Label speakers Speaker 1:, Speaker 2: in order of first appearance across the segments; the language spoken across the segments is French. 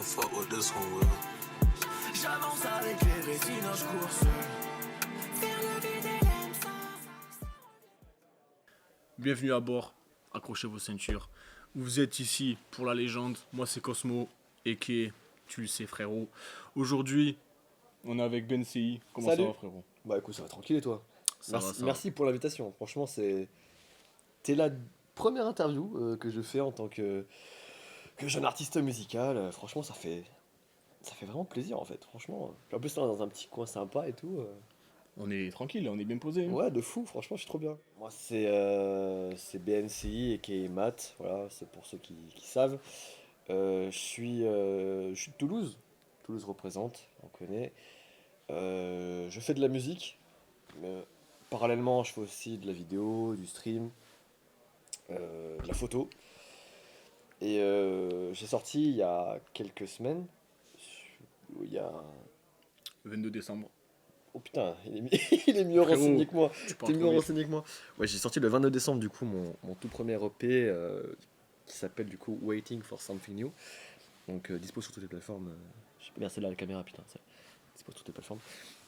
Speaker 1: gon' fuck with this one, will. J'avance avec les rétines, je cours seul. Faire le vide et l'aime sans.
Speaker 2: Bienvenue à bord, accrochez vos ceintures. Vous êtes ici pour la légende, moi c'est Cosmo, et tu le sais frérot. Aujourd'hui, on est avec Ben CI. Comment
Speaker 3: Salut.
Speaker 2: ça va frérot?
Speaker 3: Bah écoute, ça va tranquille et toi?
Speaker 2: Ça va.
Speaker 3: Merci pour l'invitation. Franchement, t'es la première interview que je fais en tant que jeune artiste musical. Franchement, ça fait vraiment plaisir en fait. Franchement. Puis en plus, là, on est dans un petit coin sympa et tout.
Speaker 2: On est tranquille, on est bien posé. Hein.
Speaker 3: Ouais, de fou. Franchement, je suis trop bien. Moi, c'est BNCI et qui est Matt. Voilà, c'est pour ceux qui savent. Je suis de Toulouse. Toulouse représente, on connaît. Je fais de la musique. Parallèlement, je fais aussi de la vidéo, du stream, de la photo. Et j'ai sorti il y a quelques semaines. Il y a.
Speaker 2: Le 22 décembre.
Speaker 3: Oh putain, il est mieux
Speaker 2: Frérot,
Speaker 3: renseigné que moi.
Speaker 2: tu parles
Speaker 3: T'es mieux
Speaker 2: trop vite.
Speaker 3: renseigné que moi. Ouais, j'ai sorti le 22 décembre du coup mon tout premier EP qui s'appelle du coup Waiting for Something New. Donc dispo sur toutes les plateformes. Je sais pas bien celle-là la caméra putain. Dispo sur toutes les plateformes.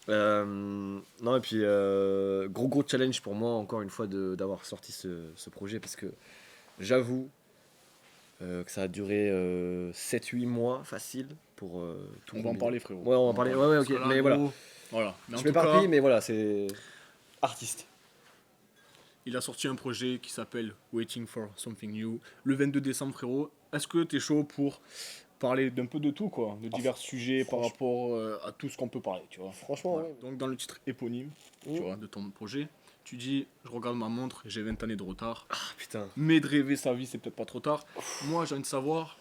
Speaker 3: Non et puis gros challenge pour moi encore une fois d'avoir sorti ce projet parce que j'avoue que ça a duré 7-8 mois facile pour tout
Speaker 2: On va en
Speaker 3: combiner.
Speaker 2: parler frérot.
Speaker 3: Ouais, on va en parler. Ouais, ok.
Speaker 2: Parce que là,
Speaker 3: Mais
Speaker 2: gros,
Speaker 3: voilà.
Speaker 2: Mais en
Speaker 3: Je
Speaker 2: tout
Speaker 3: m'éparpille,
Speaker 2: cas,
Speaker 3: mais voilà, c'est artiste.
Speaker 2: il a sorti un projet qui s'appelle Waiting for Something New. Le 22 décembre frérot, est-ce que t'es chaud pour parler d'un peu de tout quoi, de divers sujets par rapport à tout ce qu'on peut parler, tu vois.
Speaker 3: Franchement,
Speaker 2: Voilà.
Speaker 3: ouais.
Speaker 2: Donc dans le titre éponyme,
Speaker 3: Mm.
Speaker 2: tu vois, de ton projet, tu dis je regarde ma montre, j'ai 20 années de retard.
Speaker 3: Ah putain.
Speaker 2: Mais de rêver sa vie, c'est peut-être pas trop tard. Moi, j'ai envie de savoir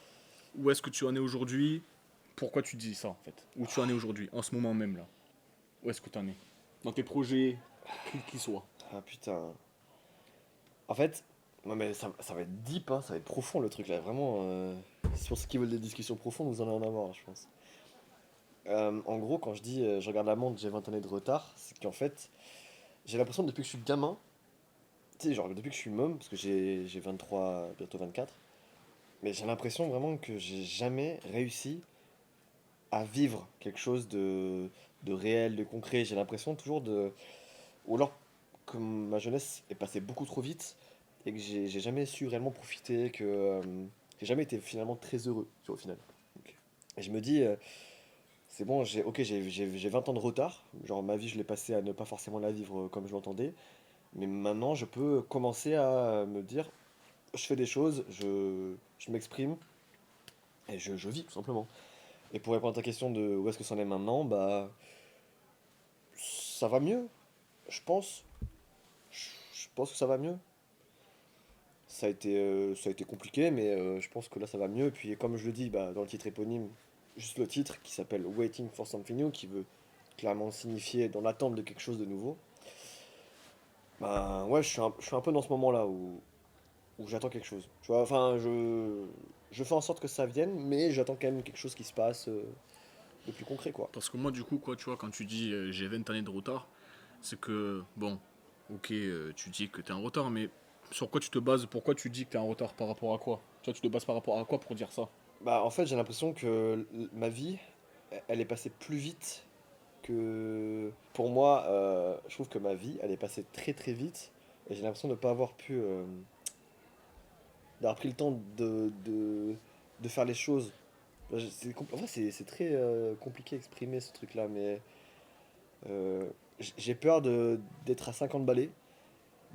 Speaker 2: où est-ce que tu en es aujourd'hui. Pourquoi tu dis ça en fait? Où tu en es aujourd'hui, en ce moment même là. Où est-ce que tu en es? Dans tes projets, quels qu'ils soient.
Speaker 3: Ah putain. En fait, non mais ça va être deep, hein, ça va être profond le truc là. Vraiment, c'est pour ceux qui veulent des discussions profondes, vous en allez en avoir, je pense. En gros, quand je dis je regarde la montre, j'ai 20 années de retard, c'est qu'en fait, j'ai l'impression depuis que je suis gamin, tu sais, genre depuis que je suis môme, parce que j'ai 23, bientôt 24, mais j'ai l'impression vraiment que j'ai jamais réussi à vivre quelque chose de réel, de concret. J'ai l'impression toujours de. Ou alors que ma jeunesse est passée beaucoup trop vite et que j'ai jamais su réellement profiter, que j'ai jamais été finalement très heureux, tu vois, au final. Donc, et je me dis, c'est bon, j'ai 20 ans de retard, genre ma vie je l'ai passée à ne pas forcément la vivre comme je l'entendais, mais maintenant je peux commencer à me dire, je fais des choses, je m'exprime et je vis tout simplement. Et pour répondre à ta question de où est-ce que ça en est maintenant, bah ça va mieux, je pense. Je pense que ça va mieux. Ça a été compliqué, mais je pense que là ça va mieux. Et puis comme je le dis bah, dans le titre éponyme, juste le titre qui s'appelle Waiting for Something New, qui veut clairement signifier dans l'attente de quelque chose de nouveau. Bah ouais, je suis un peu dans ce moment-là où j'attends quelque chose. Tu vois, enfin je fais en sorte que ça vienne, mais j'attends quand même quelque chose qui se passe de plus concret quoi.
Speaker 2: Parce que moi, du coup, quoi, tu vois, quand tu dis j'ai 20 années de retard, c'est que, bon, ok, tu dis que tu es en retard, mais sur quoi tu te bases? Pourquoi tu dis que tu es en retard par rapport à quoi? Tu vois, tu te bases par rapport à quoi pour dire ça?
Speaker 3: Bah en fait j'ai l'impression que ma vie, elle est passée plus vite que pour moi, je trouve que ma vie, elle est passée très très vite et j'ai l'impression de ne pas avoir pu, d'avoir pris le temps de faire les choses. En vrai, c'est très compliqué à exprimer ce truc-là, mais euh, j'ai peur d'être à 50 balais,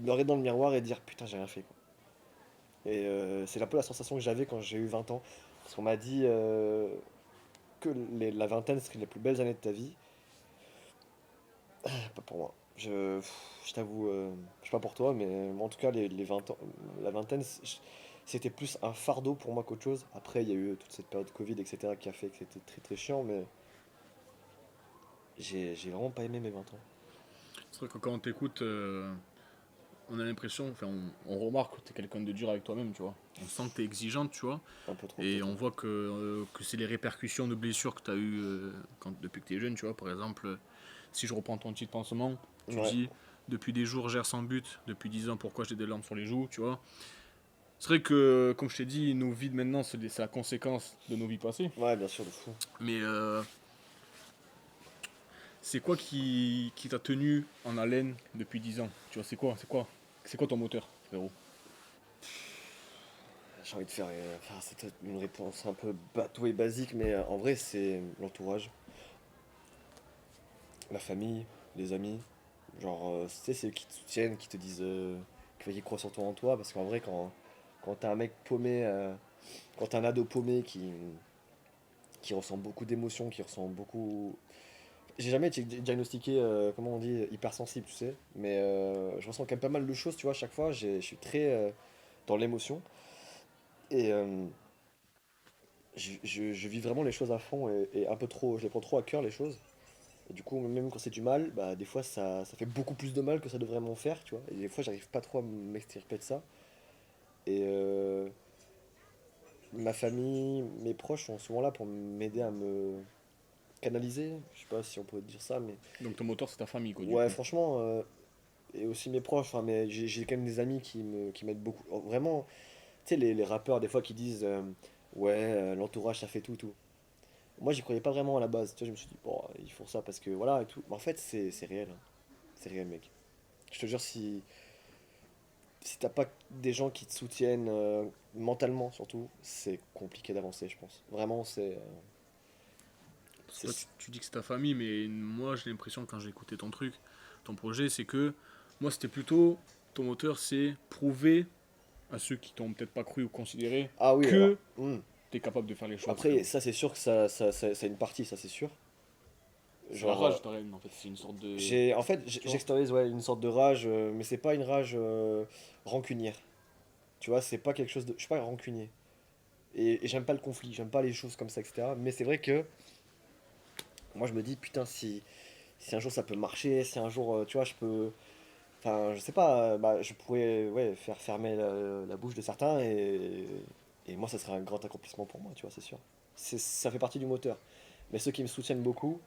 Speaker 3: de me regarder dans le miroir et de dire putain, j'ai rien fait quoi. Et c'est un peu la sensation que j'avais quand j'ai eu 20 ans. Parce qu'on m'a dit que la vingtaine serait les plus belles années de ta vie. Pas pour moi. Je t'avoue, je sais pas pour toi, mais en tout cas, les 20 ans, la vingtaine, c'était plus un fardeau pour moi qu'autre chose. Après, il y a eu toute cette période Covid, etc., qui a fait que c'était très très chiant, mais j'ai vraiment pas aimé mes 20 ans.
Speaker 2: C'est vrai que quand on t'écoute, on a l'impression, enfin, on remarque que tu es quelqu'un de dur avec toi-même, tu vois. On sent que tu es exigeante, tu vois.
Speaker 3: Un peu trop,
Speaker 2: Et
Speaker 3: peut-être.
Speaker 2: on voit que c'est les répercussions de blessures que tu as eues depuis que tu es jeune, tu vois. Par exemple, si je reprends ton titre pansement, tu
Speaker 3: Ouais.
Speaker 2: dis depuis des jours, j'erre sans but, depuis 10 ans, pourquoi j'ai des larmes sur les joues, tu vois. C'est vrai que, comme je t'ai dit, nos vies de maintenant, c'est la conséquence de nos vies passées.
Speaker 3: Ouais, bien sûr, de fou.
Speaker 2: Mais c'est quoi qui t'a tenu en haleine depuis 10 ans? Tu vois, c'est quoi ton moteur, frérot?
Speaker 3: J'ai envie de faire. Enfin, c'est peut-être une réponse un peu bateau et basique, mais en vrai, c'est l'entourage, la famille, les amis. Genre, tu sais, c'est eux qui te soutiennent, qui te disent qu'ils croient surtout en toi. Parce qu'en vrai, quand t'as un mec paumé, quand t'as un ado paumé qui ressent beaucoup d'émotions, qui ressent beaucoup. J'ai jamais été diagnostiqué, comment on dit, hypersensible, tu sais. Mais je ressens quand même pas mal de choses, tu vois, à chaque fois. Je suis très dans l'émotion. Et je vis vraiment les choses à fond et un peu trop, je les prends trop à cœur les choses. Et du coup, même quand c'est du mal, bah, des fois ça fait beaucoup plus de mal que ça devrait m'en faire, tu vois. Et des fois, j'arrive pas trop à m'extirper de ça. Et ma famille, mes proches sont souvent là pour m'aider à me canaliser. Je sais pas si on peut dire ça, mais
Speaker 2: Donc ton moteur, c'est ta famille, quoi, du
Speaker 3: ouais,
Speaker 2: coup.
Speaker 3: franchement, et aussi mes proches, enfin, mais j'ai quand même des amis qui m'aident beaucoup. Vraiment, tu sais, les rappeurs, des fois, qui disent ouais, l'entourage, ça fait tout, tout. Moi, j'y croyais pas vraiment à la base. Tu vois, je me suis dit, bon, ils font ça parce que voilà et tout. Mais en fait, c'est réel, hein. C'est réel, mec. Je te jure, si t'as pas des gens qui te soutiennent mentalement, surtout, c'est compliqué d'avancer, je pense. Vraiment,
Speaker 2: Parce que
Speaker 3: c'est.
Speaker 2: toi, tu dis que c'est ta famille, mais moi, j'ai l'impression, quand j'ai écouté ton truc, ton projet, c'est que moi, c'était plutôt, ton moteur, c'est prouver à ceux qui t'ont peut-être pas cru ou considéré
Speaker 3: Ah oui, alors.
Speaker 2: que t'es capable de faire les choses,
Speaker 3: Après,
Speaker 2: frérot.
Speaker 3: ça, c'est sûr que ça a une partie, ça, c'est sûr.
Speaker 2: C'est la
Speaker 3: Genre,
Speaker 2: rage, ta reine, en fait. C'est une sorte de.
Speaker 3: en fait,
Speaker 2: Tu vois.
Speaker 3: j'extériorise ouais, une sorte de rage, mais c'est pas une rage rancunière. Tu vois, c'est pas quelque chose de. Je suis pas rancunier. Et j'aime pas le conflit, j'aime pas les choses comme ça, etc. Mais c'est vrai que moi, je me dis, putain, si un jour ça peut marcher, si un jour, tu vois, je peux. Enfin, je sais pas, bah, je pourrais ouais, faire fermer la bouche de certains et moi, ça serait un grand accomplissement pour moi, tu vois, c'est sûr. Ça fait partie du moteur. Mais ceux qui me soutiennent beaucoup,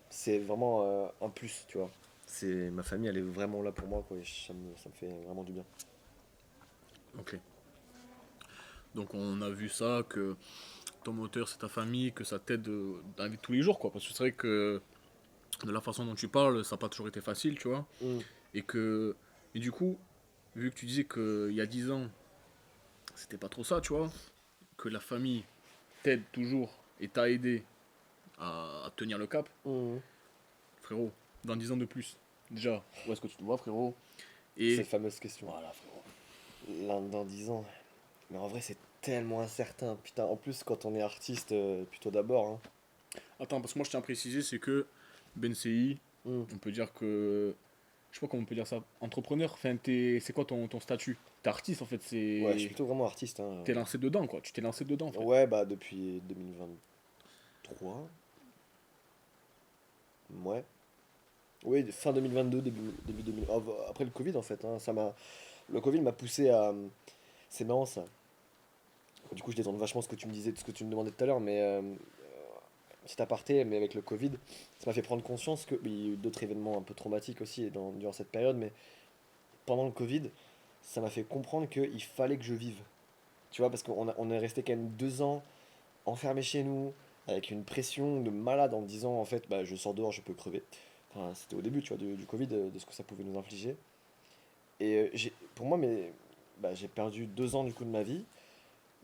Speaker 3: c'est vraiment un plus, tu vois. Ma famille, elle est vraiment là pour moi, quoi, et ça me fait vraiment du bien.
Speaker 2: Ok. Donc, on a vu ça, que ton moteur, c'est ta famille, que ça t'aide dans la vie de tous les jours, quoi. Parce que c'est vrai que de la façon dont tu parles, ça n'a pas toujours été facile, tu vois.
Speaker 3: Mm,
Speaker 2: Et que. Et du coup, vu que tu disais qu'il y a 10 ans, c'était pas trop ça, tu vois, que la famille t'aide toujours et t'a aidé à tenir le cap,
Speaker 3: mm.
Speaker 2: frérot, dans 10 ans de plus, déjà, où est-ce que tu te vois, frérot? Et
Speaker 3: Cette fameuse question.
Speaker 2: voilà, frérot.
Speaker 3: Là, dans 10 ans. Mais en vrai, c'est tellement incertain. Putain, en plus, quand on est artiste, plutôt d'abord, hein.
Speaker 2: Attends, parce que moi je tiens à préciser, c'est que Ben CI,
Speaker 3: Mm.
Speaker 2: on peut dire que. Je sais pas comment on peut dire ça. Entrepreneur, enfin, c'est quoi ton statut? T'es artiste en fait,
Speaker 3: Ouais, je suis
Speaker 2: c'est.
Speaker 3: plutôt vraiment artiste, hein.
Speaker 2: T'es lancé dedans quoi, tu t'es lancé dedans en fait.
Speaker 3: Ouais, bah depuis 2023. Ouais. Oui, fin 2022, début 2000. Après le Covid, en fait, hein, le Covid m'a poussé à. C'est marrant ça. Du coup, je détourne vachement ce que tu me disais, ce que tu me demandais tout à l'heure, mais petit aparté, mais avec le Covid, ça m'a fait prendre conscience que. Il y a eu d'autres événements un peu traumatiques aussi durant cette période, mais pendant le Covid, ça m'a fait comprendre qu'il fallait que je vive. Tu vois, parce on est resté quand même 2 ans enfermé chez nous, avec une pression de malade en me disant en fait, bah, je sors dehors, je peux crever. Enfin, c'était au début, tu vois, du Covid, de ce que ça pouvait nous infliger. Et pour moi, bah, j'ai perdu 2 ans du coup de ma vie.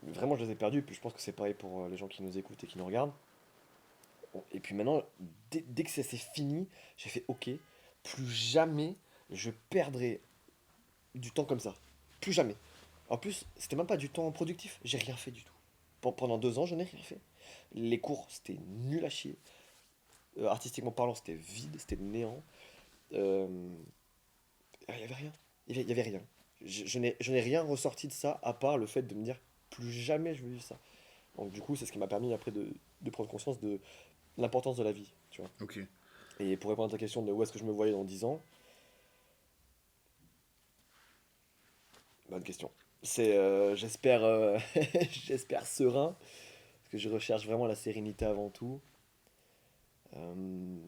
Speaker 3: Vraiment, je les ai perdus. Puis je pense que c'est pareil pour les gens qui nous écoutent et qui nous regardent. Bon, et puis maintenant, dès que ça s'est fini, j'ai fait ok, plus jamais je perdrai du temps comme ça. Plus jamais. En plus, c'était même pas du temps productif. J'ai rien fait du tout. Pendant 2 ans, je n'ai rien fait. Les cours, c'était nul à chier. Artistiquement parlant, c'était vide, c'était néant. Euh, Il y avait rien. Il y avait rien. Je n'ai rien ressorti de ça à part le fait de me dire plus jamais je veux vivre ça. Donc du coup, c'est ce qui m'a permis après de prendre conscience de l'importance de la vie, tu vois.
Speaker 2: Ok.
Speaker 3: Et pour répondre à ta question de où est-ce que je me voyais dans 10 ans, bonne question. C'est, j'espère, j'espère serein, parce que je recherche vraiment la sérénité avant tout. Euh,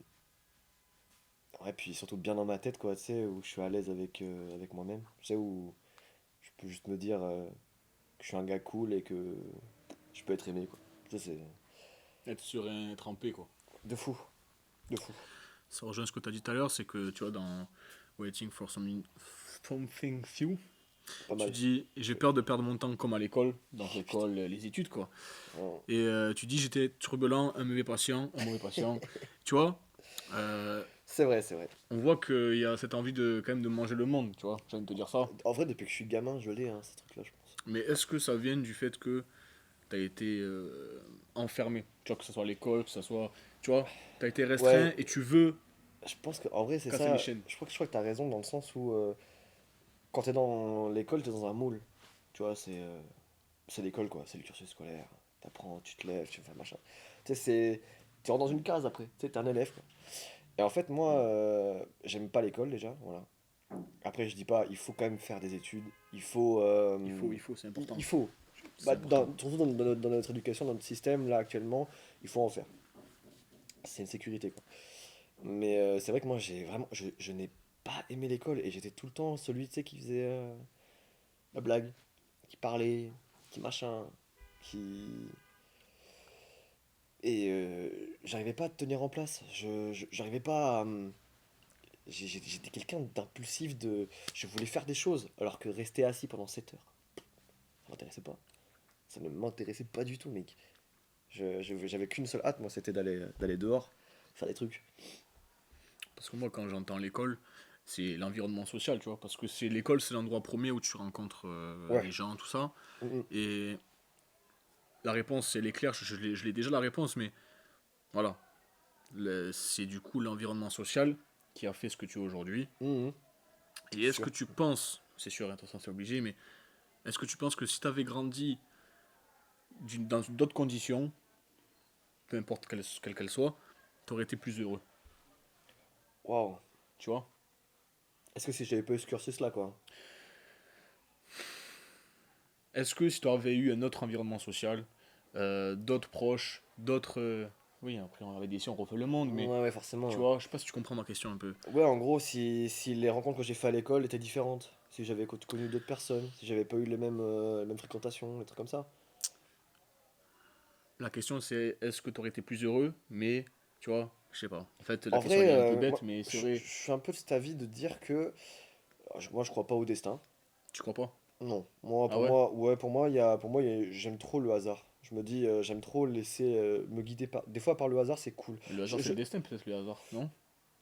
Speaker 3: ouais, puis surtout bien dans ma tête, quoi, tu sais, où je suis à l'aise avec moi-même. Tu sais, où peux juste me dire que je suis un gars cool et que je peux être aimé, quoi. Ça, c'est
Speaker 2: Être serein, être en paix, quoi.
Speaker 3: de fou. De fou.
Speaker 2: Ça rejoint ce que tu as dit tout à l'heure, c'est que tu vois, dans Waiting for Something Few,
Speaker 3: Pas
Speaker 2: tu
Speaker 3: mal.
Speaker 2: dis j'ai peur de perdre mon temps comme à l'école, dans l'école, les études, quoi.
Speaker 3: Oh.
Speaker 2: Et tu dis j'étais turbulent, un mauvais patient. Tu vois, euh,
Speaker 3: C'est vrai, c'est vrai.
Speaker 2: on voit qu'il y a cette envie de quand même de manger le monde, tu vois. J'ai envie de te dire ça.
Speaker 3: En vrai, depuis que je suis gamin, je l'ai, hein, ces trucs-là, je pense.
Speaker 2: Mais est-ce que ça vient du fait que tu as été enfermé? Tu vois, que ce soit à l'école, que ce soit. Tu vois, tu as été restreint
Speaker 3: Ouais,
Speaker 2: et tu veux
Speaker 3: je pense qu'en vrai, c'est
Speaker 2: casser les
Speaker 3: ça.
Speaker 2: chaînes.
Speaker 3: Je crois que t'as raison dans le sens où quand t'es dans l'école, t'es dans un moule. Tu vois, c'est l'école, quoi. C'est le cursus scolaire. T'apprends, tu te lèves, tu fais machin. Tu sais, c'est. Tu rentres dans une case après. Tu sais, t'es un élève, quoi. Et en fait, moi, j'aime pas l'école déjà, voilà. Après, je dis pas, il faut quand même faire des études. Il faut.
Speaker 2: C'est important.
Speaker 3: Il faut.
Speaker 2: C'est
Speaker 3: Bah,
Speaker 2: important.
Speaker 3: surtout dans notre éducation, dans notre système, là, actuellement, il faut en faire. C'est une sécurité, quoi. Mais c'est vrai que moi, j'ai vraiment. Je n'ai pas aimé l'école et j'étais tout le temps celui, tu sais, qui faisait la blague, qui parlait, qui machin, qui. Et j'arrivais pas à tenir en place. J'arrivais pas à. J'étais quelqu'un d'impulsif, je voulais faire des choses, alors que rester assis pendant 7 heures, ça m'intéressait pas. Ça ne m'intéressait pas du tout, mec. J'avais qu'une seule hâte, moi, c'était d'aller dehors, faire des trucs.
Speaker 2: Parce que moi, quand j'entends l'école, c'est l'environnement social, tu vois. Parce que c'est l'école, c'est l'endroit premier où tu rencontres
Speaker 3: Ouais.
Speaker 2: les gens, tout ça.
Speaker 3: Mm,
Speaker 2: Et la réponse, elle est claire, je l'ai déjà la réponse, mais voilà. C'est du coup l'environnement social qui a fait ce que tu es aujourd'hui.
Speaker 3: mm, mm.
Speaker 2: Et est-ce que
Speaker 3: Sûr.
Speaker 2: tu penses, c'est sûr, attention, c'est obligé, mais est-ce que tu penses que si tu avais grandi dans d'autres conditions, peu importe quelles qu'elles soient, tu aurais été plus heureux,
Speaker 3: Waouh.
Speaker 2: tu vois?
Speaker 3: Est-ce que si j'avais pas eu ce cursus-là, quoi?
Speaker 2: Est-ce que si tu avais eu un autre environnement social, d'autres proches, d'autres. Oui, après, on avait dit si on refait le monde, mais
Speaker 3: Ouais, ouais, forcément.
Speaker 2: tu
Speaker 3: Ouais,
Speaker 2: vois, je sais pas si tu comprends ma question un peu.
Speaker 3: ouais, en gros, si les rencontres que j'ai fait à l'école étaient différentes, si j'avais connu d'autres personnes, si j'avais pas eu les mêmes fréquentations, des trucs comme ça.
Speaker 2: La question c'est est-ce que tu aurais été plus heureux, mais tu vois, je sais pas. En fait, la
Speaker 3: En
Speaker 2: question
Speaker 3: vrai,
Speaker 2: elle est un peu
Speaker 3: moi,
Speaker 2: bête, mais c'est
Speaker 3: je
Speaker 2: vrai.
Speaker 3: suis un peu de cet avis de dire que moi, je crois pas au destin.
Speaker 2: Tu crois pas?
Speaker 3: Non, moi,
Speaker 2: Ah
Speaker 3: pour
Speaker 2: ouais?
Speaker 3: moi, ouais, j'aime trop le hasard. Je me dis, j'aime trop laisser me guider par. Des fois, par le hasard, c'est cool.
Speaker 2: Le hasard, c'est le destin, peut-être le hasard, non?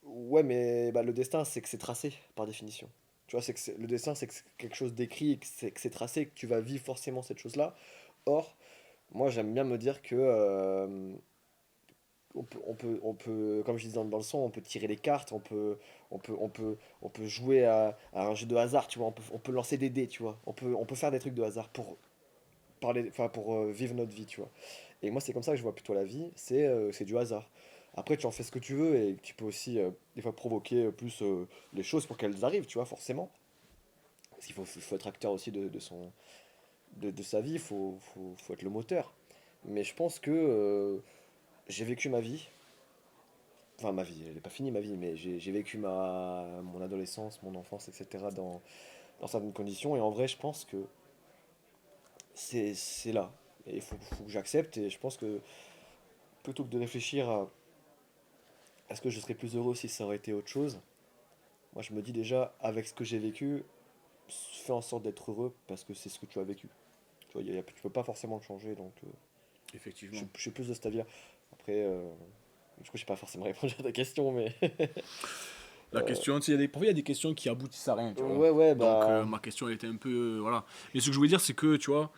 Speaker 3: Ouais, mais bah, le destin, c'est que c'est tracé, par définition. Tu vois, le destin, c'est que c'est quelque chose d'écrit, et que c'est tracé, que tu vas vivre forcément cette chose-là. Or, moi, j'aime bien me dire que comme je disais dans le son, on peut tirer les cartes, on peut jouer à un jeu de hasard, tu vois, on peut lancer des dés, tu vois, on peut faire des trucs de hasard pour parler, enfin, pour vivre notre vie, tu vois. Et moi, c'est comme ça que je vois plutôt la vie, c'est du hasard. Après, tu en fais ce que tu veux et tu peux aussi, des fois, provoquer plus les choses pour qu'elles arrivent, tu vois, forcément. Parce qu'il faut être acteur aussi de sa vie, il faut être le moteur. Mais je pense que j'ai vécu ma vie. Enfin, ma vie, elle n'est pas finie ma vie, mais j'ai vécu mon adolescence, mon enfance, etc. dans certaines conditions. Et en vrai, je pense que c'est là. Et il faut que j'accepte. Et je pense que plutôt que de réfléchir à est-ce que je serais plus heureux si ça aurait été autre chose, moi je me dis déjà, avec ce que j'ai vécu, fais en sorte d'être heureux parce que c'est ce que tu as vécu. Tu vois, tu peux pas forcément le changer. Donc
Speaker 2: Effectivement.
Speaker 3: je suis plus de cet avis-là. Après, du coup, je sais pas forcément répondre à ta question, mais.
Speaker 2: La question, tu sais, parfois il y a des questions qui aboutissent à rien, tu vois.
Speaker 3: Ouais, ouais,
Speaker 2: Donc
Speaker 3: bah.
Speaker 2: ma question elle était un peu. Voilà. Mais ce que je voulais dire, c'est que, tu vois,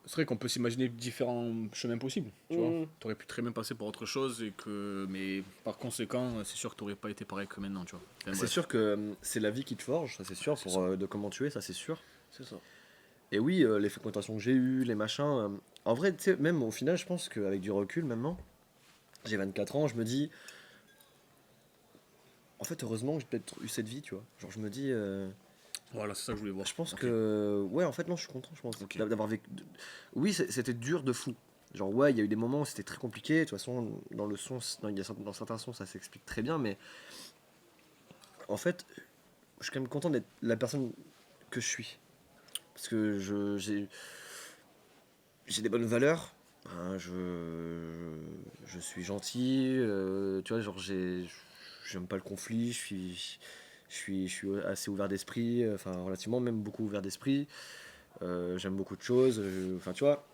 Speaker 2: c'est vrai qu'on peut s'imaginer différents chemins possibles, tu vois.
Speaker 3: Hmm.
Speaker 2: Tu aurais pu très bien passer par autre chose, et que, mais par conséquent, c'est sûr que tu n'aurais pas été pareil que maintenant, tu vois. Enfin,
Speaker 3: C'est
Speaker 2: bref,
Speaker 3: sûr que c'est la vie qui te forge, ça c'est sûr,
Speaker 2: c'est ça.
Speaker 3: de comment tu es, ça c'est sûr.
Speaker 2: C'est ça.
Speaker 3: Et oui, les fréquentations que j'ai eues, les machins. En vrai, tu sais, même au final, je pense qu'avec du recul maintenant, j'ai 24 ans, je me dis, en fait, heureusement que j'ai peut-être eu cette vie, tu vois. Genre, je me dis,
Speaker 2: Voilà, c'est ça que je voulais voir.
Speaker 3: je pense
Speaker 2: Ok.
Speaker 3: que. Ouais, en fait, non, je suis content, je pense,
Speaker 2: Ok.
Speaker 3: d'avoir vécu. Oui, c'était dur de fou. Genre, ouais, il y a eu des moments où c'était très compliqué. De toute façon, dans le son, dans certains sons, ça s'explique très bien, mais en fait, je suis quand même content d'être la personne que je suis. Parce que j'ai des bonnes valeurs. Hein, je suis gentil. Tu vois, genre, j'aime pas le conflit. Je suis assez ouvert d'esprit. Enfin, relativement, même beaucoup ouvert d'esprit. J'aime beaucoup de choses. Enfin, tu vois,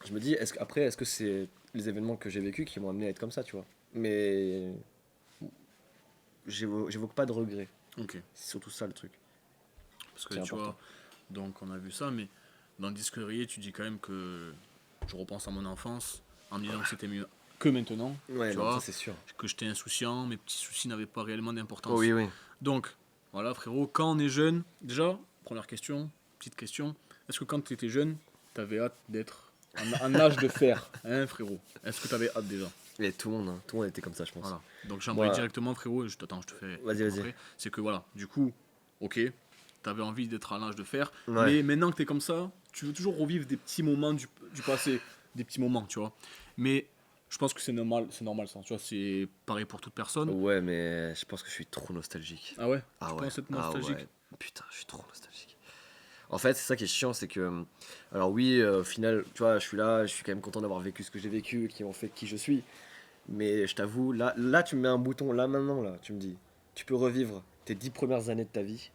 Speaker 3: je me dis, est-ce que c'est les événements que j'ai vécus qui m'ont amené à être comme ça, tu vois. Mais j'évoque pas de regrets.
Speaker 2: Ok.
Speaker 3: C'est surtout ça le truc.
Speaker 2: Parce que
Speaker 3: C'est
Speaker 2: tu
Speaker 3: important.
Speaker 2: vois, donc on a vu ça, mais dans le disque rayé, tu dis quand même que je repense à mon enfance en me disant que c'était mieux que maintenant.
Speaker 3: Ouais,
Speaker 2: Tu
Speaker 3: non, ça
Speaker 2: vois,
Speaker 3: c'est sûr.
Speaker 2: que j'étais insouciant, mes petits soucis n'avaient pas réellement
Speaker 3: Oh,
Speaker 2: d'importance.
Speaker 3: oui, oui.
Speaker 2: Donc, voilà, frérot, quand on est jeune, déjà, première question, petite question, est-ce que quand tu étais jeune, tu avais hâte d'être en âge de fer, hein, frérot? Est-ce que tu avais hâte déjà?
Speaker 3: Et tout le monde, hein, tout le monde était comme ça, je pense.
Speaker 2: Voilà. Donc, j'aimerais
Speaker 3: Moi,
Speaker 2: directement, frérot, et attends, je te fais
Speaker 3: vas-y, vas-y.
Speaker 2: après. C'est que voilà, du coup, ok, tu avais envie d'être à l'âge de fer,
Speaker 3: Ouais.
Speaker 2: mais maintenant que tu es comme ça, tu veux toujours revivre des petits moments du passé, des petits moments, tu vois. Mais je pense que c'est normal ça, tu vois, c'est pareil pour toute personne.
Speaker 3: Ouais, mais je pense que je suis trop nostalgique.
Speaker 2: Ah ouais?
Speaker 3: Ah
Speaker 2: Tu
Speaker 3: ouais.
Speaker 2: penses être
Speaker 3: Ah
Speaker 2: nostalgique?
Speaker 3: ouais. Putain, je suis trop nostalgique. En fait, c'est ça qui est chiant, c'est que. Alors, oui, au final, tu vois, je suis là, je suis quand même content d'avoir vécu ce que j'ai vécu, qui ont fait qui je suis. Mais je t'avoue, là, tu me mets un bouton, là, maintenant, là, tu me dis, tu peux revivre tes 10 premières années de ta vie.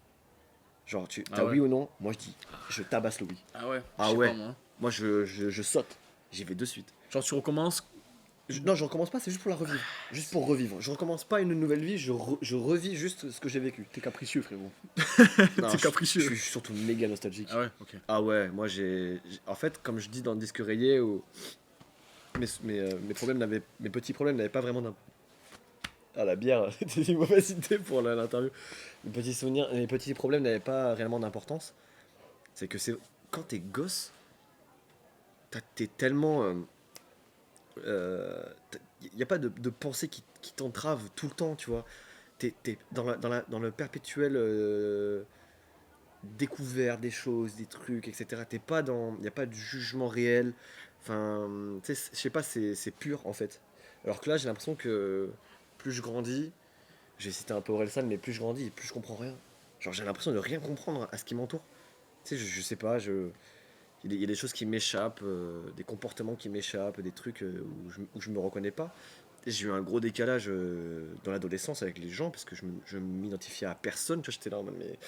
Speaker 3: Genre,
Speaker 2: Ah
Speaker 3: t'as
Speaker 2: ouais.
Speaker 3: oui ou non? Moi, je dis, je tabasse le oui.
Speaker 2: Ah ouais, je
Speaker 3: Ah
Speaker 2: sais
Speaker 3: ouais.
Speaker 2: pas moi.
Speaker 3: Moi, je saute. J'y vais de suite.
Speaker 2: Genre tu recommences.
Speaker 3: Non, je recommence pas, c'est juste pour la revivre. Juste pour revivre. Je recommence pas une nouvelle vie, je revis juste ce que j'ai vécu.
Speaker 2: T'es capricieux, frérot.
Speaker 3: Non,
Speaker 2: T'es
Speaker 3: je
Speaker 2: capricieux.
Speaker 3: suis surtout méga nostalgique.
Speaker 2: Ah ouais, ok.
Speaker 3: Ah ouais, moi en fait, comme je dis dans le disque rayé, mes petits problèmes n'avaient pas vraiment d'importance. Ah, la bière, c'était une mauvaise idée pour l'interview. Mes petits problèmes n'avaient pas réellement d'importance. C'est que c'est quand t'es gosse, t'es tellement. Il n'y a pas de pensée qui t'entrave tout le temps, tu vois. T'es dans le perpétuel découvert des choses, des trucs, etc. T'es pas dans. Il n'y a pas de jugement réel. Enfin, tu sais, je sais pas, c'est pur en fait. Alors que là, j'ai l'impression que plus je grandis, j'ai cité un peu Orelsan, mais plus je grandis, plus je comprends rien. Genre, j'ai l'impression de rien comprendre à ce qui m'entoure. Tu sais, je sais pas, il y a des choses qui m'échappent, des comportements qui m'échappent, des trucs où je me reconnais pas. Et j'ai eu un gros décalage dans l'adolescence avec les gens parce que je m'identifiais à personne. Tu vois, j'étais là en mode, mais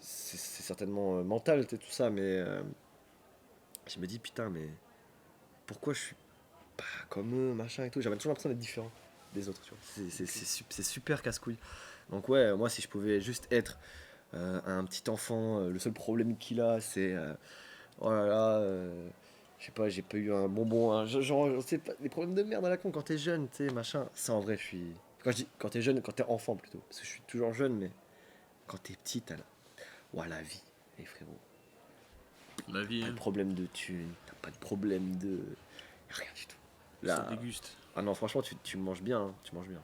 Speaker 3: c'est certainement mental, tu sais, tout ça, mais je me dis, putain, mais pourquoi je suis pas comme eux, machin et tout. J'avais toujours l'impression d'être différent des autres, tu vois. C'est super casse-couille. Donc, ouais, moi, si je pouvais juste être un petit enfant, le seul problème qu'il a, c'est oh là là, je sais pas, j'ai pas eu un bonbon, genre, c'est pas des problèmes de merde à la con quand t'es jeune, tu sais, machin. Ça, en vrai, je suis. Quand je dis quand t'es jeune, quand t'es enfant plutôt, parce que je suis toujours jeune, mais quand t'es petit, t'as la. Ouah, la vie, les frérots.
Speaker 2: La vie,
Speaker 3: Pas
Speaker 2: hein,
Speaker 3: de problème de thunes, t'as pas de problème de. Rien du tout.
Speaker 2: ça
Speaker 3: Là.
Speaker 2: déguste.
Speaker 3: Ah non, franchement, tu manges bien, hein, tu manges bien.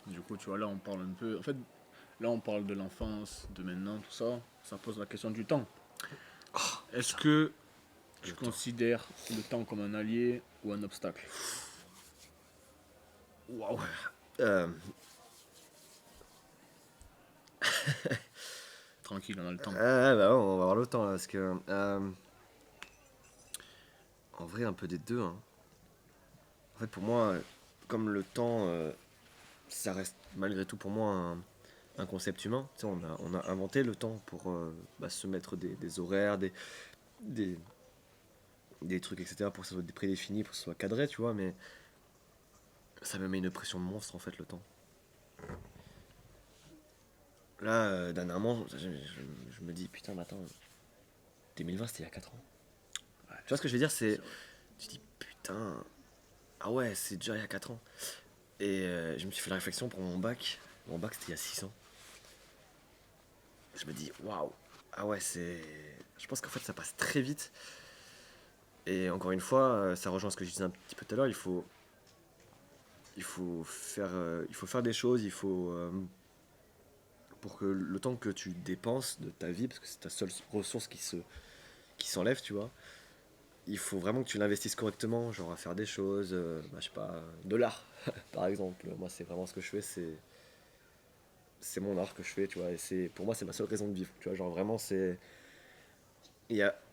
Speaker 2: Du coup, tu vois, là, on parle un peu. En fait, là, on parle de l'enfance, de maintenant, tout ça. Ça pose la question du temps. Est-ce que tu
Speaker 3: Le temps.
Speaker 2: considères le temps comme un allié ou un obstacle?
Speaker 3: Waouh. Euh,
Speaker 2: Tranquille, on a le temps.
Speaker 3: bah, on va avoir le temps là, parce que. En vrai, un peu des deux, hein. En fait, pour moi, comme le temps, ça reste malgré tout pour moi un concept humain. Tu sais, on a inventé le temps pour se mettre des horaires, des, des trucs, etc., pour que ça soit prédéfini, pour que ça soit cadré, tu vois, mais ça me met une pression de monstre, en fait, le temps. Là, dernièrement, je me dis, putain, mais attends, 2020, c'était il y a 4 ans. Tu vois ce que je veux dire, c'est.
Speaker 2: C'est vrai.
Speaker 3: Tu te dis, putain, ah ouais, c'est déjà il y a 4 ans. Et je me suis fait la réflexion pour mon bac. Mon bac, c'était il y a 6 ans. Je me dis, waouh, ah ouais, c'est. Je pense qu'en fait, ça passe très vite. Et encore une fois, ça rejoint ce que je disais un petit peu tout à l'heure. Il faut faire des choses. Pour que le temps que tu dépenses de ta vie, parce que c'est ta seule ressource qui s'enlève, tu vois. Il faut vraiment que tu l'investisses correctement, genre à faire des choses, je sais pas, de l'art, par exemple. Moi, c'est vraiment ce que je fais, c'est mon art que je fais, tu vois, et pour moi, c'est ma seule raison de vivre, tu vois, genre vraiment,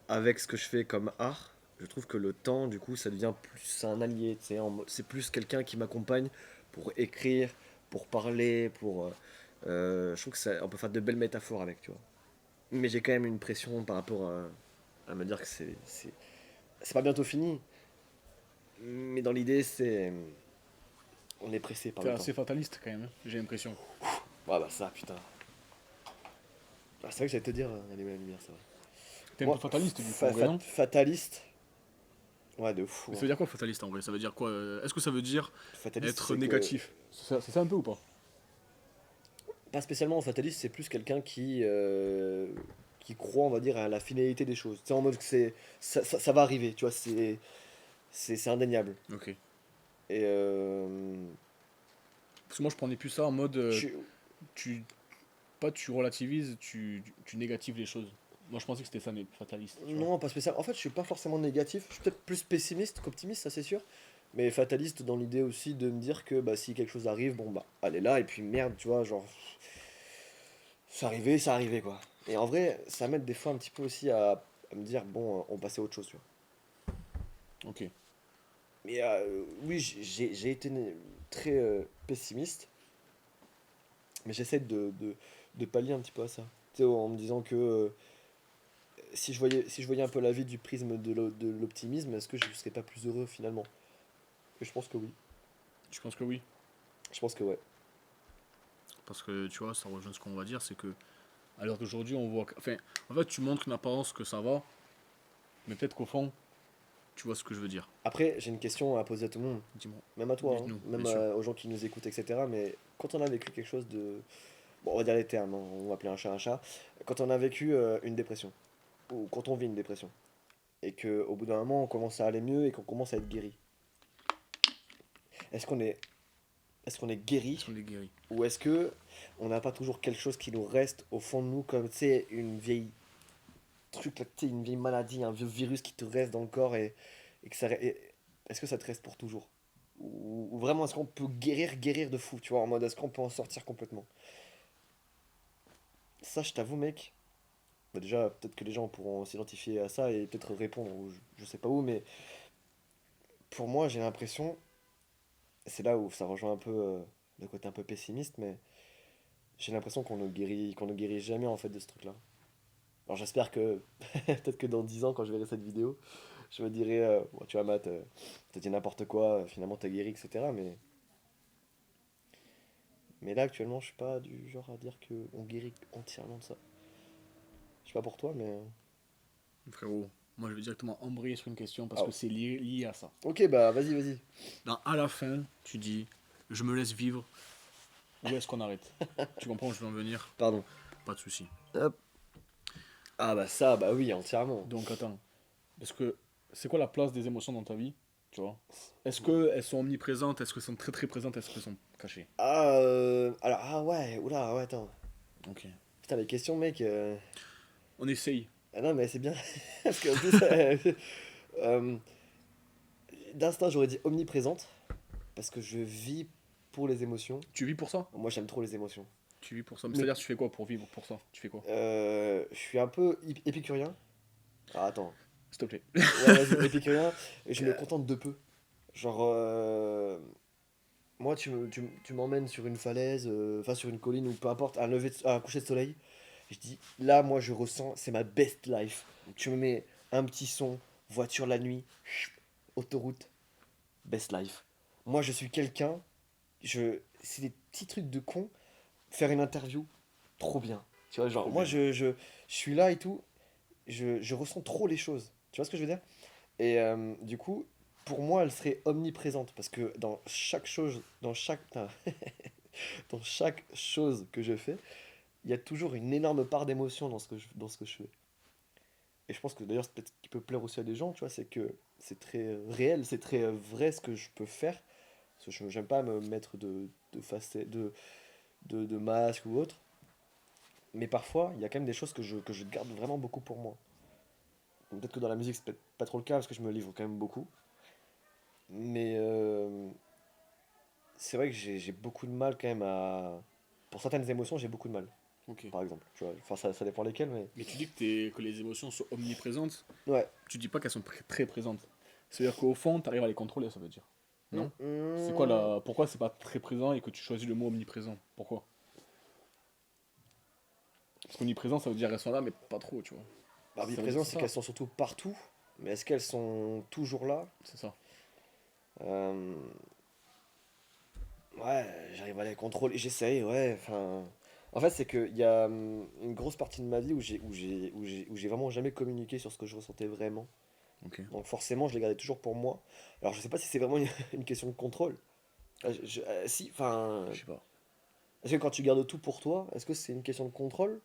Speaker 3: avec ce que je fais comme art, je trouve que le temps, du coup, ça devient plus un allié, tu sais, c'est plus quelqu'un qui m'accompagne pour écrire, pour parler, je trouve que on peut faire de belles métaphores avec, tu vois. Mais j'ai quand même une pression par rapport à me dire que c'est pas bientôt fini, mais dans l'idée, on est pressé par
Speaker 2: T'es
Speaker 3: le temps.
Speaker 2: assez fataliste quand même, hein, j'ai l'impression.
Speaker 3: Ouais, bah ça, putain. Ah, c'est vrai que j'allais te dire, allumer la lumière, ça va.
Speaker 2: T'es un peu
Speaker 3: Moi,
Speaker 2: fataliste du coup, en vrai, non?
Speaker 3: fataliste, ouais, de fou.
Speaker 2: Mais ça
Speaker 3: Hein.
Speaker 2: veut dire quoi fataliste en vrai? Ça veut dire quoi? Est-ce que ça veut dire
Speaker 3: Fataliste,
Speaker 2: être
Speaker 3: c'est que.
Speaker 2: négatif? C'est ça un peu ou pas?
Speaker 3: Pas spécialement fataliste, c'est plus quelqu'un qui croit, on va dire, à la finalité des choses. Tu sais, en mode que ça va arriver, tu vois, c'est indéniable.
Speaker 2: Ok.
Speaker 3: Et
Speaker 2: Parce que moi je prenais plus ça en mode
Speaker 3: tu,
Speaker 2: tu pas tu relativises, tu négatives les choses. Moi je pensais que c'était ça, mais fataliste, tu vois.
Speaker 3: non, pas spécial. En fait, je suis pas forcément négatif. Je suis peut-être plus pessimiste qu'optimiste, ça c'est sûr. Mais fataliste dans l'idée aussi de me dire que bah, si quelque chose arrive, bon bah, elle est là, et puis merde, tu vois, genre, c'est arrivé quoi. Et en vrai, ça m'aide des fois un petit peu aussi à me dire, bon, on passait à autre chose, tu vois.
Speaker 2: Ok.
Speaker 3: Mais oui, j'ai été très pessimiste, mais j'essaie de pallier un petit peu à ça. Tu sais, en me disant que si je voyais un peu la vie du prisme de l'optimisme, est-ce que je ne serais pas plus heureux finalement? Et je pense que oui.
Speaker 2: Tu penses que oui?
Speaker 3: Je pense que ouais.
Speaker 2: Parce que tu vois, ça rejoint ce qu'on va dire, c'est que à l'heure d'aujourd'hui, on voit. Enfin, en fait, tu montres une apparence que ça va, mais peut-être qu'au fond, tu vois ce que je veux dire.
Speaker 3: Après, j'ai une question à poser à tout le monde,
Speaker 2: Dis-moi.
Speaker 3: même à toi, hein,
Speaker 2: Dis-nous, bien
Speaker 3: même
Speaker 2: sûr.
Speaker 3: aux gens qui nous écoutent, etc. Mais quand on a vécu quelque chose de... Bon, on va dire les termes, hein, on va appeler un chat. Quand on a vécu une dépression, ou quand on vit une dépression, et qu'au bout d'un moment, on commence à aller mieux et qu'on commence à être guéri. Est-ce qu'on est, est-ce qu'on est
Speaker 2: Est-ce
Speaker 3: guéri
Speaker 2: qu'on est guéri?
Speaker 3: ou est-ce que on n'a pas toujours quelque chose qui nous reste au fond de nous comme tu sais une vieille truc là, tu sais, une vieille maladie, un vieux virus qui te reste dans le corps et que est-ce que ça te reste pour toujours ou vraiment est-ce qu'on peut guérir de fou, tu vois, en mode est-ce qu'on peut en sortir complètement? Ça, je t'avoue, mec. Bah déjà, peut-être que les gens pourront s'identifier à ça et peut-être répondre, ou je sais pas où, mais pour moi, j'ai l'impression, c'est là où ça rejoint un peu le côté un peu pessimiste, mais j'ai l'impression qu'on ne guérit jamais en fait de ce truc-là. Alors j'espère que peut-être que dans 10 ans quand je verrai cette vidéo, je me dirai bon, tu vois Matt, t'as dit n'importe quoi, finalement t'as guéri, etc. Mais là actuellement je suis pas du genre à dire que on guérit entièrement de ça. Je sais pas pour toi, mais
Speaker 2: Frérot, moi je vais directement embrayer sur une question parce
Speaker 3: ah,
Speaker 2: que c'est lié à ça.
Speaker 3: ok, bah vas-y.
Speaker 2: À la fin, tu dis, je me laisse vivre, où est-ce qu'on arrête? Tu comprends où je veux en venir?
Speaker 3: Pardon.
Speaker 2: Pas de souci.
Speaker 3: Hop. Ah bah ça, bah oui, entièrement.
Speaker 2: Donc attends, parce que c'est quoi la place des émotions dans ta vie? Tu vois? Est-ce qu'elles sont omniprésentes? Est-ce qu'elles sont très très présentes? Est-ce qu'elles sont cachées?
Speaker 3: Ah, alors, ah ouais, oula, ouais, attends.
Speaker 2: Ok.
Speaker 3: Putain, les questions, mec.
Speaker 2: On essaye.
Speaker 3: Ah non, mais c'est bien. Parce qu'en plus, euh, d'instinct, j'aurais dit omniprésente. Parce que je vis pour les émotions.
Speaker 2: Tu vis pour ça?
Speaker 3: Moi, j'aime trop les émotions.
Speaker 2: Tu vis pour ça. Mais
Speaker 3: Mais
Speaker 2: c'est-à-dire, tu fais quoi pour vivre pour ça? Tu fais quoi?
Speaker 3: je suis un peu épicurien. Ah, attends.
Speaker 2: S'il te plaît.
Speaker 3: Ouais, vas-y, épicurien. Et je me contente de peu. Genre, moi, tu m'emmènes sur une falaise, enfin sur une colline ou peu importe, à un coucher de soleil. Je dis, là, moi, je ressens, c'est ma best life. Tu me mets un petit son, voiture la nuit, autoroute, best life. Moi, je suis quelqu'un, c'est des petits trucs de con. Faire une interview, trop bien. Tu vois, genre,
Speaker 2: Trop
Speaker 3: moi,
Speaker 2: bien.
Speaker 3: je suis là et tout, je ressens trop les choses. Tu vois ce que je veux dire? Et du coup, pour moi, elle serait omniprésente parce que dans chaque chose, putain, dans chaque chose que je fais, il y a toujours une énorme part d'émotion dans ce que je fais. Et je pense que d'ailleurs, c'est peut-être ce qui peut plaire aussi à des gens, tu vois, c'est que c'est très réel, c'est très vrai ce que je peux faire. Parce que je j'aime pas me mettre de masque ou autre. Mais parfois, il y a quand même des choses que je garde vraiment beaucoup pour moi. Donc, peut-être que dans la musique, c'est peut-être pas trop le cas parce que je me livre quand même beaucoup. Mais c'est vrai que j'ai beaucoup de mal quand même à pour certaines émotions, j'ai beaucoup de mal,
Speaker 2: Ok.
Speaker 3: par exemple. Tu vois. Enfin, ça dépend lesquelles, mais.
Speaker 2: Mais tu dis que les émotions sont omniprésentes,
Speaker 3: Ouais.
Speaker 2: tu dis pas qu'elles sont très présentes. C'est-à-dire qu'au fond, tu arrives à les contrôler, ça veut dire. Non? C'est quoi
Speaker 3: Mm.
Speaker 2: la... Pourquoi c'est pas très présent et que tu choisis le mot omniprésent? Pourquoi? Parce qu'omniprésent, ça veut dire elles sont là, mais pas trop, tu vois. Ça veut dire
Speaker 3: Omniprésence,
Speaker 2: c'est
Speaker 3: c'est
Speaker 2: ça.
Speaker 3: qu'elles sont surtout partout, mais est-ce qu'elles sont toujours là?
Speaker 2: C'est ça.
Speaker 3: Euh, Ouais, j'arrive à les contrôler, j'essaye, ouais. Enfin, en fait, c'est qu'il y a une grosse partie de ma vie où j'ai vraiment jamais communiqué sur ce que je ressentais vraiment.
Speaker 2: Ok.
Speaker 3: Donc forcément, je les gardais toujours pour moi. Alors, je sais pas si c'est vraiment une, une question de contrôle. Si, enfin,
Speaker 2: Je sais pas.
Speaker 3: est-ce que quand tu gardes tout pour toi, est-ce que c'est une question de contrôle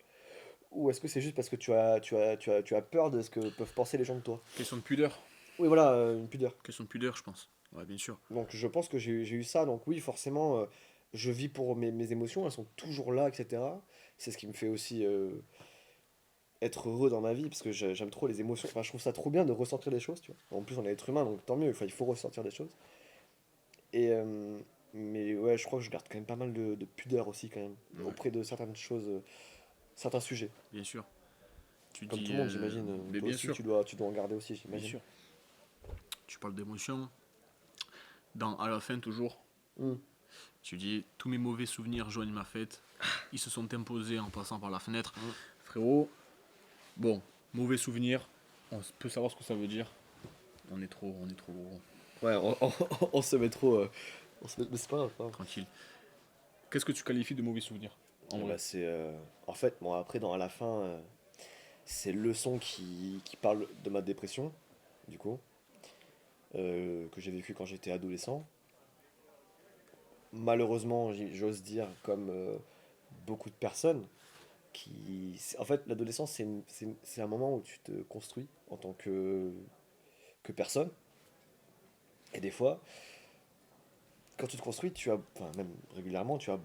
Speaker 3: ou est-ce que c'est juste parce que tu as peur de ce que peuvent penser les gens de toi?
Speaker 2: Question de pudeur.
Speaker 3: Oui, voilà, une pudeur.
Speaker 2: Question de pudeur, je pense. Ouais, bien sûr.
Speaker 3: Donc je pense que j'ai eu ça. Donc oui, forcément, je vis pour mes émotions, elles sont toujours là, etc. C'est ce qui me fait aussi être heureux dans ma vie, parce que j'aime trop les émotions. Enfin, je trouve ça trop bien de ressentir des choses, tu vois. En plus, on est être humain, donc tant mieux, enfin, il faut ressentir des choses. Et, mais ouais, je crois que je garde quand même pas mal de pudeur aussi, quand même,
Speaker 2: Ouais,
Speaker 3: auprès de certaines choses, certains sujets.
Speaker 2: bien sûr. Tu
Speaker 3: Comme
Speaker 2: dis.
Speaker 3: tout le monde, j'imagine.
Speaker 2: Mais
Speaker 3: Toi
Speaker 2: bien
Speaker 3: aussi,
Speaker 2: sûr,
Speaker 3: tu dois en garder aussi,
Speaker 2: bien
Speaker 3: j'imagine.
Speaker 2: sûr. Tu parles d'émotion. Dans À la fin, toujours,
Speaker 3: Hmm.
Speaker 2: tu dis tous mes mauvais souvenirs joignent ma fête. Ils se sont imposés en passant par la fenêtre.
Speaker 3: Mm.
Speaker 2: Frérot, bon, mauvais souvenirs. On peut savoir ce que ça veut dire. On est trop gros.
Speaker 3: Ouais, on se met trop. Mais c'est pas grave, pas grave.
Speaker 2: Tranquille. Qu'est-ce que tu qualifies de mauvais souvenirs? En
Speaker 3: Eh
Speaker 2: vrai.
Speaker 3: ben, en fait, bon, après, à la fin, c'est le son qui parle de ma dépression, du coup, que j'ai vécu quand j'étais adolescent. Malheureusement, j'ose dire, comme beaucoup de personnes, en fait, l'adolescence, c'est un moment où tu te construis en tant que personne. Et des fois, quand tu te construis, enfin, même régulièrement, tu as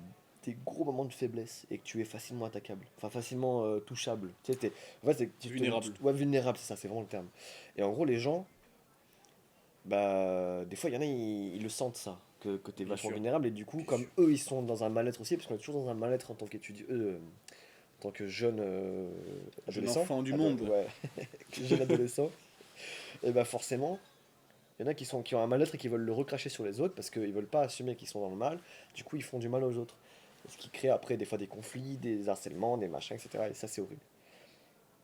Speaker 3: des gros moments de faiblesse et que tu es facilement attaquable, enfin facilement touchable. Tu sais, en fait,
Speaker 2: Vulnérable.
Speaker 3: ouais, vulnérable, c'est ça, c'est vraiment le terme. Et en gros, les gens, bah, des fois, il y en a, ils le sentent ça, que tu es
Speaker 2: Bien
Speaker 3: vachement
Speaker 2: sûr.
Speaker 3: vulnérable. Et du coup,
Speaker 2: Bien
Speaker 3: comme
Speaker 2: sûr.
Speaker 3: eux, ils sont dans un mal-être aussi, parce qu'on est toujours dans un mal-être en tant qu'étudiant, en tant que jeune
Speaker 2: Jeune
Speaker 3: adolescent,
Speaker 2: enfant du monde.
Speaker 3: ouais, jeune adolescent, et bah forcément, il y en a qui ont un mal-être et qui veulent le recracher sur les autres parce qu'ils veulent pas assumer qu'ils sont dans le mal. Du coup, ils font du mal aux autres. Ce qui crée après des fois des conflits, des harcèlements, des machins, etc. Et ça, c'est horrible.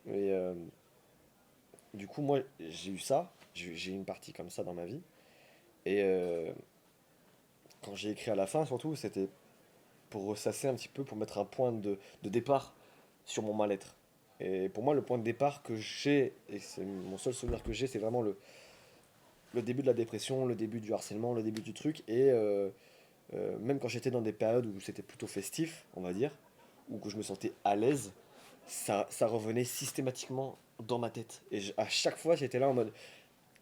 Speaker 3: Et du coup, moi, j'ai eu ça. J'ai eu une partie comme ça dans ma vie. Et quand j'ai écrit à la fin, surtout, c'était pour ressasser un petit peu, pour mettre un point de départ sur mon mal-être. Et pour moi, le point de départ que j'ai, et c'est mon seul souvenir que j'ai, c'est vraiment le début de la dépression, le début du harcèlement, le début du truc. Et même quand j'étais dans des périodes où c'était plutôt festif, on va dire, ou que je me sentais à l'aise, ça revenait systématiquement dans ma tête. Et à chaque fois, j'étais là en mode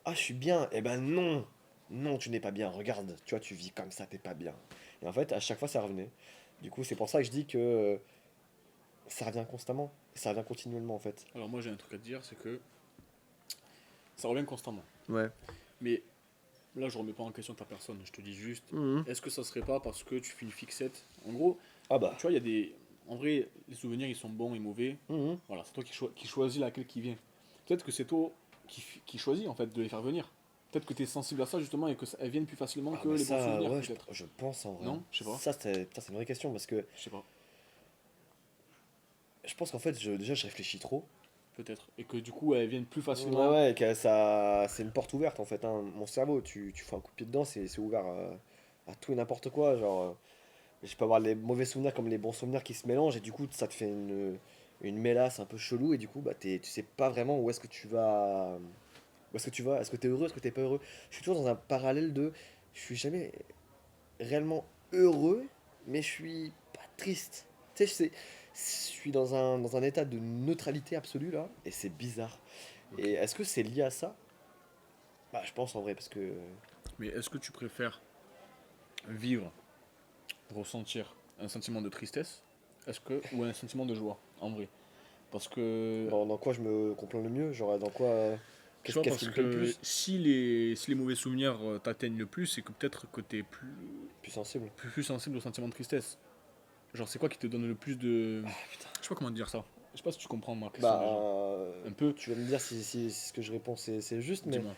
Speaker 3: ah, je suis bien. Eh ben non, non, tu n'es pas bien. Regarde, tu vois, tu vis comme ça, t'es pas bien. Et en fait, à chaque fois, ça revenait. Du coup, c'est pour ça que je dis que ça revient constamment. Ça revient continuellement, en fait.
Speaker 2: Alors moi j'ai un truc à te dire, c'est que ça revient constamment.
Speaker 3: Ouais.
Speaker 2: Mais là je remets pas en question ta personne, je te dis juste,
Speaker 3: Mhm.
Speaker 2: est-ce que ça serait pas parce que tu fais une fixette? En gros,
Speaker 3: Ah bah.
Speaker 2: tu vois, il y a des... En vrai, les souvenirs ils sont bons et mauvais.
Speaker 3: Mhm.
Speaker 2: Voilà, c'est toi qui choisis laquelle qui vient. Peut-être que c'est toi qui choisis en fait de les faire venir. Peut-être que tu es sensible à ça justement et que elles viennent plus facilement
Speaker 3: Ah
Speaker 2: que
Speaker 3: bah
Speaker 2: les bons
Speaker 3: ça,
Speaker 2: souvenirs
Speaker 3: ouais,
Speaker 2: peut-être.
Speaker 3: je pense en vrai.
Speaker 2: Non, je sais pas.
Speaker 3: Ça, putain, c'est une vraie question parce que
Speaker 2: Je sais pas.
Speaker 3: je pense qu'en fait, déjà, je réfléchis trop.
Speaker 2: Peut-être. Et que du coup elles viennent plus
Speaker 3: Ouais,
Speaker 2: facilement.
Speaker 3: ouais, et que ça, c'est une porte ouverte en fait. Hein. Mon cerveau, tu fais un coup de pied dedans, c'est ouvert à tout et n'importe quoi. Genre, je peux avoir les mauvais souvenirs comme les bons souvenirs qui se mélangent, et du coup, ça te fait une mélasse un peu chelou, et du coup, bah, tu sais pas vraiment où est-ce que tu vas. Où est-ce que tu vas? Est-ce que t'es heureux? Est-ce que t'es pas heureux? Je suis toujours dans un parallèle de. Je suis jamais réellement heureux, mais je suis pas triste. Tu sais, je suis dans un état de neutralité absolue là, et c'est bizarre.
Speaker 2: Ok.
Speaker 3: Et est-ce que c'est lié à ça? Bah, je pense en vrai, parce que.
Speaker 2: Mais est-ce que tu préfères vivre, ressentir un sentiment de tristesse, est-ce que ou un sentiment de joie en vrai? Parce que
Speaker 3: Dans quoi je me comprends le mieux? Genre, dans quoi.
Speaker 2: tu
Speaker 3: Qu'est-ce
Speaker 2: vois,
Speaker 3: qu'est-ce qui
Speaker 2: parce
Speaker 3: me plaît le
Speaker 2: que
Speaker 3: plus?
Speaker 2: si les mauvais souvenirs t'atteignent le plus, c'est que peut-être que t'es
Speaker 3: Plus sensible.
Speaker 2: plus sensible au sentiment de tristesse. Genre, c'est quoi qui te donne le plus de.
Speaker 3: Ah putain.
Speaker 2: Je sais pas comment dire ça. Je sais pas si tu comprends ma question
Speaker 3: Bah,
Speaker 2: déjà. Un peu.
Speaker 3: tu vas me dire si ce que je réponds c'est juste, mais
Speaker 2: Dis-moi.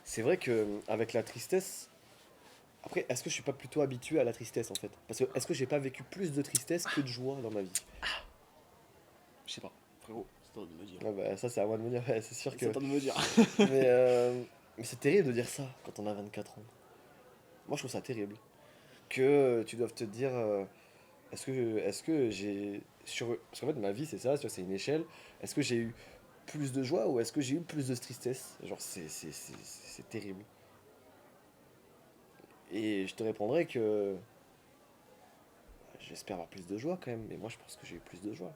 Speaker 3: c'est vrai que avec la tristesse. Après, est-ce que je suis pas plutôt habitué à la tristesse en fait? Parce que est-ce que j'ai pas vécu plus de tristesse que de joie dans ma vie?
Speaker 2: Je sais pas. Frérot, c'est toi de me dire.
Speaker 3: Ah bah, ça, c'est à moi de me dire, ouais, c'est sûr que.
Speaker 2: C'est toi de me dire.
Speaker 3: Mais, euh, mais c'est terrible de dire ça quand on a 24 ans. Moi, je trouve ça terrible. Que tu doives te dire, est-ce que j'ai. Parce qu'en fait, ma vie, c'est ça, tu vois, c'est une échelle. Est-ce que j'ai eu plus de joie ou est-ce que j'ai eu plus de tristesse? Genre, c'est terrible. Et je te répondrai que j'espère avoir plus de joie quand même, mais moi, je pense que j'ai eu plus de joie.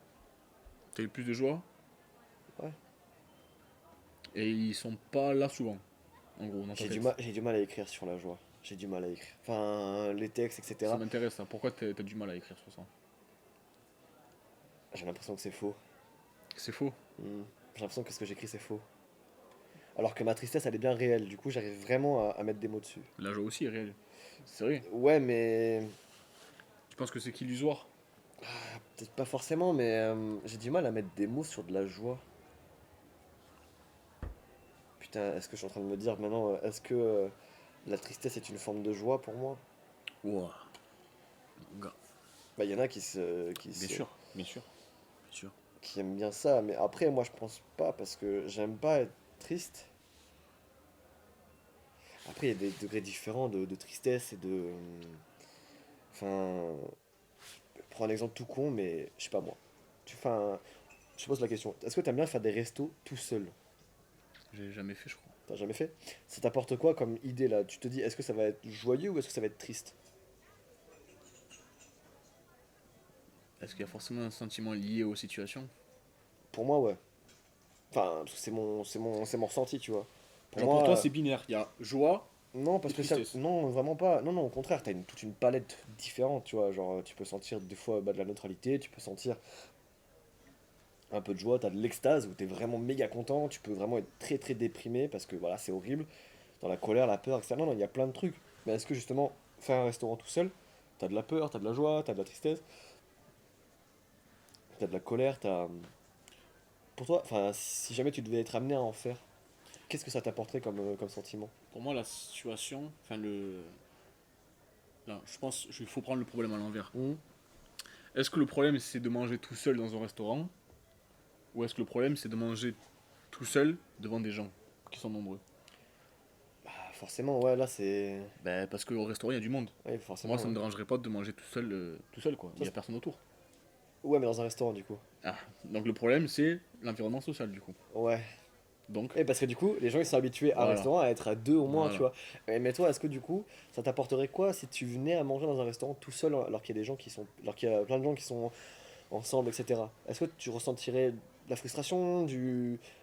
Speaker 2: T'as eu plus de joie
Speaker 3: Ouais.
Speaker 2: et ils sont pas là souvent. En gros, dans ta tête.
Speaker 3: J'ai du mal à écrire sur la joie. J'ai du mal à écrire. Enfin, les textes,
Speaker 2: Ça
Speaker 3: etc.
Speaker 2: m'intéresse, ça. Pourquoi t'as du mal à écrire sur ça?
Speaker 3: J'ai l'impression que c'est faux.
Speaker 2: C'est faux.
Speaker 3: Hmm. J'ai l'impression que ce que j'écris c'est faux. Alors que ma tristesse elle est bien réelle, du coup j'arrive vraiment à mettre des mots dessus.
Speaker 2: La joie aussi est réelle. C'est vrai.
Speaker 3: Ouais, mais
Speaker 2: Tu penses que c'est qu'illusoire?
Speaker 3: peut-être pas forcément, mais j'ai du mal à mettre des mots sur de la joie. Putain, est-ce que je suis en train de me dire maintenant, est-ce que la tristesse est une forme de joie pour moi?
Speaker 2: Ouah. Gars.
Speaker 3: Bah, il y en a qui
Speaker 2: Bien sûr. Bien sûr.
Speaker 3: qui aiment bien ça, mais après, moi je pense pas parce que j'aime pas être triste. Après, il y a des degrés différents de tristesse et de. Enfin, prends un exemple tout con, mais je sais pas moi. Enfin, je te pose la question. Est-ce que t'aimes bien faire des restos tout seul?
Speaker 2: J'ai jamais fait, je crois.
Speaker 3: T'as jamais fait? Ça t'apporte quoi comme idée là? Tu te dis, est-ce que ça va être joyeux ou est-ce que ça va être triste?
Speaker 2: Est-ce qu'il y a forcément un sentiment lié aux situations?
Speaker 3: Pour moi, ouais. Enfin, parce que c'est mon ressenti, tu vois. Pour
Speaker 2: Genre pour
Speaker 3: moi,
Speaker 2: toi, c'est binaire. Il y a joie
Speaker 3: non, pas
Speaker 2: et
Speaker 3: spécial.
Speaker 2: tristesse.
Speaker 3: Non, vraiment pas. Non, non, au contraire, t'as toute une palette différente, tu vois. Genre, tu peux sentir des fois bah, de la neutralité, tu peux sentir un peu de joie, t'as de l'extase où t'es vraiment méga content, tu peux vraiment être très très déprimé parce que voilà, c'est horrible. Dans la colère, la peur, etc. Non, non, il y a plein de trucs. Mais est-ce que justement, faire un restaurant tout seul, t'as de la peur, t'as de la joie, t'as de la tristesse, t'as de la colère, t'as. Pour toi, enfin, si jamais tu devais être amené à en faire, qu'est-ce que ça t'apporterait comme sentiment?
Speaker 2: Pour moi, la situation, enfin le. Là, je pense qu'il faut prendre le problème à l'envers.
Speaker 3: Hmm.
Speaker 2: Est-ce que le problème c'est de manger tout seul dans un restaurant ou est-ce que le problème c'est de manger tout seul devant des gens qui sont nombreux?
Speaker 3: Ah, forcément, ouais, là c'est.
Speaker 2: Ben parce qu'au restaurant il y a du monde.
Speaker 3: Ouais, forcément.
Speaker 2: Moi ça me
Speaker 3: Ouais.
Speaker 2: dérangerait pas de manger tout seul quoi. Il y
Speaker 3: Ça,
Speaker 2: a personne autour.
Speaker 3: Ouais, mais dans un restaurant du coup.
Speaker 2: Ah, donc le problème c'est l'environnement social du coup.
Speaker 3: Ouais.
Speaker 2: Donc
Speaker 3: Et parce que du coup, les gens ils sont habitués à un
Speaker 2: voilà,
Speaker 3: restaurant à être à deux au moins, tu
Speaker 2: voilà.
Speaker 3: vois. Mais toi, est-ce que du coup, ça t'apporterait quoi si tu venais à manger dans un restaurant tout seul alors qu'il y a des gens qui sont. Alors qu'il y a plein de gens qui sont ensemble, etc. Est-ce que tu ressentirais de la frustration,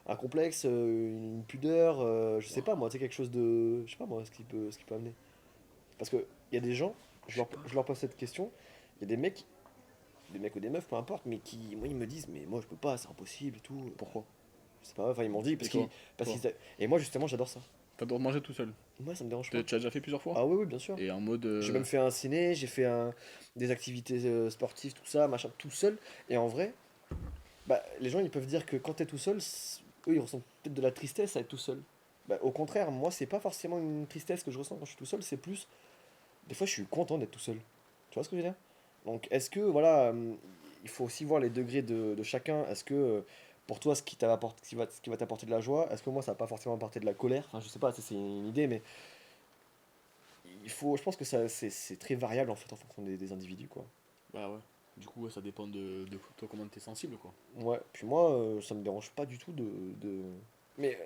Speaker 3: un complexe, une pudeur, je sais pas moi, tu sais, quelque chose de. Je sais pas moi, ce qui peut amener. Parce que il y a des gens,
Speaker 2: Je sais pas.
Speaker 3: je leur pose cette question, il y a des mecs ou des meufs, peu importe, mais qui, moi, ils me disent, mais moi je peux pas, c'est impossible et tout.
Speaker 2: Pourquoi?
Speaker 3: Je sais pas, enfin ils m'ont dit,
Speaker 2: Et
Speaker 3: parce
Speaker 2: toi?
Speaker 3: qu'ils. Parce
Speaker 2: Toi
Speaker 3: et moi justement, j'adore ça.
Speaker 2: T'adores manger tout seul?
Speaker 3: Moi ça me dérange pas.
Speaker 2: Tu as déjà fait plusieurs fois?
Speaker 3: Ah oui, oui, bien sûr.
Speaker 2: Et en mode
Speaker 3: J'ai même fait un ciné, j'ai fait des activités sportives, tout ça, machin, tout seul. Et en vrai, bah, les gens ils peuvent dire que quand t'es tout seul, eux ils ressentent peut-être de la tristesse à être tout seul. Bah, au contraire, moi c'est pas forcément une tristesse que je ressens quand je suis tout seul, c'est plus. Des fois je suis content d'être tout seul. Tu vois ce que je veux dire? Donc est-ce que, voilà, il faut aussi voir les degrés de chacun. Est-ce que pour toi ce qui va t'apporter de la joie, est-ce que moi ça va pas forcément apporter de la colère? Enfin je sais pas, ça, c'est une idée, mais je pense que ça c'est très variable en fait en fonction des individus quoi.
Speaker 2: bah ouais. Du coup ouais, ça dépend de toi comment t'es sensible quoi.
Speaker 3: Ouais, puis moi ça me dérange pas du tout mais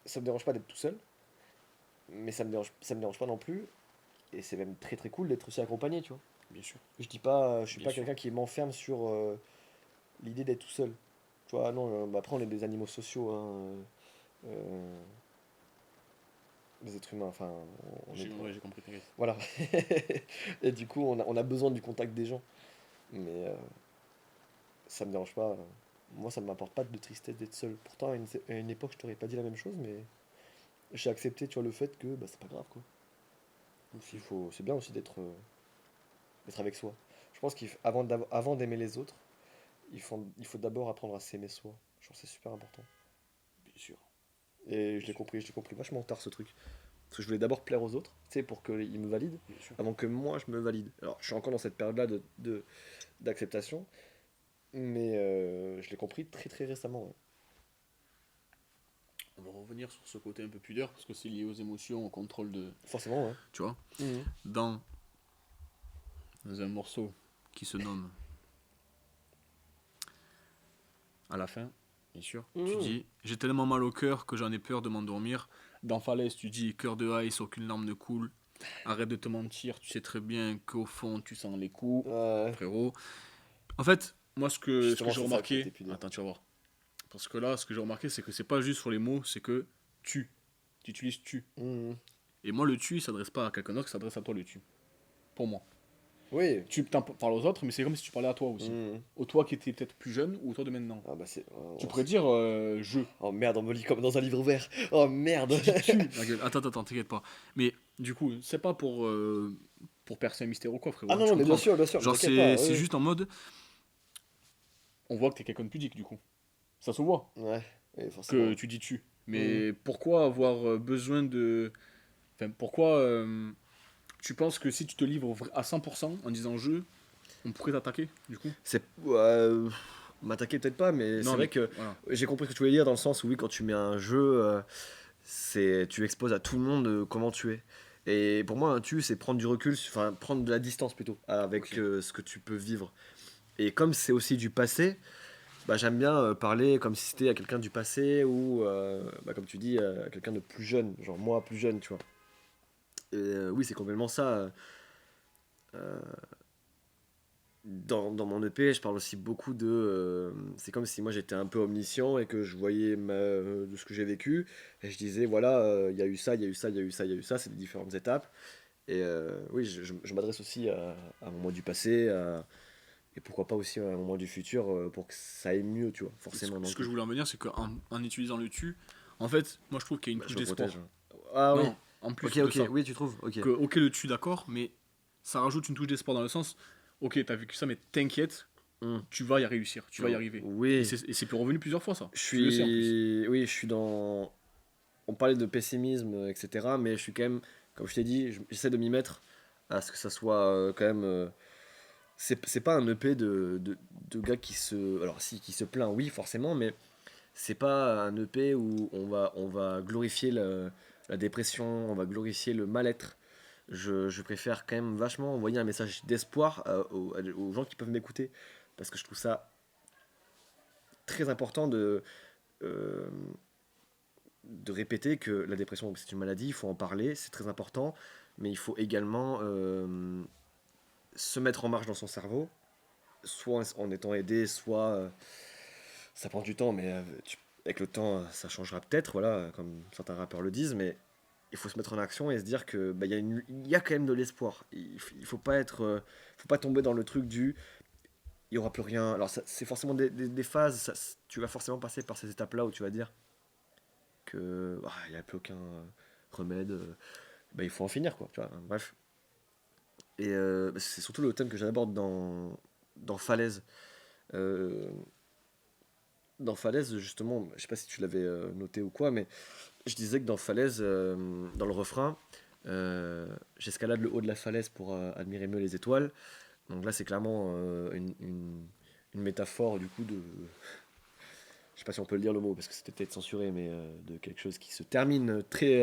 Speaker 3: ça me dérange pas d'être tout seul, mais ça me dérange pas non plus, et c'est même très très cool d'être aussi accompagné, tu vois.
Speaker 2: Bien sûr.
Speaker 3: Je suis
Speaker 2: Bien
Speaker 3: pas
Speaker 2: sûr.
Speaker 3: quelqu'un qui m'enferme sur l'idée d'être tout seul. Tu vois, non, bah après on est des animaux sociaux, hein, euh, les êtres humains, enfin, on est.
Speaker 2: Ouais, j'ai compris, t'inquiète.
Speaker 3: Voilà. Et du coup, on a besoin du contact des gens. Mais ça me dérange pas. Moi, ça ne m'apporte pas de tristesse d'être seul. Pourtant, à une époque, je t'aurais pas dit la même chose, mais j'ai accepté, tu vois, le fait que bah, c'est pas grave, quoi.
Speaker 2: Ok.
Speaker 3: C'est bien aussi d'être avec soi. Je Je pense avant d'aimer les autres, il faut d'abord apprendre à s'aimer soi. Je pense que c'est super important.
Speaker 2: Bien sûr.
Speaker 3: Et je l'ai compris vachement tard ce truc. Parce que je voulais d'abord plaire aux autres, tu sais, pour qu'ils me valident,
Speaker 2: Bien sûr.
Speaker 3: avant que moi je me valide. Alors je suis encore dans cette période-là d'acceptation, mais je l'ai compris très très récemment. Ouais.
Speaker 2: On va revenir sur ce côté un peu pudeur, parce que c'est lié aux émotions, au contrôle de...
Speaker 3: Forcément, ouais.
Speaker 2: Tu vois,
Speaker 3: Mhm.
Speaker 2: dans un morceau qui se nomme À la fin, bien sûr, tu
Speaker 3: Mhm.
Speaker 2: dis j'ai tellement mal au cœur que j'en ai peur de m'endormir. Dans Falaise, tu dis cœur de ice, aucune larme ne coule. Arrête de te mentir, tu sais très bien qu'au fond tu sens les coups,
Speaker 3: Ouais.
Speaker 2: frérot. En fait, moi ce que
Speaker 3: Justement,
Speaker 2: j'ai
Speaker 3: c'est ça le côté
Speaker 2: remarqué,
Speaker 3: pudeur.
Speaker 2: attends, tu vas voir. Parce que là, ce que j'ai remarqué, c'est que c'est pas juste sur les mots, c'est que tu. Tu utilises tu.
Speaker 3: Mhm.
Speaker 2: Et moi, le tu, il s'adresse pas à quelqu'un d'autre, il s'adresse à toi le tu. Pour moi.
Speaker 3: Oui.
Speaker 2: Tu t'en parles aux autres, mais c'est comme si tu parlais à toi aussi.
Speaker 3: Mhm.
Speaker 2: Au toi qui était peut-être plus jeune ou au toi de maintenant.
Speaker 3: Ah bah c'est.
Speaker 2: Tu pourrais dire je.
Speaker 3: Oh merde, on me lit comme dans un livre ouvert. Oh merde.
Speaker 2: Tu dis tu. Ma gueule. Attends, t'inquiète pas. Mais du coup, c'est pas pour percer un mystère ou quoi, frérot.
Speaker 3: Ah
Speaker 2: Hein,
Speaker 3: non,
Speaker 2: tu
Speaker 3: non, mais
Speaker 2: comprends.
Speaker 3: bien sûr, mais
Speaker 2: Genre,
Speaker 3: t'inquiète pas.
Speaker 2: c'est
Speaker 3: Oui.
Speaker 2: juste en mode. On voit que t'es quelqu'un de pudique, du coup. Ça se voit
Speaker 3: Ouais, oui,
Speaker 2: que
Speaker 3: forcément.
Speaker 2: tu dis tu.
Speaker 3: Mhm.
Speaker 2: Mais pourquoi avoir besoin de. Enfin, pourquoi tu penses que si tu te livres à 100% en disant je, on pourrait t'attaquer, du coup?
Speaker 3: C'est. M'attaquer peut-être pas, mais c'est
Speaker 2: Non,
Speaker 3: vrai
Speaker 2: mais
Speaker 3: que
Speaker 2: voilà.
Speaker 3: j'ai compris ce que tu voulais dire dans le sens où oui, quand tu mets un jeu, tu exposes à tout le monde comment tu es. Et pour moi, un tu, c'est prendre du recul, enfin prendre de la distance plutôt avec
Speaker 2: Ok.
Speaker 3: ce que tu peux vivre. Et comme c'est aussi du passé, bah, j'aime bien parler comme si c'était à quelqu'un du passé ou, bah, comme tu dis, à quelqu'un de plus jeune, genre moi plus jeune, tu vois. Et, oui, c'est complètement ça. Euh, dans mon EP, je parle aussi beaucoup de. C'est comme si moi j'étais un peu omniscient et que je voyais de ce que j'ai vécu. Et je disais, voilà, il y a eu ça, il y a eu ça, il y a eu ça, il y a eu ça, c'est des différentes étapes. Et oui, je m'adresse aussi à un moment du passé, et pourquoi pas aussi à un moment du futur pour que ça aille mieux, tu vois,
Speaker 2: Ce,
Speaker 3: forcément.
Speaker 2: ce
Speaker 3: Donc,
Speaker 2: que je voulais en venir, c'est qu'en utilisant le tu, en fait, moi je trouve qu'il y a une
Speaker 3: bah,
Speaker 2: touche
Speaker 3: je me protège.
Speaker 2: d'espoir.
Speaker 3: Hein. Ah oui,
Speaker 2: Non, en
Speaker 3: ok,
Speaker 2: plus de
Speaker 3: ok,
Speaker 2: ça.
Speaker 3: oui, tu trouves, ok.
Speaker 2: Que, ok, le tu, d'accord, mais ça rajoute une touche d'espoir dans le sens, ok, t'as vécu ça, mais t'inquiète,
Speaker 3: Hmm.
Speaker 2: tu vas y réussir, tu vas y
Speaker 3: Oh,
Speaker 2: arriver.
Speaker 3: oui,
Speaker 2: Et c'est plus revenu plusieurs fois, ça.
Speaker 3: je
Speaker 2: Tu le sais en plus.
Speaker 3: suis. Oui, je suis dans. On parlait de pessimisme, etc. Mais je suis quand même, comme je t'ai dit, j'essaie de m'y mettre à ce que ça soit quand même. C'est pas un EP de gars qui se. Alors, si, qui se plaint, oui, forcément, mais c'est pas un EP où on va glorifier la dépression, on va glorifier le mal-être. Je préfère quand même vachement envoyer un message d'espoir aux gens qui peuvent m'écouter. Parce que je trouve ça très important euh, de répéter que la dépression, c'est une maladie, il faut en parler, c'est très important, mais il faut également se mettre en marche dans son cerveau, soit en étant aidé, soit ça prend du temps, mais avec le temps, ça changera peut-être, voilà, comme certains rappeurs le disent, mais il faut se mettre en action et se dire que bah, il y a quand même de l'espoir. Il faut pas être, faut pas tomber dans le truc du il y aura plus rien. Alors c'est forcément des phases, tu vas forcément passer par ces étapes-là où tu vas dire que il n'y a plus aucun remède. Bah, il faut en finir, quoi. Tu vois, bref. Et c'est surtout le thème que j'aborde dans Falaise. Euh, dans Falaise, justement, je sais pas si tu l'avais noté ou quoi, mais je disais que dans Falaise, dans le refrain, j'escalade le haut de la falaise pour admirer mieux les étoiles. Donc là, c'est clairement une métaphore, du coup, de. Je sais pas si on peut le dire le mot, parce que c'était peut-être censuré, mais de quelque chose qui se termine très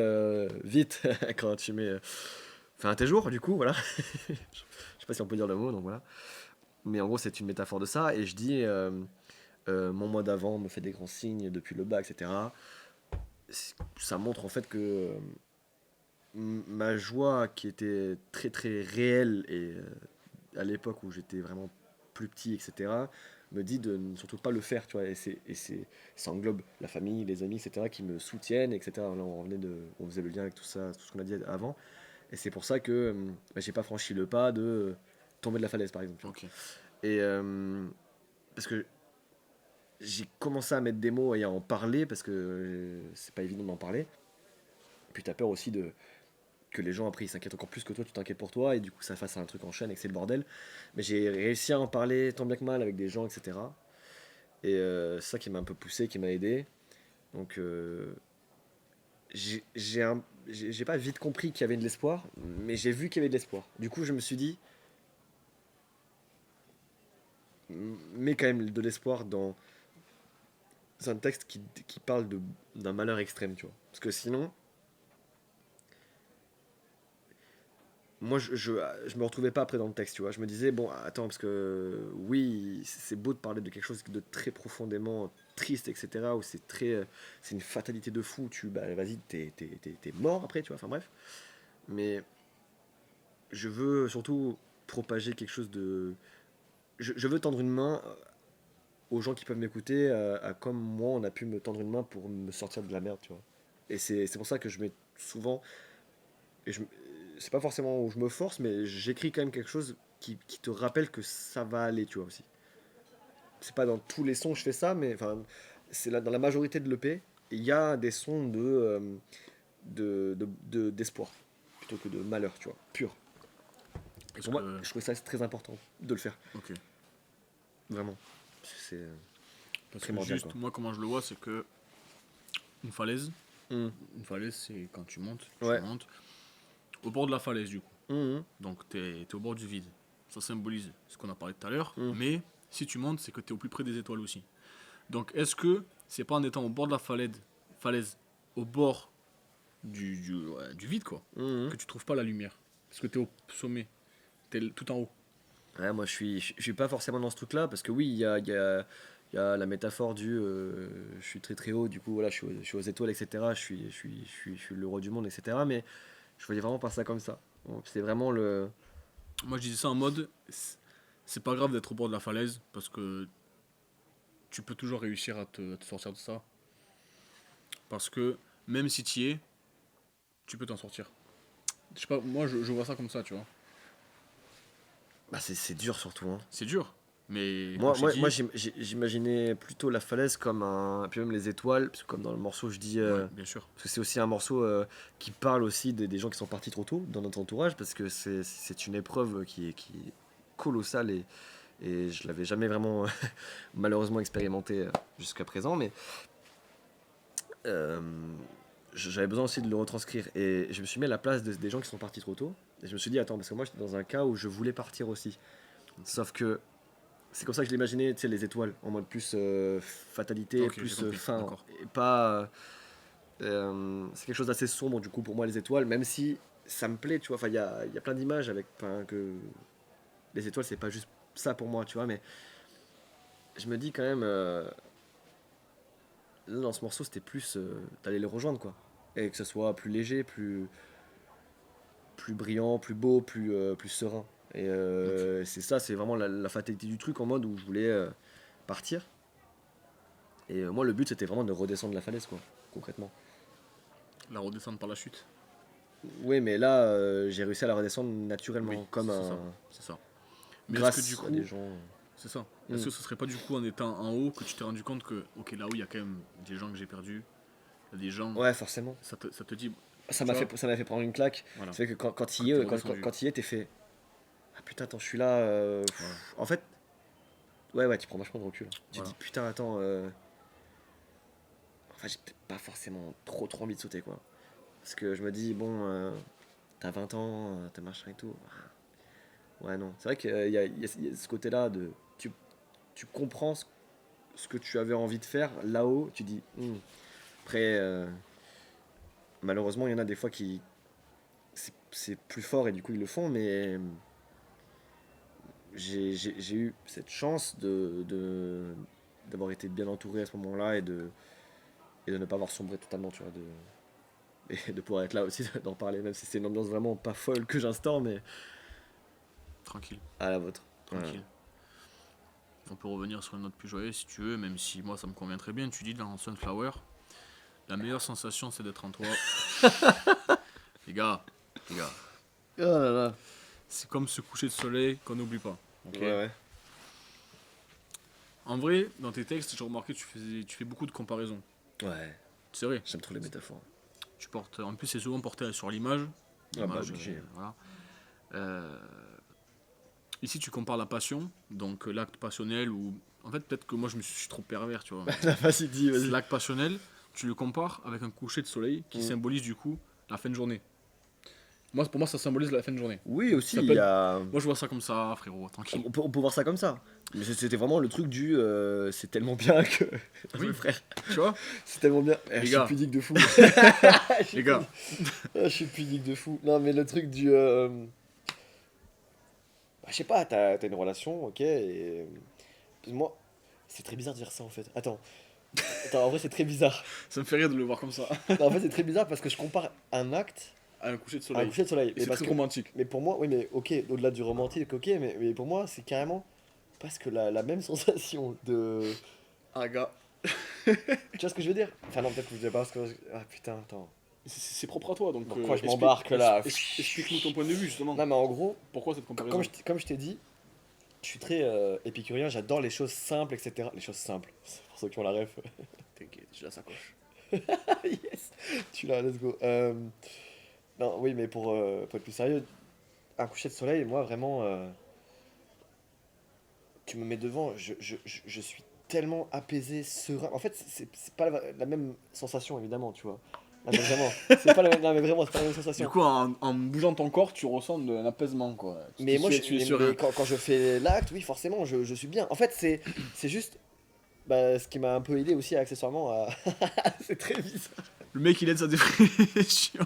Speaker 3: vite quand tu mets. Enfin, tes jours, du coup, voilà. Je sais pas si on peut dire le mot, donc voilà. Mais en gros, c'est une métaphore de ça. Et je dis, mon moi d'avant me fait des grands signes depuis le bas, etc. Ça montre en fait que ma joie, qui était très très réelle, et à l'époque où j'étais vraiment plus petit, etc., me dit de ne surtout pas le faire, tu vois. Ça englobe la famille, les amis, etc., qui me soutiennent, etc. Là, on faisait le lien avec tout ça, tout ce qu'on a dit avant. Et c'est pour ça que bah, j'ai pas franchi le pas de tomber de la falaise, par exemple. Tu vois.
Speaker 2: Ok.
Speaker 3: Et parce que j'ai commencé à mettre des mots et à en parler, parce que c'est pas évident d'en parler. Puis t'as peur aussi que les gens après ils s'inquiètent encore plus que toi, tu t'inquiètes pour toi, et du coup ça fasse un truc en chaîne et que c'est le bordel. Mais j'ai réussi à en parler tant bien que mal avec des gens, etc. Et c'est ça qui m'a un peu poussé, qui m'a aidé. Donc j'ai pas vite compris qu'il y avait de l'espoir, mais j'ai vu qu'il y avait de l'espoir. Du coup je me suis dit, mets quand même de l'espoir dans un texte qui parle d'un malheur extrême, tu vois. Parce que sinon, moi, je me retrouvais pas après dans le texte, tu vois. Je me disais, bon, attends, parce que oui, c'est beau de parler de quelque chose de très profondément triste, etc., où c'est une fatalité de fou, bah, vas-y, t'es mort après, tu vois, enfin bref. Mais je veux surtout propager quelque chose de. Je veux tendre une main aux gens qui peuvent m'écouter, à comme moi, on a pu me tendre une main pour me sortir de la merde, tu vois. Et c'est pour ça que je mets souvent. Et c'est pas forcément où je me force, mais j'écris quand même quelque chose qui te rappelle que ça va aller, tu vois aussi. C'est pas dans tous les sons que je fais ça, mais enfin, c'est là, dans la majorité de l'EP, il y a des sons d'espoir, plutôt que de malheur, tu vois, pur. Et
Speaker 2: Parce
Speaker 3: pour moi,
Speaker 2: que...
Speaker 3: je trouvais ça très important de le faire,
Speaker 2: Ok.
Speaker 3: vraiment. C'est
Speaker 2: Parce que
Speaker 3: primordial,
Speaker 2: juste,
Speaker 3: quoi.
Speaker 2: moi, comment je le vois, c'est que une falaise,
Speaker 3: Mhm.
Speaker 2: une falaise, c'est quand tu montes,
Speaker 3: Ouais.
Speaker 2: au bord de la falaise, du coup.
Speaker 3: Mhm.
Speaker 2: Donc, t'es au bord du vide. Ça symbolise ce qu'on a parlé tout à l'heure.
Speaker 3: Mhm.
Speaker 2: Mais si tu montes, c'est que t'es au plus près des étoiles aussi. Donc, est-ce que c'est pas en étant au bord de la falaise au bord du vide, quoi,
Speaker 3: Mhm.
Speaker 2: que tu trouves pas la lumière? Parce que t'es au sommet, tout en haut.
Speaker 3: Ouais, moi je suis pas forcément dans ce truc-là, parce que oui, il y a la métaphore du je suis très très haut, du coup voilà, je suis aux étoiles, etc. Je suis le roi du monde, etc. Mais je voyais vraiment pas ça comme ça. Donc, c'est vraiment le.
Speaker 2: Moi, je disais ça en mode, c'est pas grave d'être au bord de la falaise, parce que tu peux toujours réussir à te sortir de ça. Parce que même si tu y es, tu peux t'en sortir. Je sais pas, moi je vois ça comme ça, tu vois.
Speaker 3: Bah, c'est dur surtout, hein.
Speaker 2: C'est dur, mais comme je t'ai
Speaker 3: Moi
Speaker 2: dit,
Speaker 3: j'imaginais plutôt la falaise comme un. Puis même les étoiles, parce que comme dans le morceau, je dis.
Speaker 2: ouais, bien sûr.
Speaker 3: Parce que c'est aussi un morceau qui parle aussi des gens qui sont partis trop tôt dans notre entourage, parce que c'est une épreuve qui est colossale, et je l'avais jamais vraiment malheureusement expérimenté jusqu'à présent, mais euh, j'avais besoin aussi de le retranscrire, et je me suis mis à la place des gens qui sont partis trop tôt, et je me suis dit, attends, parce que moi j'étais dans un cas où je voulais partir aussi, sauf que c'est comme ça que je l'imaginais, tu sais, les étoiles, en mode plus fatalité,
Speaker 2: Ok, j'ai
Speaker 3: plus
Speaker 2: compris,
Speaker 3: fin,
Speaker 2: d'accord.
Speaker 3: et pas... c'est quelque chose d'assez sombre du coup pour moi, les étoiles, même si ça me plaît, tu vois, enfin il y a plein d'images avec, enfin, que les étoiles c'est pas juste ça pour moi, tu vois, mais je me dis quand même, là dans ce morceau c'était plus d'aller les rejoindre, quoi, et que ce soit plus léger, plus brillant, plus beau, plus serein, et
Speaker 2: Ok.
Speaker 3: c'est ça, c'est vraiment la fatalité du truc, en mode où je voulais partir, et moi le but c'était vraiment de redescendre la falaise, quoi, concrètement.
Speaker 2: La redescendre par la chute.
Speaker 3: Oui, mais là, j'ai réussi à la redescendre
Speaker 2: Oui,
Speaker 3: naturellement, comme
Speaker 2: c'est ça.
Speaker 3: un.
Speaker 2: C'est ça. Mais est-ce que du
Speaker 3: Grâce à des
Speaker 2: coup,
Speaker 3: gens.
Speaker 2: c'est ça.
Speaker 3: Mm.
Speaker 2: Est-ce que ce serait pas du coup en étant en haut que tu t'es rendu compte que, ok, là-haut, il y a quand même des gens que j'ai perdus, il y a des gens,
Speaker 3: Ouais, forcément.
Speaker 2: ça te dit,
Speaker 3: Ça
Speaker 2: tu vois,
Speaker 3: ça m'a fait prendre une claque.
Speaker 2: voilà,
Speaker 3: C'est vrai que quand
Speaker 2: que
Speaker 3: il y
Speaker 2: t'es
Speaker 3: est,
Speaker 2: redescendu.
Speaker 3: quand il y est, t'es fait. Ah putain, attends, je suis là.
Speaker 2: Voilà,
Speaker 3: En fait, ouais, tu prends vachement de recul. Tu te dis,
Speaker 2: voilà.
Speaker 3: putain, attends. Enfin, j'ai peut-être pas forcément trop envie de sauter, quoi. Parce que je me dis, bon, t'as 20 ans, t'as machin et tout. Ouais, non. C'est vrai qu'il y a ce côté-là de. Tu comprends ce que tu avais envie de faire là-haut. Tu dis, après. Malheureusement, il y en a des fois qui. C'est plus fort et du coup ils le font, mais j'ai eu cette chance d'avoir été bien entouré à ce moment-là, et de ne pas avoir sombré totalement, tu vois. Et de pouvoir être là aussi, d'en parler, même si c'est une ambiance vraiment pas folle que j'instaure, mais
Speaker 2: Tranquille,
Speaker 3: à la vôtre. Voilà.
Speaker 2: tranquille. On peut revenir sur une note plus joyeuse si tu veux, même si moi ça me convient très bien. Tu dis dans Sunflower, la meilleure sensation c'est d'être en toi. Les gars, les gars,
Speaker 3: Oh là là.
Speaker 2: c'est comme ce coucher de soleil qu'on n'oublie pas. Ok.
Speaker 3: Ouais.
Speaker 2: En vrai, dans tes textes, j'ai remarqué que tu fais beaucoup de comparaisons.
Speaker 3: Ouais,
Speaker 2: C'est vrai.
Speaker 3: j'aime trop les métaphores.
Speaker 2: En plus, c'est souvent porté sur l'image.
Speaker 3: Ah bah,
Speaker 2: L'image,
Speaker 3: obligé.
Speaker 2: voilà. Euh, Ici, tu compares la passion, donc l'acte passionnel, ou en fait, peut-être que moi je me suis trop pervers, tu vois. Mais
Speaker 3: Vas-y, dis, vas-y.
Speaker 2: l'acte passionnel, tu le compares avec un coucher de soleil qui
Speaker 3: Mm.
Speaker 2: symbolise du coup la fin de journée. Pour moi, ça symbolise la fin de journée.
Speaker 3: Oui, aussi,
Speaker 2: Ça
Speaker 3: il
Speaker 2: peut
Speaker 3: y
Speaker 2: être-
Speaker 3: a...
Speaker 2: Moi, je vois ça comme ça, frérot, tranquille.
Speaker 3: On peut voir ça comme ça. Mais c'était vraiment le truc du... c'est tellement bien que...
Speaker 2: Oui.
Speaker 3: Oui, frère.
Speaker 2: Tu vois,
Speaker 3: C'est tellement bien.
Speaker 2: Les
Speaker 3: Je suis
Speaker 2: gars.
Speaker 3: pudique de fou.
Speaker 2: les gars,
Speaker 3: Je suis pudique de fou. Non, mais le truc du... bah, je sais pas, t'as une relation, ok, et... Moi, c'est très bizarre de dire ça, en fait. Attends, en vrai, c'est très bizarre.
Speaker 2: ça me fait rire de le voir comme ça.
Speaker 3: Non, en fait, c'est très bizarre parce que je compare un acte
Speaker 2: À un coucher de
Speaker 3: à un
Speaker 2: soleil.
Speaker 3: coucher de soleil.
Speaker 2: Et
Speaker 3: Mais
Speaker 2: c'est
Speaker 3: parce
Speaker 2: très
Speaker 3: que...
Speaker 2: romantique.
Speaker 3: Mais pour moi, oui, mais ok, au-delà du romantique, ok, mais pour moi, c'est carrément parce que la même sensation de...
Speaker 2: Ah, gars,
Speaker 3: Tu vois ce que je veux dire? Enfin, non, peut-être que je sais pas ce que... Ah, putain, attends.
Speaker 2: c'est propre à toi, donc.
Speaker 3: Pourquoi je m'embarque là?
Speaker 2: Explique-nous ton point de vue, justement.
Speaker 3: Non, mais en gros,
Speaker 2: Pourquoi cette comparaison
Speaker 3: comme je t'ai dit, je suis très épicurien, j'adore les choses simples, etc. Les choses simples, c'est pour ceux qui ont la ref.
Speaker 2: T'inquiète, j'ai la sacoche.
Speaker 3: Yes, tu l'as, let's go. Non, oui, mais pour être plus sérieux, un coucher de soleil, moi vraiment, tu me mets devant, je suis tellement apaisé, serein. En fait, c'est pas la même sensation, évidemment, tu vois. Non, mais vraiment, c'est pas la même, non, mais vraiment, c'est pas la même
Speaker 2: Du
Speaker 3: sensation.
Speaker 2: coup, en bougeant ton corps, tu ressens un apaisement, quoi.
Speaker 3: Mais moi,
Speaker 2: tu es
Speaker 3: mais
Speaker 2: serein.
Speaker 3: quand je fais l'acte, oui, forcément, je suis bien. En fait, c'est juste bah, ce qui m'a un peu aidé aussi accessoirement à. C'est très bizarre.
Speaker 2: Le mec, il aide sa dépression.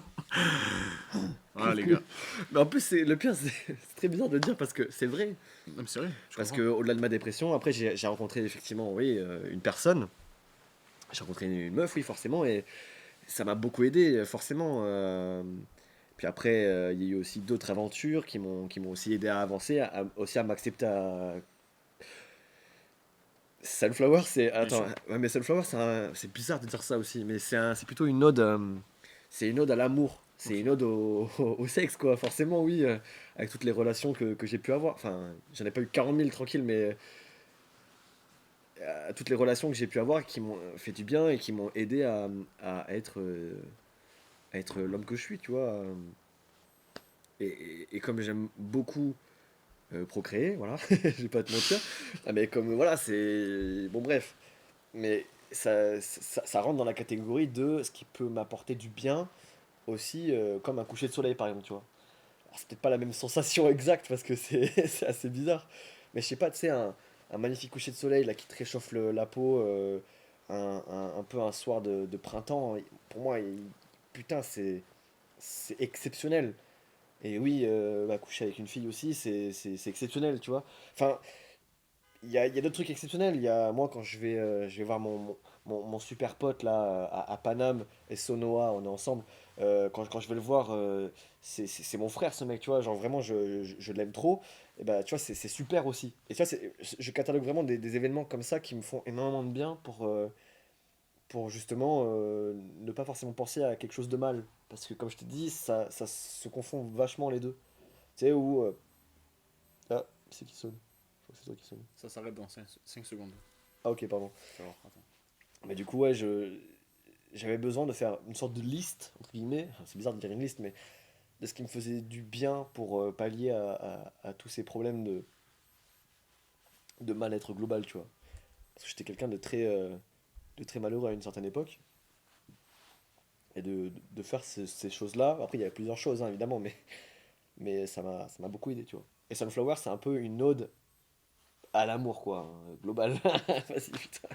Speaker 2: Voilà, les gars.
Speaker 3: Mais en plus, le pire, c'est très bizarre de le dire parce que c'est vrai.
Speaker 2: Non, mais c'est vrai. je
Speaker 3: Parce
Speaker 2: comprends.
Speaker 3: que au-delà de ma dépression, après, j'ai rencontré effectivement, oui, une personne. J'ai rencontré une meuf, oui, forcément, et ça m'a beaucoup aidé, forcément. Puis après, il y a eu aussi d'autres aventures qui m'ont aussi aidé à avancer, aussi à m'accepter à. Sunflower, c'est. Attends,
Speaker 2: sûr.
Speaker 3: ouais, mais Sunflower, c'est bizarre de dire ça aussi, mais c'est plutôt une ode. C'est une ode à l'amour. C'est
Speaker 2: Ok.
Speaker 3: une ode au sexe, quoi. Forcément, oui, avec toutes les relations que j'ai pu avoir. Enfin, j'en ai pas eu 40 000 tranquille, mais toutes les relations que j'ai pu avoir qui m'ont fait du bien et qui m'ont aidé à être l'homme que je suis, tu vois. Et comme j'aime beaucoup procréer, voilà, je vais pas te mentir. Ah, mais comme voilà, c'est. Bon, bref. Mais ça rentre dans la catégorie de ce qui peut m'apporter du bien aussi, comme un coucher de soleil par exemple, tu vois. Alors, c'est peut-être pas la même sensation exacte parce que c'est c'est assez bizarre. Mais je sais pas, tu sais, un magnifique coucher de soleil là qui te réchauffe la peau, un peu un soir de printemps, pour moi, putain, c'est exceptionnel. Et oui, bah, coucher avec une fille aussi, c'est exceptionnel, tu vois. Enfin, il y a d'autres trucs exceptionnels. Moi, quand je vais voir mon super pote là à Paname et Sonoa, on est ensemble. Quand je vais le voir, c'est mon frère ce mec, tu vois. Genre vraiment, je l'aime trop. Et bah, tu vois, c'est super aussi. Et tu vois, je catalogue vraiment des événements comme ça qui me font énormément de bien pour justement ne pas forcément penser à quelque chose de mal. Parce que comme je te dis, ça se confond vachement les deux. Tu sais, où. Ah, c'est qui sonne? Je crois que c'est toi qui sonne.
Speaker 2: Ça s'arrête dans 5 secondes.
Speaker 3: Ah, ok, pardon.
Speaker 2: Tu vas voir, attends.
Speaker 3: Mais du coup, ouais, j'avais besoin de faire une sorte de liste, entre guillemets. Enfin, c'est bizarre de dire une liste, mais de ce qui me faisait du bien pour pallier à tous ces problèmes de mal-être global, tu vois. Parce que j'étais quelqu'un de très malheureux à une certaine époque. Et de faire ces choses-là. Après, il y avait plusieurs choses, hein, évidemment, mais ça m'a beaucoup aidé, tu vois. Et Sunflower, c'est un peu une ode à l'amour, quoi, hein, global. Vas-y, putain.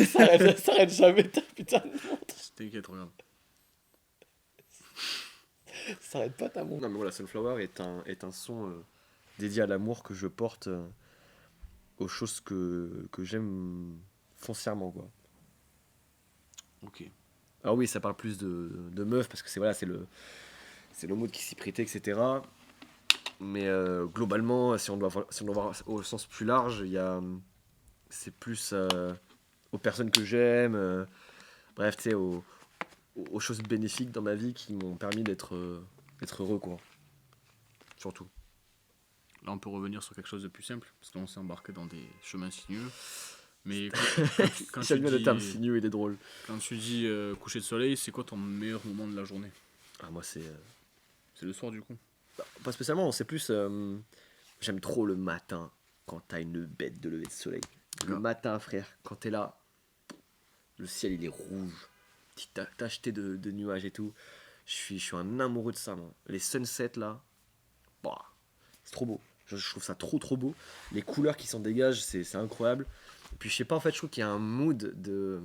Speaker 3: Ça arrête jamais, putain de montre.
Speaker 2: T'inquiète, regarde.
Speaker 3: Ça arrête pas ta montre. Non, mais voilà, Sunflower est un son dédié à l'amour que je porte aux choses que j'aime foncièrement, quoi.
Speaker 2: Ok.
Speaker 3: Alors oui, ça parle plus de meufs, parce que voilà, c'est le mode qui s'y prêtait, etc. Mais globalement, si on doit voir au sens plus large, c'est plus aux personnes que j'aime, bref, tu sais, aux choses bénéfiques dans ma vie qui m'ont permis d'être heureux, quoi. Surtout.
Speaker 2: Là, on peut revenir sur quelque chose de plus simple, parce que là, on s'est embarqué dans des chemins sinueux. Mais quand tu
Speaker 3: J'aime bien le terme
Speaker 2: dis,
Speaker 3: sinueux, il est drôle.
Speaker 2: coucher de soleil, c'est quoi ton meilleur moment de la journée?
Speaker 3: Ah, moi, c'est.
Speaker 2: C'est le soir du coup.
Speaker 3: Pas spécialement, c'est plus. J'aime trop le matin quand t'as une bête de lever de soleil. Le
Speaker 2: D'accord.
Speaker 3: matin, frère, quand t'es là, le ciel il est rouge. T'as tacheté de nuages et tout. Je suis un amoureux de ça, moi. Les sunsets là, bah, c'est trop beau. Je trouve ça trop beau. Les couleurs qui s'en dégagent, c'est incroyable. Et puis je sais pas, en fait, je trouve qu'il y a un mood de.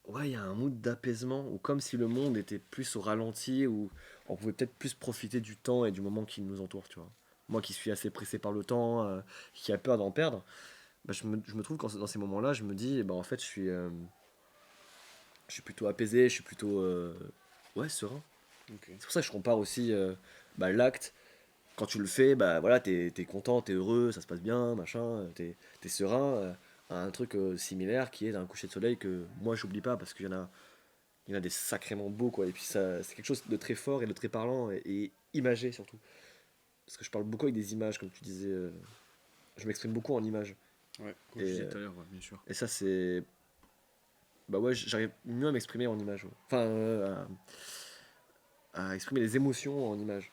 Speaker 3: Ouais, il y a un mood d'apaisement, ou comme si le monde était plus au ralenti, ou on pouvait peut-être plus profiter du temps et du moment qui nous entoure, tu vois. Moi qui suis assez pressé par le temps, qui a peur d'en perdre, bah, je me trouve dans ces moments-là, je me dis, bah, en fait, je suis plutôt apaisé, je suis plutôt ouais, serein.
Speaker 2: Ok.
Speaker 3: C'est pour ça que je compare aussi bah, l'acte. Quand tu le fais, bah voilà, t'es content, t'es heureux, ça se passe bien, machin, t'es serein. À un truc similaire qui est un coucher de soleil que moi j'oublie pas parce qu'il y en a des sacrément beaux quoi. Et puis ça, c'est quelque chose de très fort et de très parlant et imagé surtout. Parce que je parle beaucoup avec des images, comme tu disais. Je m'exprime beaucoup en images.
Speaker 2: Ouais, comme je
Speaker 3: Et,
Speaker 2: disais tout à l'heure, ouais, bien sûr.
Speaker 3: et ça, c'est. Bah ouais, j'arrive mieux à m'exprimer en images. Ouais. Enfin, à exprimer les émotions en images.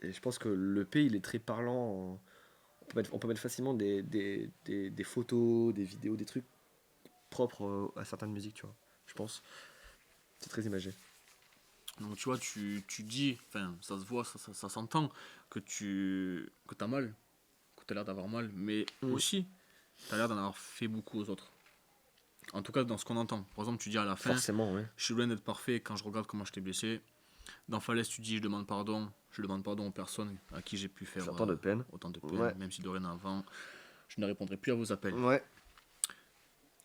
Speaker 3: Et je pense que le P, il est très parlant. On peut mettre facilement des photos, des vidéos, des trucs propres à certaines musiques, tu vois. Je pense. C'est très imagé.
Speaker 2: Donc tu vois, tu dis, enfin ça se voit, ça s'entend que t'as mal, que t'as l'air d'avoir mal, mais
Speaker 3: Mm.
Speaker 2: aussi t'as l'air d'en avoir fait beaucoup aux autres. En tout cas dans ce qu'on entend. Par exemple tu dis à la fin,
Speaker 3: Forcément, ouais.
Speaker 2: je suis loin d'être parfait quand je regarde comment je t'ai blessé. Dans Falaise tu dis je demande pardon aux personnes à qui j'ai pu faire
Speaker 3: C'est un temps de peine.
Speaker 2: autant de peine,
Speaker 3: Ouais.
Speaker 2: même si dorénavant je ne répondrai plus à vos appels.
Speaker 3: Ouais.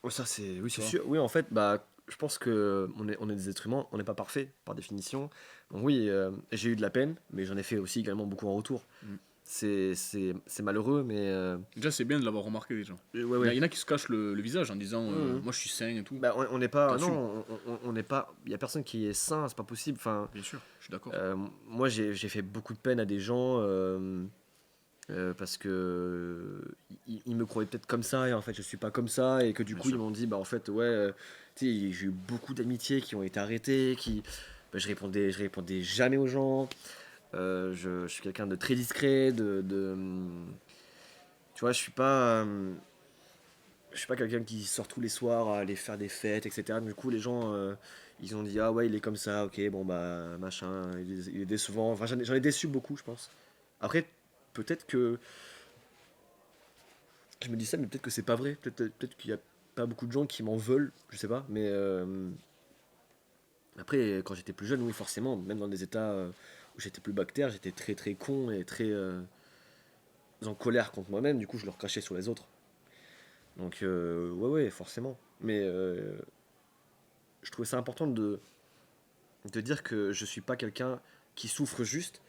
Speaker 3: Oh, ça, c'est. Oui,
Speaker 2: Tu
Speaker 3: c'est
Speaker 2: vois.
Speaker 3: sûr. Oui, en fait, bah. Je pense que on est des êtres humains, on n'est pas parfait par définition. Donc oui, j'ai eu de la peine, mais j'en ai fait aussi également beaucoup en retour.
Speaker 2: Mm.
Speaker 3: C'est malheureux, mais
Speaker 2: Déjà c'est bien de l'avoir remarqué déjà.
Speaker 3: ouais,
Speaker 2: Il
Speaker 3: ouais.
Speaker 2: y en a qui se cachent le visage en disant
Speaker 3: Mhm.
Speaker 2: moi je suis sain et tout.
Speaker 3: Bah, on n'est pas.
Speaker 2: T'assumes.
Speaker 3: Non, on n'est pas. Il y a personne qui est sain, c'est pas possible. Enfin,
Speaker 2: Bien sûr, je suis d'accord.
Speaker 3: moi, j'ai fait beaucoup de peine à des gens parce que ils me croyaient peut-être comme ça et en fait, je suis pas comme ça et que du
Speaker 2: Bien
Speaker 3: coup, ils
Speaker 2: sûr.
Speaker 3: m'ont dit, bah en fait, ouais, tu sais, j'ai eu beaucoup d'amitiés qui ont été arrêtées, bah, je répondais jamais aux gens. Je suis quelqu'un de très discret, tu vois, je suis pas quelqu'un qui sort tous les soirs à aller faire des fêtes, etc. Du coup, les gens, ils ont dit, ah ouais, il est comme ça, ok, bon, bah, machin, il est décevant. Enfin, j'en ai déçu beaucoup, je pense. Après, peut-être que. Je me dis ça, mais peut-être que c'est pas vrai. Peut-être qu'il y a pas beaucoup de gens qui m'en veulent, je sais pas. Mais après, quand j'étais plus jeune, oui, forcément, même dans des états où j'étais plus bactère, j'étais très très con et très en colère contre moi-même. Du coup, je le recrachais sur les autres. Donc, ouais, forcément. Mais je trouvais ça important de dire que je suis pas quelqu'un qui souffre juste,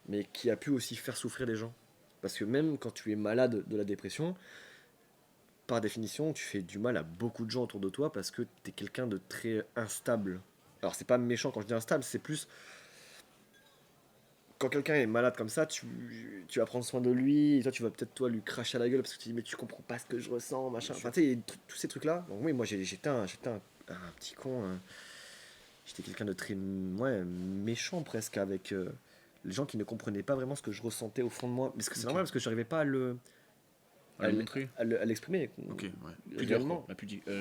Speaker 3: mais qui a pu aussi faire souffrir les gens. Parce que même quand tu es malade de la dépression, par définition, tu fais du mal à beaucoup de gens autour de toi parce que tu es quelqu'un de très instable. Alors, c'est pas méchant quand je dis instable, c'est plus quand quelqu'un est malade comme ça, tu vas prendre soin de lui, et toi tu vas peut-être toi lui cracher à la gueule parce que tu dis mais tu comprends pas ce que je ressens, machin.
Speaker 2: Bien
Speaker 3: Enfin,
Speaker 2: sûr.
Speaker 3: tu sais, il y a tous ces trucs-là. Donc, oui, moi j'étais un petit con. J'étais quelqu'un de très ouais, méchant presque avec les gens qui ne comprenaient pas vraiment ce que je ressentais au fond de moi. Parce que c'est
Speaker 2: Ok.
Speaker 3: normal parce que j'arrivais pas
Speaker 2: À le montrer.
Speaker 3: à l'exprimer
Speaker 2: Ok, ouais. Pudeur, quoi.
Speaker 3: réellement.
Speaker 2: La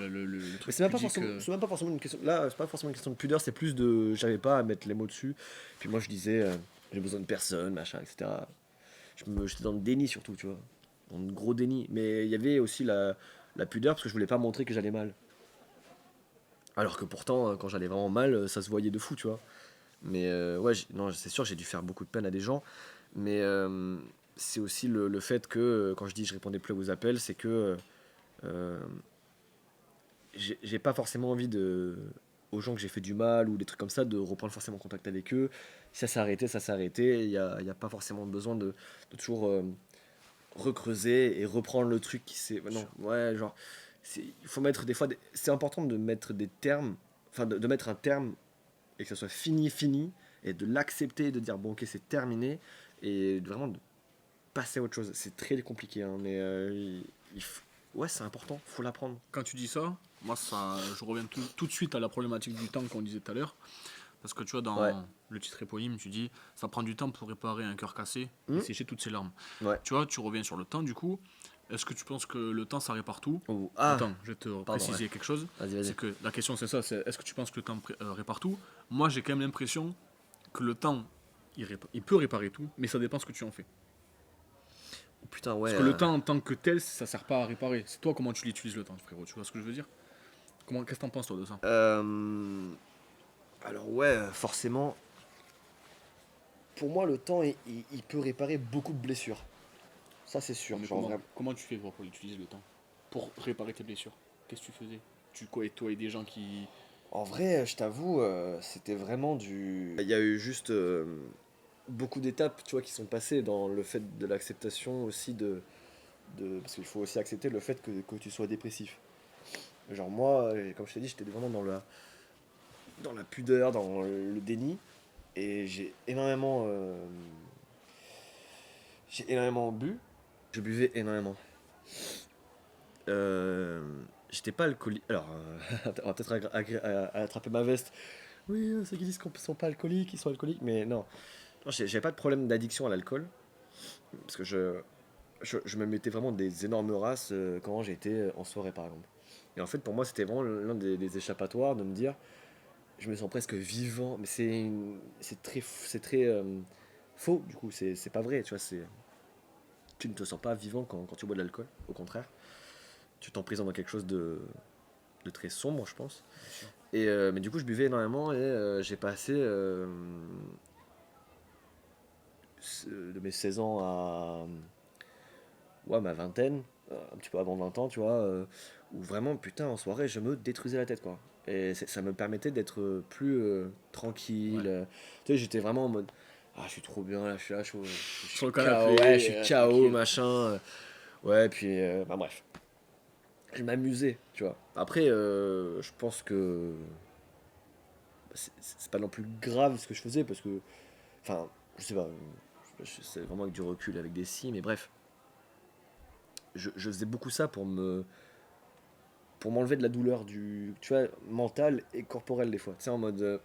Speaker 2: le
Speaker 3: Mais
Speaker 2: truc
Speaker 3: c'est même pas
Speaker 2: pudique.
Speaker 3: forcément, c'est même pas forcément une question. Là, c'est pas forcément une question de pudeur, c'est plus de. J'avais pas à mettre les mots dessus. Puis moi, je disais, j'ai besoin de personne, machin, etc. J'étais dans le déni surtout, tu vois. Dans le gros déni. Mais il y avait aussi la pudeur parce que je voulais pas montrer que j'allais mal. Alors que pourtant, quand j'allais vraiment mal, ça se voyait de fou, tu vois. Mais ouais, non, c'est sûr, j'ai dû faire beaucoup de peine à des gens. Mais c'est aussi le fait que, quand je dis je répondais plus à vos appels, c'est que euh, j'ai pas forcément envie aux gens que j'ai fait du mal ou des trucs comme ça, de reprendre forcément contact avec eux. Si ça s'est arrêté, ça s'est arrêté. Il y a pas forcément besoin de toujours recreuser et reprendre le truc qui s'est. Non, ouais, genre, il faut mettre des fois. C'est important de mettre des termes, enfin de mettre un terme et que ça soit fini, et de l'accepter, de dire bon, ok, c'est terminé, et vraiment de passer à autre chose. C'est très compliqué, hein, mais ouais, c'est important, faut l'apprendre.
Speaker 2: Quand tu dis ça, moi, je reviens tout de suite à la problématique du temps qu'on disait tout à l'heure. Parce que tu vois,
Speaker 3: Ouais.
Speaker 2: dans le titre éponyme, tu dis ça prend du temps pour réparer un cœur cassé et
Speaker 3: Hmm.
Speaker 2: sécher toutes ses larmes.
Speaker 3: Ouais.
Speaker 2: Tu vois, tu reviens sur le temps, du coup. Est-ce que tu penses que le temps, ça répare tout?
Speaker 3: Ah,
Speaker 2: Attends, je vais te préciser quelque chose.
Speaker 3: vas-y.
Speaker 2: C'est que la question, c'est ça, c'est est-ce que tu penses que le temps répare tout? Moi, j'ai quand même l'impression que le temps, il peut réparer tout, mais ça dépend ce que tu en fais.
Speaker 3: Putain, ouais.
Speaker 2: Parce que le temps en tant que tel, ça sert pas à réparer. C'est toi comment tu l'utilises le temps, frérot. Tu vois ce que je veux dire? Qu'est-ce que t'en penses toi de ça?
Speaker 3: Alors ouais, forcément, pour moi, le temps, il peut réparer beaucoup de blessures. Ça, c'est sûr.
Speaker 2: Mais
Speaker 3: Genre, vraiment.
Speaker 2: comment tu fais toi, pour utiliser le temps? Pour réparer tes blessures? Qu'est-ce que tu faisais? Tu côtoyais des gens qui...
Speaker 3: En vrai, je t'avoue, c'était vraiment du... Il y a eu juste beaucoup d'étapes, tu vois, qui sont passées dans le fait de l'acceptation aussi Parce qu'il faut aussi accepter le fait que tu sois dépressif. Genre moi, comme je t'ai dit, j'étais vraiment dans la pudeur, dans le déni. Et j'ai énormément bu. Je buvais énormément. Euh, J'étais pas alcoolique. Alors, on va peut-être attraper ma veste. Oui, ceux qui disent qu'ils sont pas alcooliques, ils sont alcooliques. Mais non, non, j'avais pas de problème d'addiction à l'alcool. Parce que je me mettais vraiment des énormes races quand j'étais en soirée, par exemple. Et en fait, pour moi, c'était vraiment l'un des échappatoires de me dire, je me sens presque vivant. Mais c'est très faux, du coup, c'est pas vrai, tu vois. Tu ne te sens pas vivant quand tu bois de l'alcool, au contraire. Tu t'emprisonnes dans quelque chose de très sombre, je pense. Mais du coup, je buvais énormément et j'ai passé de mes 16 ans à ouais, ma vingtaine, un petit peu avant 20 ans, tu vois, où vraiment, putain, en soirée, je me détruisais la tête, quoi. Et ça me permettait d'être plus tranquille.
Speaker 2: Ouais.
Speaker 3: Tu sais, j'étais vraiment en mode, ah, je suis trop bien, là, je
Speaker 2: Sur
Speaker 3: suis
Speaker 2: le
Speaker 3: KO,
Speaker 2: canapé,
Speaker 3: ouais, je suis KO,
Speaker 2: tranquille.
Speaker 3: machin. Ouais, puis, bah bref. Je m'amusais, tu vois. Après, je pense que c'est pas non plus grave ce que je faisais, parce que, enfin, je sais pas, c'est vraiment avec du recul, avec des si, mais bref. Je faisais beaucoup ça pour m'enlever de la douleur tu vois, mentale et corporelle des fois. Tu sais, en mode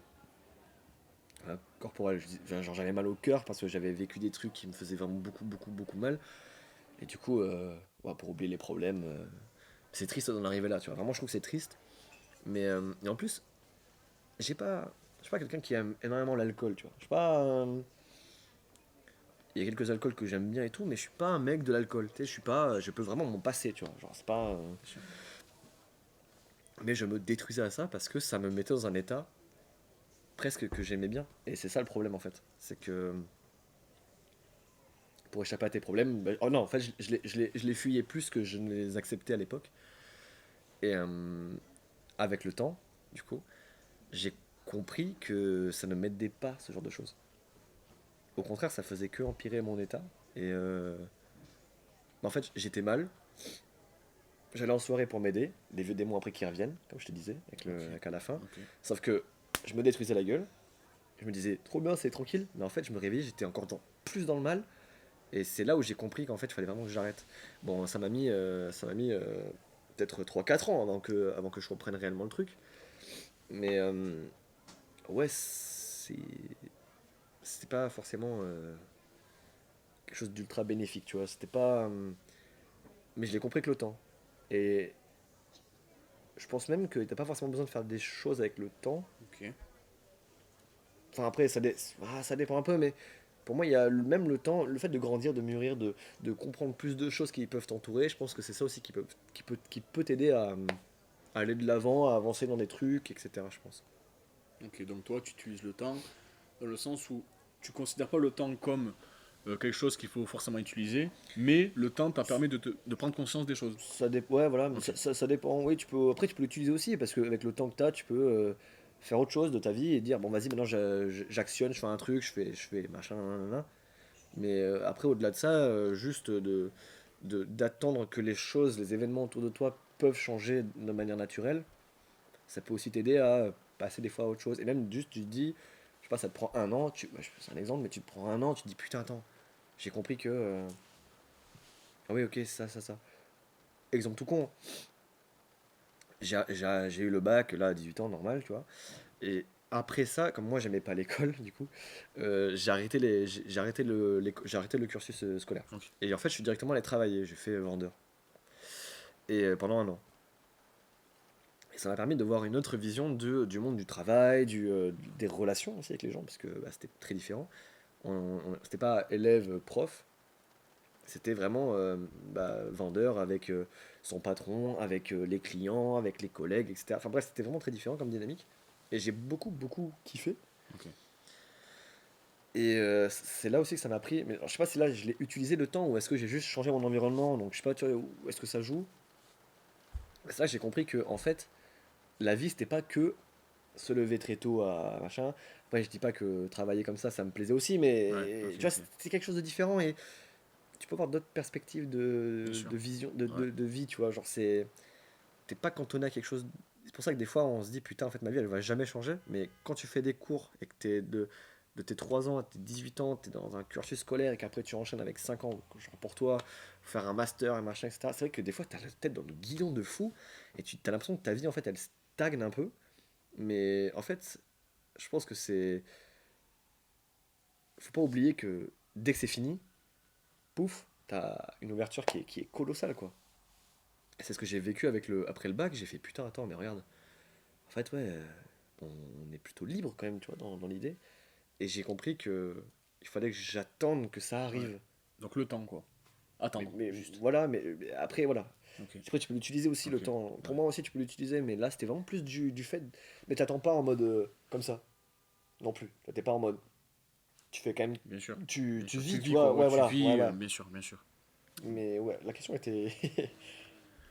Speaker 3: corporel, genre j'avais mal au cœur parce que j'avais vécu des trucs qui me faisaient vraiment beaucoup mal. Et du coup, ouais, pour oublier les problèmes, c'est triste d'en arriver là, tu vois. Vraiment, je trouve que c'est triste. Mais et en plus, je suis pas quelqu'un qui aime énormément l'alcool, tu vois. Je suis pas. Il y a quelques alcools que j'aime bien et tout, mais je suis pas un mec de l'alcool. Tu sais, je suis pas. Je peux vraiment m'en passer, tu vois. Genre, c'est pas. Mais je me détruisais à ça parce que ça me mettait dans un état presque que j'aimais bien. Et c'est ça le problème en fait. C'est que pour échapper à tes problèmes, oh non, en fait, je les fuyais plus que je ne les acceptais à l'époque. Et avec le temps, du coup, j'ai compris que ça ne m'aidait pas ce genre de choses. Au contraire, ça faisait que empirer mon état. Et en fait, j'étais mal. J'allais en soirée pour m'aider, les vieux démons après qui reviennent, comme je te disais, avec à la fin.
Speaker 2: Ok.
Speaker 3: Sauf que je me détruisais la gueule. Je me disais, trop bien, c'est tranquille. Mais en fait, je me réveillais, j'étais encore plus dans le mal. Et c'est là où j'ai compris qu'en fait, il fallait vraiment que j'arrête. Bon, ça m'a mis peut-être 3 4 ans avant que je reprenne réellement le truc. Mais ouais, c'était pas forcément quelque chose d'ultra bénéfique, tu vois. C'était pas. Mais je l'ai compris que le temps. Et je pense même que t'as pas forcément besoin de faire des choses avec le temps.
Speaker 2: Ok.
Speaker 3: Enfin, après, ça dépend un peu, mais pour moi, il y a même le temps, le fait de grandir, de mûrir, de comprendre plus de choses qui peuvent t'entourer. Je pense que c'est ça aussi qui peut t'aider à aller de l'avant, à avancer dans des trucs, etc. Je pense.
Speaker 2: Ok, donc toi, tu utilises le temps dans le sens où tu considères pas le temps comme quelque chose qu'il faut forcément utiliser, mais le temps t'a permis de prendre conscience des choses.
Speaker 3: Ouais, voilà, mais
Speaker 2: Ok.
Speaker 3: ça dépend. Oui, après, tu peux l'utiliser aussi, parce qu'avec le temps que tu as, tu peux faire autre chose de ta vie et dire, bon, vas-y, maintenant, j'actionne, je fais un truc, je fais machin, nanana. Mais après, au-delà de ça, juste d'attendre que les choses, les événements autour de toi peuvent changer de manière naturelle, ça peut aussi t'aider à passer des fois à autre chose. Et même juste, tu te dis, je sais pas, ça te prend un an, c'est un exemple, mais tu te prends un an, tu te dis, putain, attends, j'ai compris que. Ah oui, ok, ça. exemple tout con, j'ai eu le bac là à 18 ans, normal, tu vois. Et après ça, comme moi j'aimais pas l'école, du coup, j'ai arrêté le cursus scolaire.
Speaker 2: Ok.
Speaker 3: Et en fait, je suis directement allé travailler, j'ai fait vendeur. Et pendant un an. Et ça m'a permis de voir une autre vision du monde du travail, des relations aussi avec les gens, parce que bah, c'était très différent. C'était pas élève-prof, c'était vraiment bah, vendeur avec son patron, avec les clients, avec les collègues, etc. Enfin bref, c'était vraiment très différent comme dynamique. Et j'ai beaucoup, beaucoup kiffé.
Speaker 2: Ok.
Speaker 3: Et c'est là aussi que ça m'a pris. Mais alors, je sais pas si là je l'ai utilisé le temps ou est-ce que j'ai juste changé mon environnement. Donc je sais pas, tu vois, où est-ce que ça joue. Mais c'est là que j'ai compris que en fait, la vie c'était pas que se lever très tôt à machin. Après, je dis pas que travailler comme ça me plaisait aussi,
Speaker 2: Ouais,
Speaker 3: mais
Speaker 2: ok,
Speaker 3: tu vois,
Speaker 2: ok.
Speaker 3: c'est quelque chose de différent et tu peux avoir d'autres perspectives
Speaker 2: Bien sûr.
Speaker 3: de vision,
Speaker 2: Ouais.
Speaker 3: de vie, tu vois. Genre, c'est. T'es pas cantonné à quelque chose. C'est pour ça que des fois, on se dit, putain, en fait, ma vie, elle va jamais changer. Mais quand tu fais des cours et que de tes 3 ans à tes 18 ans, t'es dans un cursus scolaire et qu'après tu enchaînes avec 5 ans, genre pour toi, faire un master, un machin, etc. C'est vrai que des fois, t'as la tête dans le guidon de fou et tu as l'impression que ta vie, en fait, elle stagne un peu. Mais en fait, je pense que c'est. Faut pas oublier que dès que c'est fini, pouf, t'as une ouverture qui est colossale, quoi. Et c'est ce que j'ai vécu après le bac. J'ai fait putain, attends, mais regarde. En fait, ouais, on est plutôt libre quand même, tu vois, dans l'idée. Et j'ai compris que il fallait que j'attende que ça
Speaker 2: Ouais.
Speaker 3: arrive.
Speaker 2: Donc le temps, quoi. Attendre,
Speaker 3: Mais
Speaker 2: juste.
Speaker 3: voilà, mais après, voilà.
Speaker 2: Ok.
Speaker 3: Après, tu peux l'utiliser aussi le
Speaker 2: Ok.
Speaker 3: temps. Pour
Speaker 2: Ouais.
Speaker 3: moi aussi, tu peux l'utiliser, mais là, c'était vraiment plus du fait. Mais t'attends pas en mode comme ça. Non plus. T'es pas en mode. Tu fais quand même.
Speaker 2: Bien sûr.
Speaker 3: Tu,
Speaker 2: Bien
Speaker 3: tu
Speaker 2: sûr. Tu
Speaker 3: vis, tu
Speaker 2: vis,
Speaker 3: vois.
Speaker 2: quoi. Ouais,
Speaker 3: Ouais,
Speaker 2: tu
Speaker 3: voilà. Ouais,
Speaker 2: vis,
Speaker 3: voilà.
Speaker 2: bien sûr, bien sûr.
Speaker 3: Mais ouais, la question était.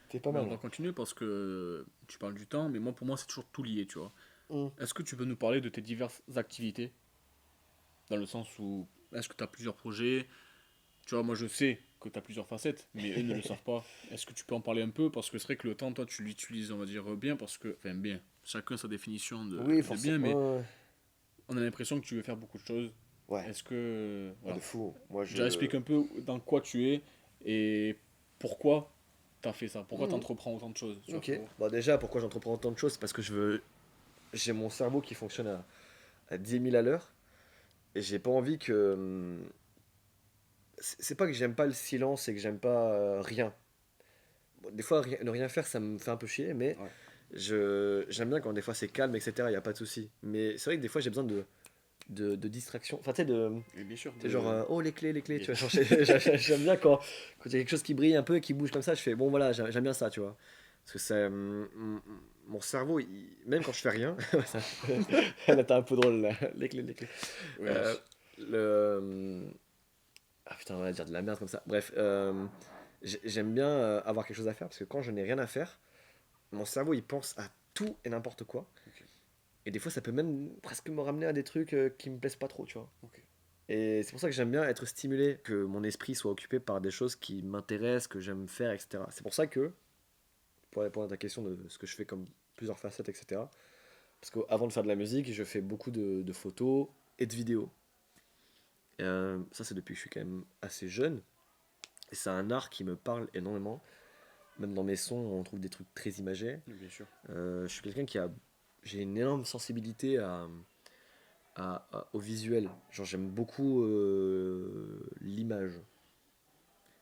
Speaker 3: était pas
Speaker 2: Mais
Speaker 3: mal.
Speaker 2: on va continuer parce que tu parles du temps, mais moi, pour moi, c'est toujours tout lié, tu vois.
Speaker 3: Hum.
Speaker 2: Est-ce que tu peux nous parler de tes diverses activités? Dans le sens où, est-ce que tu as plusieurs projets? Tu vois, moi, je sais que tu as plusieurs facettes, mais eux ne le savent pas. Est-ce que tu peux en parler un peu? Parce que c'est vrai que le temps, toi, tu l'utilises, on va dire, bien, parce que, enfin, bien. Chacun sa définition
Speaker 3: Oui,
Speaker 2: de bien, mais
Speaker 3: forcément. Ouais,
Speaker 2: on a l'impression que tu veux faire beaucoup de choses.
Speaker 3: ouais.
Speaker 2: Est-ce que.
Speaker 3: Ah, de
Speaker 2: Voilà.
Speaker 3: fou. Moi,
Speaker 2: Déjà,
Speaker 3: je.
Speaker 2: explique un peu dans quoi tu es et pourquoi tu as fait ça. Pourquoi tu
Speaker 3: Hum.
Speaker 2: entreprends autant de choses, tu vois,
Speaker 3: Ok.
Speaker 2: frérot.
Speaker 3: Bon, déjà, pourquoi j'entreprends autant de choses? C'est parce que je veux. J'ai mon cerveau qui fonctionne à 10 000 à l'heure. Et j'ai pas envie que. C'est pas que j'aime pas le silence et que j'aime pas rien. Bon, des fois, ne rien faire, ça me fait un peu chier, mais
Speaker 2: Ouais.
Speaker 3: j'aime bien quand des fois c'est calme, etc. Il y a pas de souci. Mais c'est vrai que des fois, j'ai besoin de distraction. Enfin, tu sais,
Speaker 2: Et bien sûr,
Speaker 3: tu sais, genre, oh les clés,
Speaker 2: Bien-
Speaker 3: tu vois. Genre, j'aime bien quand il y a quelque chose qui brille un peu et qui bouge comme ça. Je fais, bon voilà, j'aime bien ça, tu vois. Parce que c'est. Mon cerveau, même quand je fais rien, ça- là t'es un peu drôle là. Les clés. Euh,
Speaker 2: Wesh.
Speaker 3: le. Ah putain, on va dire de la merde comme ça. Bref, j'aime bien avoir quelque chose à faire parce que quand je n'ai rien à faire, mon cerveau il pense à tout et n'importe quoi.
Speaker 2: Ok.
Speaker 3: Et des fois, ça peut même presque me ramener à des trucs qui me plaisent pas trop, tu vois.
Speaker 2: Ok.
Speaker 3: Et c'est pour ça que j'aime bien être stimulé, que mon esprit soit occupé par des choses qui m'intéressent, que j'aime faire, etc. C'est pour ça que, pour répondre à ta question de ce que je fais comme plusieurs facettes, etc. Parce qu'avant de faire de la musique, je fais beaucoup de photos et de vidéos. Ça, c'est depuis que je suis quand même assez jeune. Et c'est un art qui me parle énormément. Même dans mes sons, on trouve des trucs très imagés.
Speaker 2: Bien sûr.
Speaker 3: Je suis quelqu'un qui a. J'ai une énorme sensibilité au visuel. Genre, j'aime beaucoup l'image.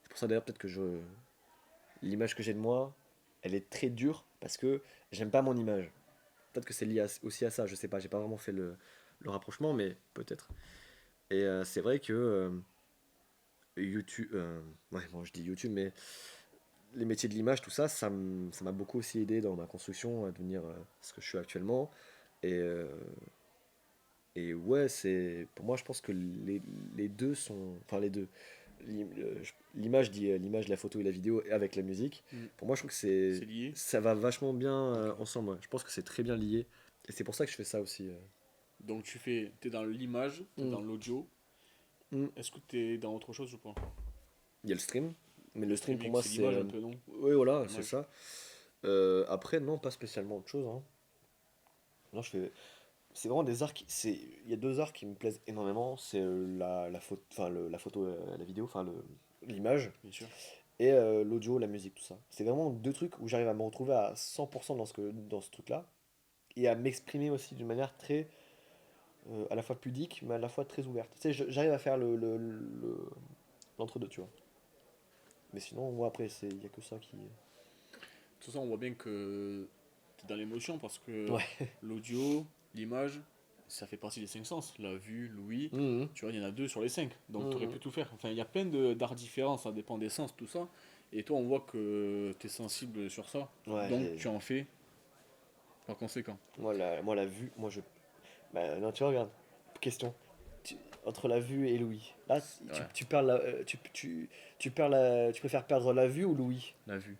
Speaker 3: C'est pour ça d'ailleurs, peut-être que l'image que j'ai de moi, elle est très dure parce que j'aime pas mon image. Peut-être que c'est lié aussi à ça, je sais pas, j'ai pas vraiment fait le rapprochement, mais peut-être. Et c'est vrai que YouTube. Ouais, bon, je dis YouTube, mais les métiers de l'image, tout ça, ça m'a beaucoup aussi aidé dans ma construction à devenir ce que je suis actuellement. Et, euh, et ouais, pour moi, je pense que les deux sont. Enfin, les deux. L'image dit l'image, la photo et la vidéo avec la musique.
Speaker 2: Mm.
Speaker 3: Pour moi, je trouve que
Speaker 2: C'est lié.
Speaker 3: ça va vachement bien
Speaker 2: Ok.
Speaker 3: ensemble. Ouais. Je pense que c'est très bien lié. Et c'est pour ça que je fais ça aussi.
Speaker 2: Donc t'es dans l'image, t'es
Speaker 3: Mm.
Speaker 2: dans l'audio.
Speaker 3: Mm.
Speaker 2: Est-ce que t'es dans autre chose ou pas?
Speaker 3: Il y a le stream. Mais le
Speaker 2: Le
Speaker 3: stream, pour
Speaker 2: streaming,
Speaker 3: moi,
Speaker 2: c'est
Speaker 3: c'est.
Speaker 2: l'image un peu, non?
Speaker 3: Oui, voilà, c'est
Speaker 2: L'image.
Speaker 3: ça. Après, non, pas spécialement autre chose. Hein. Non, je fais. C'est vraiment des arts il y a deux arts qui me plaisent énormément. C'est la photo, enfin la photo, la vidéo, enfin l'image
Speaker 2: Bien sûr.
Speaker 3: et l'audio, la musique, tout ça. C'est vraiment deux trucs où j'arrive à me retrouver à 100% dans ce truc-là et à m'exprimer aussi d'une manière très, à la fois pudique, mais à la fois très ouverte. Tu sais, j'arrive à faire l'entre-deux, tu vois. Mais sinon, moi, après, il y a que ça qui...
Speaker 2: Tout ça, on voit bien que t'es dans l'émotion parce que
Speaker 3: Ouais.
Speaker 2: l'audio, l'image, ça fait partie des cinq sens. La vue, l'ouïe,
Speaker 3: Mhm.
Speaker 2: tu vois, il y en a deux sur les cinq. Donc tu aurais
Speaker 3: Mhm.
Speaker 2: pu tout faire. Enfin, il y a plein d'arts différents, ça dépend des sens, tout ça. Et toi, on voit que tu es sensible sur ça.
Speaker 3: Ouais,
Speaker 2: Donc tu en fais par conséquent.
Speaker 3: moi, la vue, moi, je... Bah, non, tu vois, regarde. Question. Entre la vue et l'ouïe. Là,
Speaker 2: Ouais,
Speaker 3: tu perds tu perds la... Tu préfères perdre la vue ou l'ouïe?
Speaker 2: la vue.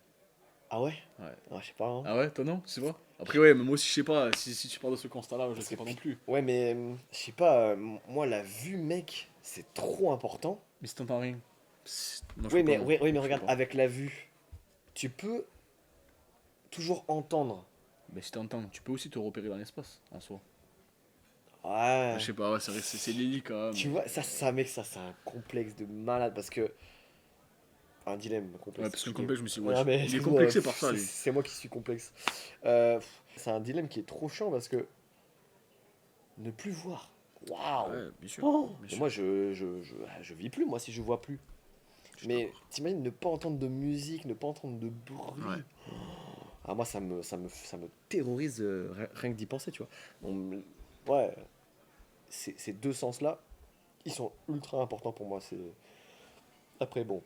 Speaker 3: Ah ouais?
Speaker 2: Ouais.
Speaker 3: Ah, je sais pas, hein.
Speaker 2: Ah ouais, toi non, tu vois. Après, ouais, mais moi aussi, je sais pas. Si tu parles de ce constat-là, je
Speaker 3: Parce
Speaker 2: sais
Speaker 3: que,
Speaker 2: pas non plus.
Speaker 3: ouais, mais je sais pas, moi, la vue, mec, c'est trop important.
Speaker 2: Mais si t'entends rien, moi je
Speaker 3: Oui,
Speaker 2: peux pas
Speaker 3: mais,
Speaker 2: non.
Speaker 3: oui, oui, mais
Speaker 2: Je peux
Speaker 3: regarde,
Speaker 2: pas.
Speaker 3: avec la vue, tu peux toujours entendre.
Speaker 2: Mais si t'entends, tu peux aussi te repérer dans l'espace, en soi. Je
Speaker 3: Ouais.
Speaker 2: sais pas, ouais, c'est vrai, c'est délicat,
Speaker 3: Tu
Speaker 2: mais.
Speaker 3: vois, mec, ça, c'est un complexe de malade parce que. Un dilemme
Speaker 2: Ouais,
Speaker 3: complexe,
Speaker 2: parce qu'un
Speaker 3: excuse-moi.
Speaker 2: complexe, je me suis dit,
Speaker 3: Ah,
Speaker 2: wesh.
Speaker 3: mais
Speaker 2: Il est
Speaker 3: excuse-moi,
Speaker 2: complexé par ça, lui.
Speaker 3: c'est moi qui suis complexe. C'est un dilemme qui est trop chiant parce que ne plus voir. Waouh!
Speaker 2: Ouais, bien sûr,
Speaker 3: Oh,
Speaker 2: bien
Speaker 3: mais
Speaker 2: sûr.
Speaker 3: moi, je vis plus, moi, si je vois plus.
Speaker 2: Je suis
Speaker 3: Mais
Speaker 2: d'accord.
Speaker 3: t'imagines ne pas entendre de musique, ne pas entendre de
Speaker 2: Ouais.
Speaker 3: bruit. Ah, moi, ça me terrorise rien que d'y penser, tu vois. Ouais, ces deux sens-là, ils sont ultra importants pour moi. Après, bon,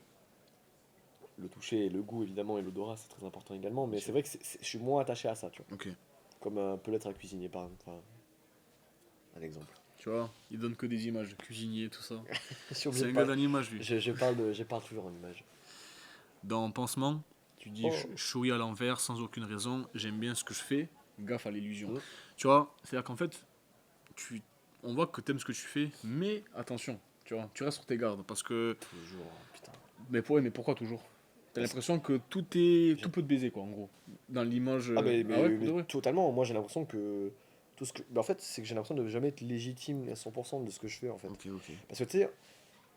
Speaker 3: le toucher et le goût, évidemment, et l'odorat, c'est très important également.
Speaker 2: Bien
Speaker 3: Mais c'est
Speaker 2: sûr.
Speaker 3: vrai que je suis moins attaché à ça, tu vois.
Speaker 2: Ok.
Speaker 3: Comme peut l'être un cuisinier, par exemple. Enfin, un exemple.
Speaker 2: Tu vois, il donne que des images, cuisinier, tout ça.
Speaker 3: Je suis obligé
Speaker 2: C'est
Speaker 3: de
Speaker 2: un gars
Speaker 3: parler.
Speaker 2: dans l'image, lui.
Speaker 3: Je parle toujours en image.
Speaker 2: Dans Pansement, tu dis
Speaker 3: Oh.
Speaker 2: chouïa à l'envers, sans aucune raison, j'aime bien ce que je fais, gaffe à l'illusion.
Speaker 3: Mm.
Speaker 2: Tu vois, c'est-à-dire qu'en fait, tu, on voit que t'aimes ce que tu fais, mais attention, tu vois, tu restes sur tes gardes, parce que.
Speaker 3: Toujours, putain.
Speaker 2: Mais pourquoi toujours? T'as
Speaker 3: Parce-
Speaker 2: l'impression que tout
Speaker 3: j'ai-
Speaker 2: peut te baiser, quoi, en gros. Dans l'image.
Speaker 3: Ah,
Speaker 2: Ah ouais, pour de vrai?
Speaker 3: totalement. Moi, j'ai l'impression que. Tout ce que... en fait, c'est que j'ai l'impression de jamais être légitime à 100% de ce que je fais, en fait.
Speaker 2: Ok, ok.
Speaker 3: Parce que tu sais,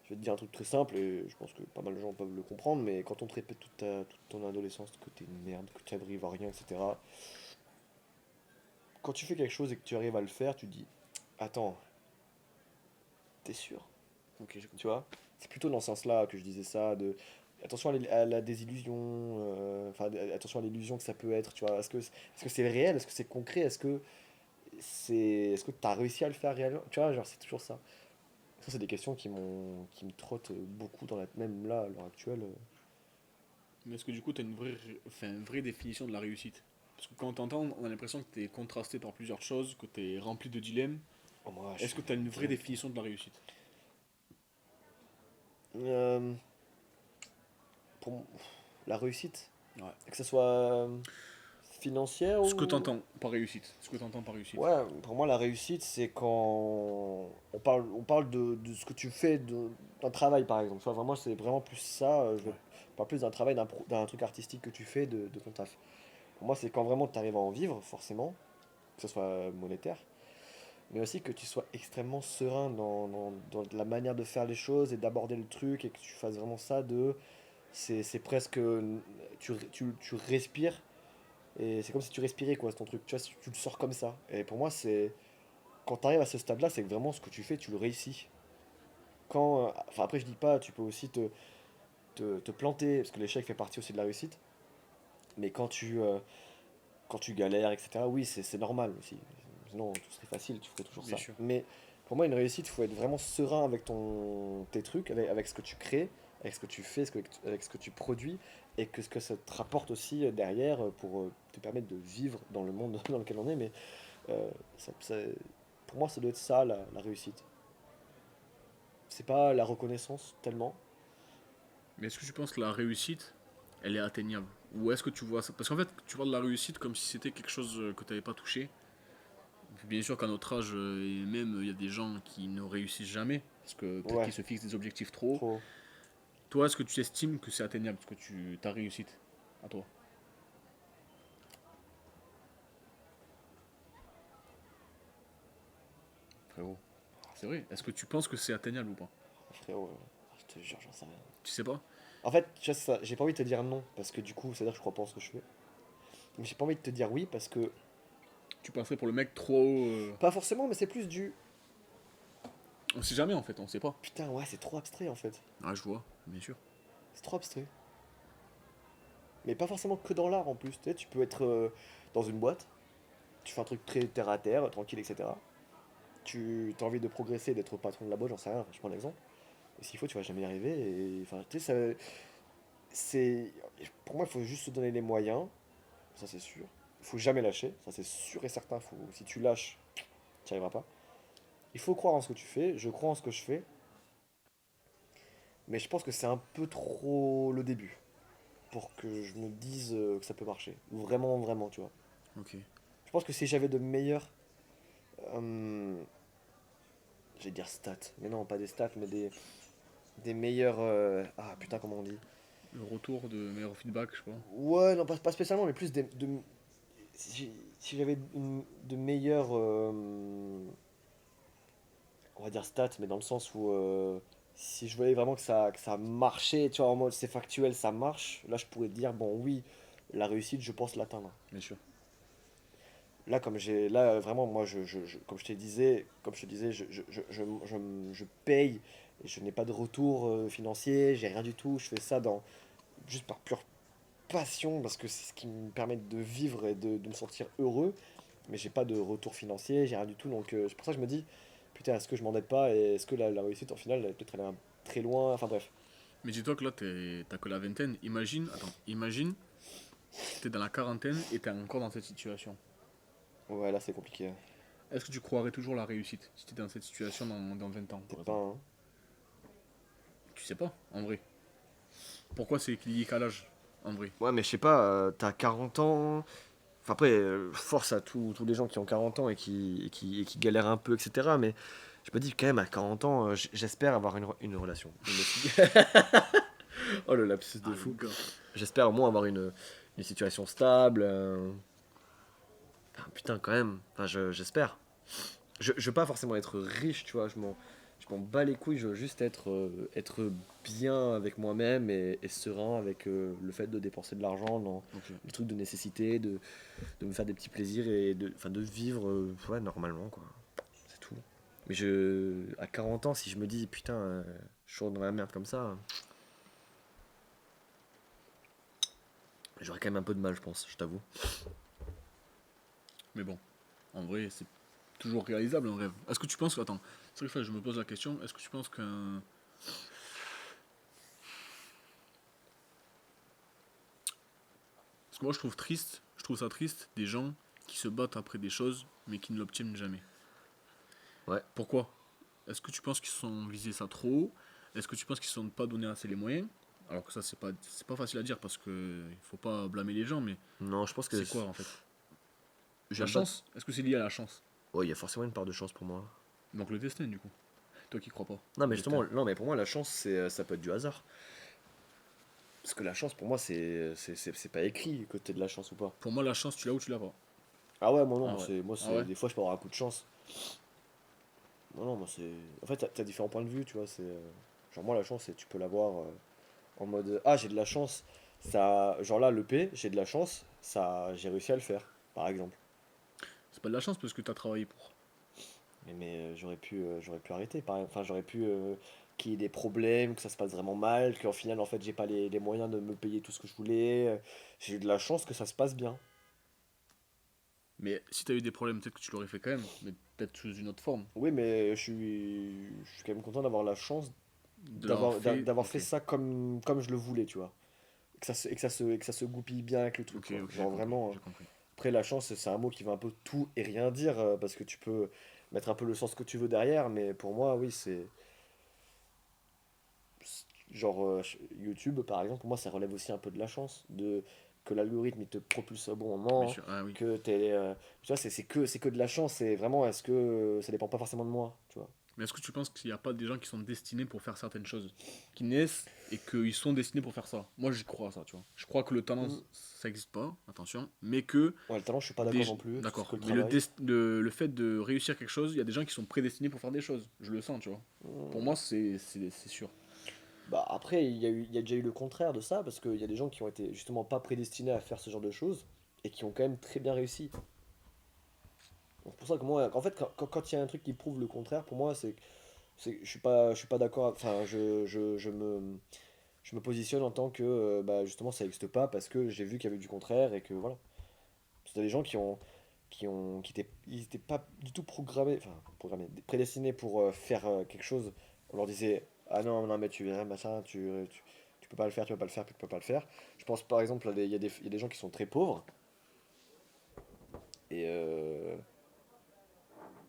Speaker 3: je vais te dire un truc très simple et je pense que pas mal de gens peuvent le comprendre, mais quand on te répète toute ton adolescence que t'es une merde, que tu arrives à rien, etc. Quand tu fais quelque chose et que tu arrives à le faire, tu te dis, attends, t'es sûr?
Speaker 2: Ok, j'ai
Speaker 3: Tu
Speaker 2: compris.
Speaker 3: vois? C'est plutôt dans ce sens-là que je disais ça, de attention à la désillusion, enfin attention à l'illusion que ça peut être, tu vois. Est-ce que c'est réel? Est-ce que c'est concret? Est-ce que tu as réussi à le faire réellement? Tu vois, genre c'est toujours ça. Ça, c'est des questions qui me trottent beaucoup même là, à l'heure actuelle.
Speaker 2: Mais est-ce que du coup, t'as une vraie définition de la réussite? Parce que quand on t'entend, on a l'impression que t'es contrasté par plusieurs choses, que t'es rempli de dilemmes.
Speaker 3: Oh, moi, je
Speaker 2: Est-ce
Speaker 3: suis
Speaker 2: que t'as une vraie
Speaker 3: direct.
Speaker 2: définition de la réussite?
Speaker 3: Euh, pour la réussite,
Speaker 2: Ouais.
Speaker 3: que ce soit financière
Speaker 2: Ce que
Speaker 3: ou...
Speaker 2: t'entends par réussite. Ce que t'entends par réussite.
Speaker 3: Ouais, pour moi, la réussite, c'est quand on parle de ce que tu fais d'un travail, par exemple. Tu vois, vraiment, c'est vraiment plus ça. Je
Speaker 2: Ouais.
Speaker 3: parle plus d'un travail, d'un truc artistique que tu fais de ton taf. Pour moi, c'est quand vraiment tu arrives à en vivre, forcément, que ce soit monétaire, mais aussi que tu sois extrêmement serein dans la manière de faire les choses et d'aborder le truc et que tu fasses vraiment ça de... C'est presque... Tu respires et c'est comme si tu respirais, quoi, c'est ton truc. Tu vois, si tu le sors comme ça. Et pour moi, c'est quand tu arrives à ce stade-là, c'est que vraiment ce que tu fais, tu le réussis. Enfin après, je dis pas, tu peux aussi te planter, parce que l'échec fait partie aussi de la réussite. Mais quand tu galères, etc., oui, c'est normal aussi. Sinon, tout serait facile, tu ferais toujours
Speaker 2: Bien
Speaker 3: ça.
Speaker 2: sûr.
Speaker 3: Mais pour moi, une réussite, il faut être vraiment serein avec tes trucs, avec ce que tu crées, avec ce que tu fais, avec ce que tu produis, et que ce que ça te rapporte aussi derrière pour te permettre de vivre dans le monde dans lequel on est. Mais euh, pour moi, ça doit être ça, la réussite. C'est pas la reconnaissance tellement.
Speaker 2: Mais est-ce que tu penses que la réussite, elle est atteignable? Ou est-ce que tu vois ça? Parce qu'en fait, tu parles de la réussite comme si c'était quelque chose que tu n'avais pas touché. Bien sûr qu'à notre âge, et même, il y a des gens qui ne réussissent jamais. Parce que peut-être qu'ils
Speaker 3: Ouais,
Speaker 2: se fixent des objectifs trop hauts.
Speaker 3: trop.
Speaker 2: Toi, est-ce que tu estimes que c'est atteignable, ce que ta réussite à toi? Frérot. C'est vrai. Est-ce que tu penses que c'est atteignable ou pas?
Speaker 3: Frérot, je te jure, j'en sais rien.
Speaker 2: Tu sais pas?
Speaker 3: En fait, tu vois, ça, j'ai pas envie de te dire non, parce que du coup, c'est-à-dire que je crois pas en ce que je fais. Mais j'ai pas envie de te dire oui, parce que,
Speaker 2: Tu passerais pour le mec trop.
Speaker 3: pas forcément, mais c'est plus du,
Speaker 2: On sait jamais en fait, on sait pas.
Speaker 3: putain, ouais, c'est trop abstrait en fait.
Speaker 2: Ah, je vois, bien sûr.
Speaker 3: C'est trop abstrait. Mais pas forcément que dans l'art en plus. Tu sais, tu peux être dans une boîte, tu fais un truc très terre à terre, tranquille, etc. Tu as envie de progresser, d'être patron de la boîte, j'en sais rien, enfin, je prends l'exemple. Et s'il faut, tu vas jamais y arriver. Et, enfin, tu sais, c'est, pour moi, il faut juste se donner les moyens, ça c'est sûr. Il faut jamais lâcher, ça c'est sûr et certain. Si tu lâches, tu n'y arriveras pas. Il faut croire en ce que tu fais, je crois en ce que je fais, mais je pense que c'est un peu trop le début pour que je me dise que ça peut marcher. Vraiment, vraiment, tu vois.
Speaker 2: Ok.
Speaker 3: Je pense que si j'avais de meilleurs, euh, j'allais dire stats, mais non, pas des stats, mais des meilleurs, ah putain, comment on dit?
Speaker 2: Le retour de meilleur feedback, je sais pas.
Speaker 3: Ouais, non, pas spécialement, mais plus si j'avais de meilleurs, on va dire stats, mais dans le sens où si je voyais vraiment que ça marchait, tu vois, en mode c'est factuel, ça marche, là je pourrais te dire, bon oui, la réussite, je pense l'atteindre.
Speaker 2: Bien sûr.
Speaker 3: Là, là vraiment, moi, comme je te disais, je paye et je n'ai pas de retour financier, j'ai rien du tout, je fais ça juste par pure passion parce que c'est ce qui me permet de vivre et de me sentir heureux, mais j'ai pas de retour financier, j'ai rien du tout, donc c'est pour ça que je me dis, putain, est-ce que je m'endette pas et est-ce que la réussite, en final, elle est peut-être aller très loin, enfin bref.
Speaker 2: Mais dis-toi que là, t'as que la vingtaine. Imagine, t'es dans la quarantaine et t'es encore dans cette situation.
Speaker 3: Ouais, là, c'est compliqué.
Speaker 2: Est-ce que tu croirais toujours la réussite si t'es dans cette situation dans 20 ans, par
Speaker 3: Peut-être pas,
Speaker 2: exemple?
Speaker 3: hein.
Speaker 2: Tu sais pas, en vrai. Pourquoi c'est lié qu'à l'âge, en vrai?
Speaker 3: Ouais, mais je sais pas, t'as 40 ans. Enfin, après, force à tous les gens qui ont 40 ans et qui galèrent un peu, etc. Mais je me dis quand même, à 40 ans, j'espère avoir une relation. Oh, le lapsus
Speaker 2: Ah,
Speaker 3: de
Speaker 2: le
Speaker 3: fou.
Speaker 2: gars.
Speaker 3: J'espère au moins avoir une situation stable. Enfin, putain, quand même. Enfin, j'espère. Je veux pas forcément être riche, tu vois. Je m'en bats les couilles. Je veux juste être bien avec moi-même et serein avec le fait de dépenser de l'argent dans
Speaker 2: Ok.
Speaker 3: le truc de nécessité, de me faire des petits plaisirs et enfin, de vivre ouais, normalement, quoi. C'est tout. Mais à 40 ans, si je me dis, putain, je suis dans la merde comme ça, j'aurais quand même un peu de mal, je pense, je t'avoue.
Speaker 2: Mais bon, en vrai, c'est toujours réalisable un rêve. Est-ce que tu penses que. Attends, c'est vrai que je me pose la question. Est-ce que tu penses qu'un. Parce que moi, je trouve ça triste, des gens qui se battent après des choses, mais qui ne l'obtiennent jamais.
Speaker 3: Ouais.
Speaker 2: Pourquoi? Est-ce que tu penses qu'ils se sont visés ça trop haut? Est-ce que tu penses qu'ils ne se sont pas donné assez les moyens? Alors que ça, c'est pas facile à dire parce que il faut pas blâmer les gens, mais
Speaker 3: Non, je pense que
Speaker 2: c'est quoi en fait? La
Speaker 3: j'aime pas.
Speaker 2: chance? Est-ce que c'est lié à la chance?
Speaker 3: Ouais, il y a forcément une part de chance pour moi.
Speaker 2: Donc le destin, du coup. Toi qui crois pas.
Speaker 3: Non, mais
Speaker 2: Le
Speaker 3: justement,
Speaker 2: destin.
Speaker 3: non, mais pour moi, la chance, ça peut être du hasard. Parce que la chance, pour moi, c'est pas écrit que t'aies de la chance ou pas.
Speaker 2: Pour moi, la chance, tu l'as ou tu l'as pas.
Speaker 3: Ah ouais, moi non,
Speaker 2: Ah ouais.
Speaker 3: moi,
Speaker 2: Ah ouais?
Speaker 3: des fois, je peux avoir un coup de chance. Non, non, moi, c'est. En fait, t'as différents points de vue, tu vois. Genre, moi, la chance, c'est tu peux l'avoir en mode ah, j'ai de la chance. Ça... Genre là, le P, j'ai de la chance, ça, j'ai réussi à le faire, par exemple.
Speaker 2: C'est pas de la chance parce que t'as travaillé pour.
Speaker 3: Mais j'aurais pu arrêter, par exemple. Enfin, j'aurais pu qu'il y ait des problèmes, que ça se passe vraiment mal, qu'en final, en fait, j'ai pas les moyens de me payer tout ce que je voulais. J'ai eu de la chance que ça se passe bien.
Speaker 2: Mais si t'as eu des problèmes, peut-être que tu l'aurais fait quand même, mais peut-être sous une autre forme.
Speaker 3: Oui, mais je suis quand même content d'avoir la chance
Speaker 2: De l'avoir fait.
Speaker 3: d'avoir fait
Speaker 2: Ok,
Speaker 3: ça comme je le voulais, tu vois. Et que ça se goupille bien avec le truc,
Speaker 2: ok,
Speaker 3: quoi.
Speaker 2: ok, j'ai
Speaker 3: Genre
Speaker 2: compris,
Speaker 3: vraiment.
Speaker 2: j'ai compris.
Speaker 3: Après, la chance, c'est un mot qui veut un peu tout et rien dire, parce que tu peux mettre un peu le sens que tu veux derrière, mais pour moi, oui, genre YouTube, par exemple, pour moi, ça relève aussi un peu de la chance, que l'algorithme il te propulse au bon
Speaker 2: Bien
Speaker 3: moment,
Speaker 2: sûr, ah oui.
Speaker 3: que t'es, tu vois, c'est que de la chance, c'est vraiment, est-ce que ça dépend pas forcément de moi, tu vois.
Speaker 2: Mais est-ce que tu penses qu'il n'y a pas des gens qui sont destinés pour faire certaines choses? Qui naissent et qu'ils sont destinés pour faire ça? Moi, j'y crois à ça, tu vois. Je crois que le talent,
Speaker 3: Mm.
Speaker 2: ça n'existe pas, attention, mais que.
Speaker 3: Ouais, le talent, je suis pas d'accord non plus, c'est
Speaker 2: D'accord,
Speaker 3: que le
Speaker 2: mais le,
Speaker 3: travail.
Speaker 2: le fait de réussir quelque chose, il y a des gens qui sont prédestinés pour faire des choses. Je le sens, tu vois. Pour
Speaker 3: Mm.
Speaker 2: moi, c'est sûr.
Speaker 3: Bah après, il y a déjà eu le contraire de ça, parce qu'il y a des gens qui ont été justement pas prédestinés à faire ce genre de choses, et qui ont quand même très bien réussi. Donc c'est pour ça que moi, en fait, quand il y a un truc qui prouve le contraire, pour moi, je suis pas d'accord, enfin, je me positionne en tant que, bah justement, ça n'existe pas, parce que j'ai vu qu'il y avait du contraire, et que voilà. C'est des gens ils étaient pas du tout programmés, prédestinés pour faire quelque chose. On leur disait, ah non, non, mais tu viens, machin, tu peux pas le faire, tu peux pas le faire, tu peux pas le faire. Je pense par exemple, il y a des gens qui sont très pauvres et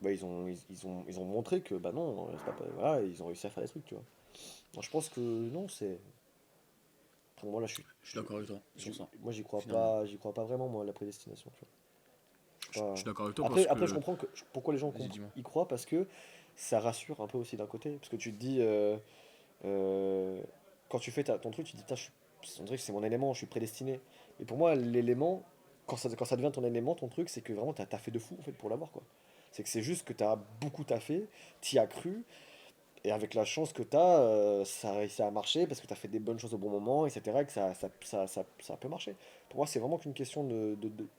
Speaker 3: bah, ils ont montré que bah non, c'est pas, voilà, ils ont réussi à faire des trucs, tu vois. Donc, je pense que non, pour moi là,
Speaker 2: Je suis d'accord avec toi sur ça,
Speaker 3: moi
Speaker 2: finalement.
Speaker 3: j'y crois pas vraiment moi à la prédestination, tu vois. Je sais
Speaker 2: Je
Speaker 3: pas.
Speaker 2: suis d'accord avec toi parce
Speaker 3: Après, je
Speaker 2: que.
Speaker 3: comprends pourquoi les gens
Speaker 2: Vas-y, dis-moi.
Speaker 3: y croient, parce que ça rassure un peu aussi d'un côté. Parce que tu te dis, euh, quand tu fais ton truc, tu te dis, putain, on dirait que c'est mon élément, je suis prédestiné. Et pour moi, l'élément, quand ça devient ton élément, ton truc, c'est que vraiment, t'as fait de fou en fait pour l'avoir, quoi. C'est juste que t'as beaucoup taffé, t'y as cru, et avec la chance que t'as, ça a réussi à marcher parce que t'as fait des bonnes choses au bon moment, etc. Et que ça peut marcher. Pour moi, c'est vraiment qu'une question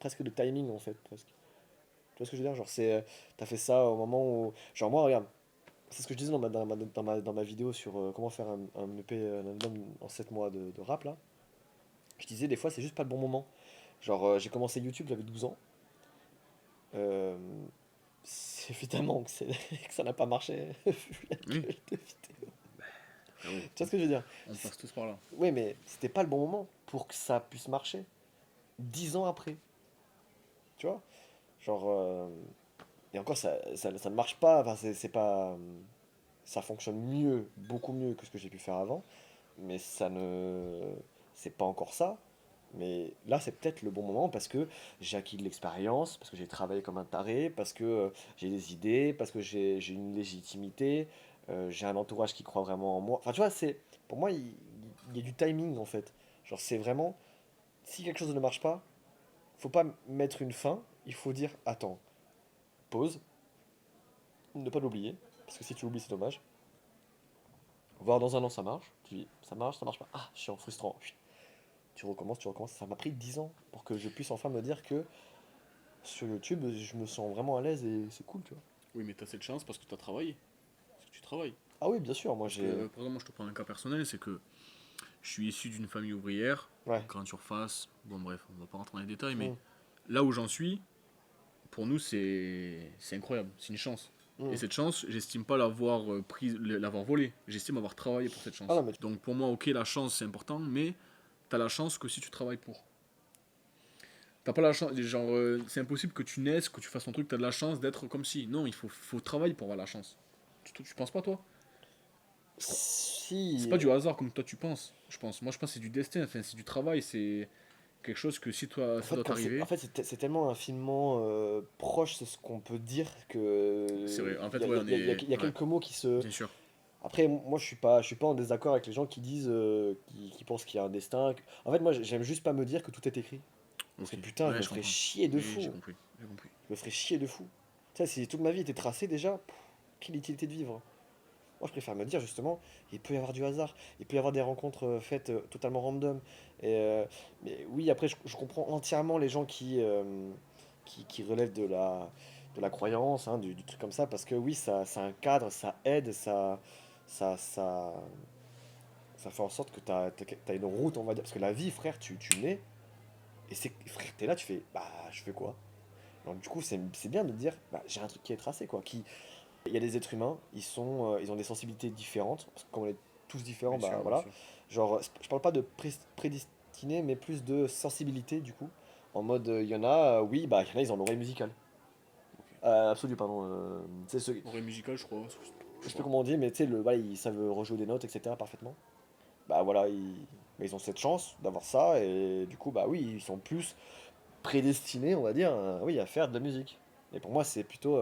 Speaker 3: presque de timing en fait, presque. Tu vois ce que je veux dire? Genre, t'as fait ça au moment où. Genre, moi, regarde, c'est ce que je disais dans ma vidéo sur comment faire un EP, un album en 7 mois de rap, là. Je disais, des fois, c'est juste pas le bon moment. Genre, j'ai commencé YouTube, j'avais 12 ans. Euh, c'est évidemment que ça n'a pas marché, vu la
Speaker 2: Oui,
Speaker 3: gueule de vidéo.
Speaker 2: frérot,
Speaker 3: Tu vois ce que je veux dire?
Speaker 2: on passe tous par là.
Speaker 3: Oui, mais c'était pas le bon moment pour que ça puisse marcher. 10 ans après, tu vois? Genre, et encore, ça ne marche pas, enfin, c'est pas. Ça fonctionne mieux, beaucoup mieux que ce que j'ai pu faire avant, mais c'est pas encore ça. Mais là, c'est peut-être le bon moment parce que j'ai acquis de l'expérience, parce que j'ai travaillé comme un taré, parce que j'ai des idées, parce que j'ai une légitimité, j'ai un entourage qui croit vraiment en moi. Enfin, tu vois, pour moi, il y a du timing en fait. Genre, c'est vraiment, si quelque chose ne marche pas, faut pas mettre une fin, il faut dire attends, pause, ne pas l'oublier, parce que si tu l'oublies, c'est dommage. Voir dans un an ça marche, tu dis ça marche pas, ah chiant, frustrant. Chut. Tu recommences. Ça m'a pris 10 ans pour que je puisse enfin me dire que sur YouTube je me sens vraiment à l'aise et c'est cool, tu vois.
Speaker 2: Oui, mais t'as cette chance parce que t'as travaillé. Parce que tu travailles.
Speaker 3: Ah oui, bien sûr, moi
Speaker 2: Parce
Speaker 3: j'ai.
Speaker 2: que, par exemple, moi, je te prends un cas personnel, c'est que je suis issu d'une famille ouvrière,
Speaker 3: Ouais.
Speaker 2: grande surface. Bon, bref, on va pas rentrer dans les détails, mais
Speaker 3: Mm,
Speaker 2: là où j'en suis, pour nous, c'est incroyable. C'est une chance. Et
Speaker 3: mm.
Speaker 2: cette chance, j'estime pas l'avoir prise, l'avoir volée. J'estime avoir travaillé pour cette
Speaker 3: Ah non,
Speaker 2: chance.
Speaker 3: mais
Speaker 2: Donc pour moi, ok, la chance c'est important, mais t'as la chance que si tu travailles pour. T'as pas la chance, genre, c'est impossible que tu naisses, que tu fasses ton truc, t'as de la chance d'être comme si. Non, faut travailler pour avoir la chance. Tu penses pas, toi? C'est
Speaker 3: si.
Speaker 2: pas du hasard comme toi tu penses, je pense. Moi, je pense que c'est du destin, enfin, c'est du travail, c'est quelque chose que si toi,
Speaker 3: En
Speaker 2: ça
Speaker 3: fait,
Speaker 2: doit
Speaker 3: en
Speaker 2: t'arriver,
Speaker 3: fait c'est tellement infiniment proche, c'est ce qu'on peut dire que
Speaker 2: c'est vrai. En
Speaker 3: il y
Speaker 2: fait,
Speaker 3: a,
Speaker 2: ouais,
Speaker 3: il
Speaker 2: on
Speaker 3: y a- il y a-
Speaker 2: est.
Speaker 3: il y a
Speaker 2: Ouais,
Speaker 3: quelques mots qui se.
Speaker 2: bien sûr.
Speaker 3: Après, moi, je suis pas en désaccord avec les gens qui disent, qui pensent qu'il y a un destin. En fait, moi, j'aime juste pas me dire que tout est écrit. Parce que
Speaker 2: Ok.
Speaker 3: putain, je
Speaker 2: Ouais,
Speaker 3: me
Speaker 2: je
Speaker 3: ferais
Speaker 2: comprends.
Speaker 3: chier de
Speaker 2: Oui, j'ai
Speaker 3: fou.
Speaker 2: compris. J'ai compris.
Speaker 3: Je me ferais chier de fou. Tu sais, si toute ma vie était tracée déjà, quelle utilité de vivre? Moi, je préfère me dire justement, il peut y avoir du hasard, il peut y avoir des rencontres faites totalement random. Mais oui, après, je comprends entièrement les gens qui relèvent de la croyance, hein, du truc comme ça, parce que oui, ça a un cadre, ça aide, ça, ça, ça fait en sorte que tu as une route, on va dire. Parce que la vie, frère, tu nais, et frère, t'es là, tu fais, bah, je fais quoi? Donc, du coup, c'est bien de dire, bah, j'ai un truc qui est tracé, quoi. Il y a des êtres humains, ils ont des sensibilités différentes, parce que comme on est tous différents,
Speaker 2: Bien
Speaker 3: bah
Speaker 2: sûr, bien
Speaker 3: voilà.
Speaker 2: sûr.
Speaker 3: Genre, je parle pas de prédestiné, mais plus de sensibilité, du coup. En mode, il y en a, oui, bah, il y en a, ils ont l'oreille musicale.
Speaker 2: Ok.
Speaker 3: Absolu, pardon. Tu sais,
Speaker 2: Oreille musicale, je crois.
Speaker 3: je
Speaker 2: Je
Speaker 3: sais plus
Speaker 2: crois.
Speaker 3: comment on dit, mais tu sais, voilà, ils savent rejouer des notes, etc. parfaitement. Bah voilà, mais ils ont cette chance d'avoir ça, et du coup, bah oui, ils sont plus prédestinés, on va dire, oui, à faire de la musique. Et pour moi, c'est plutôt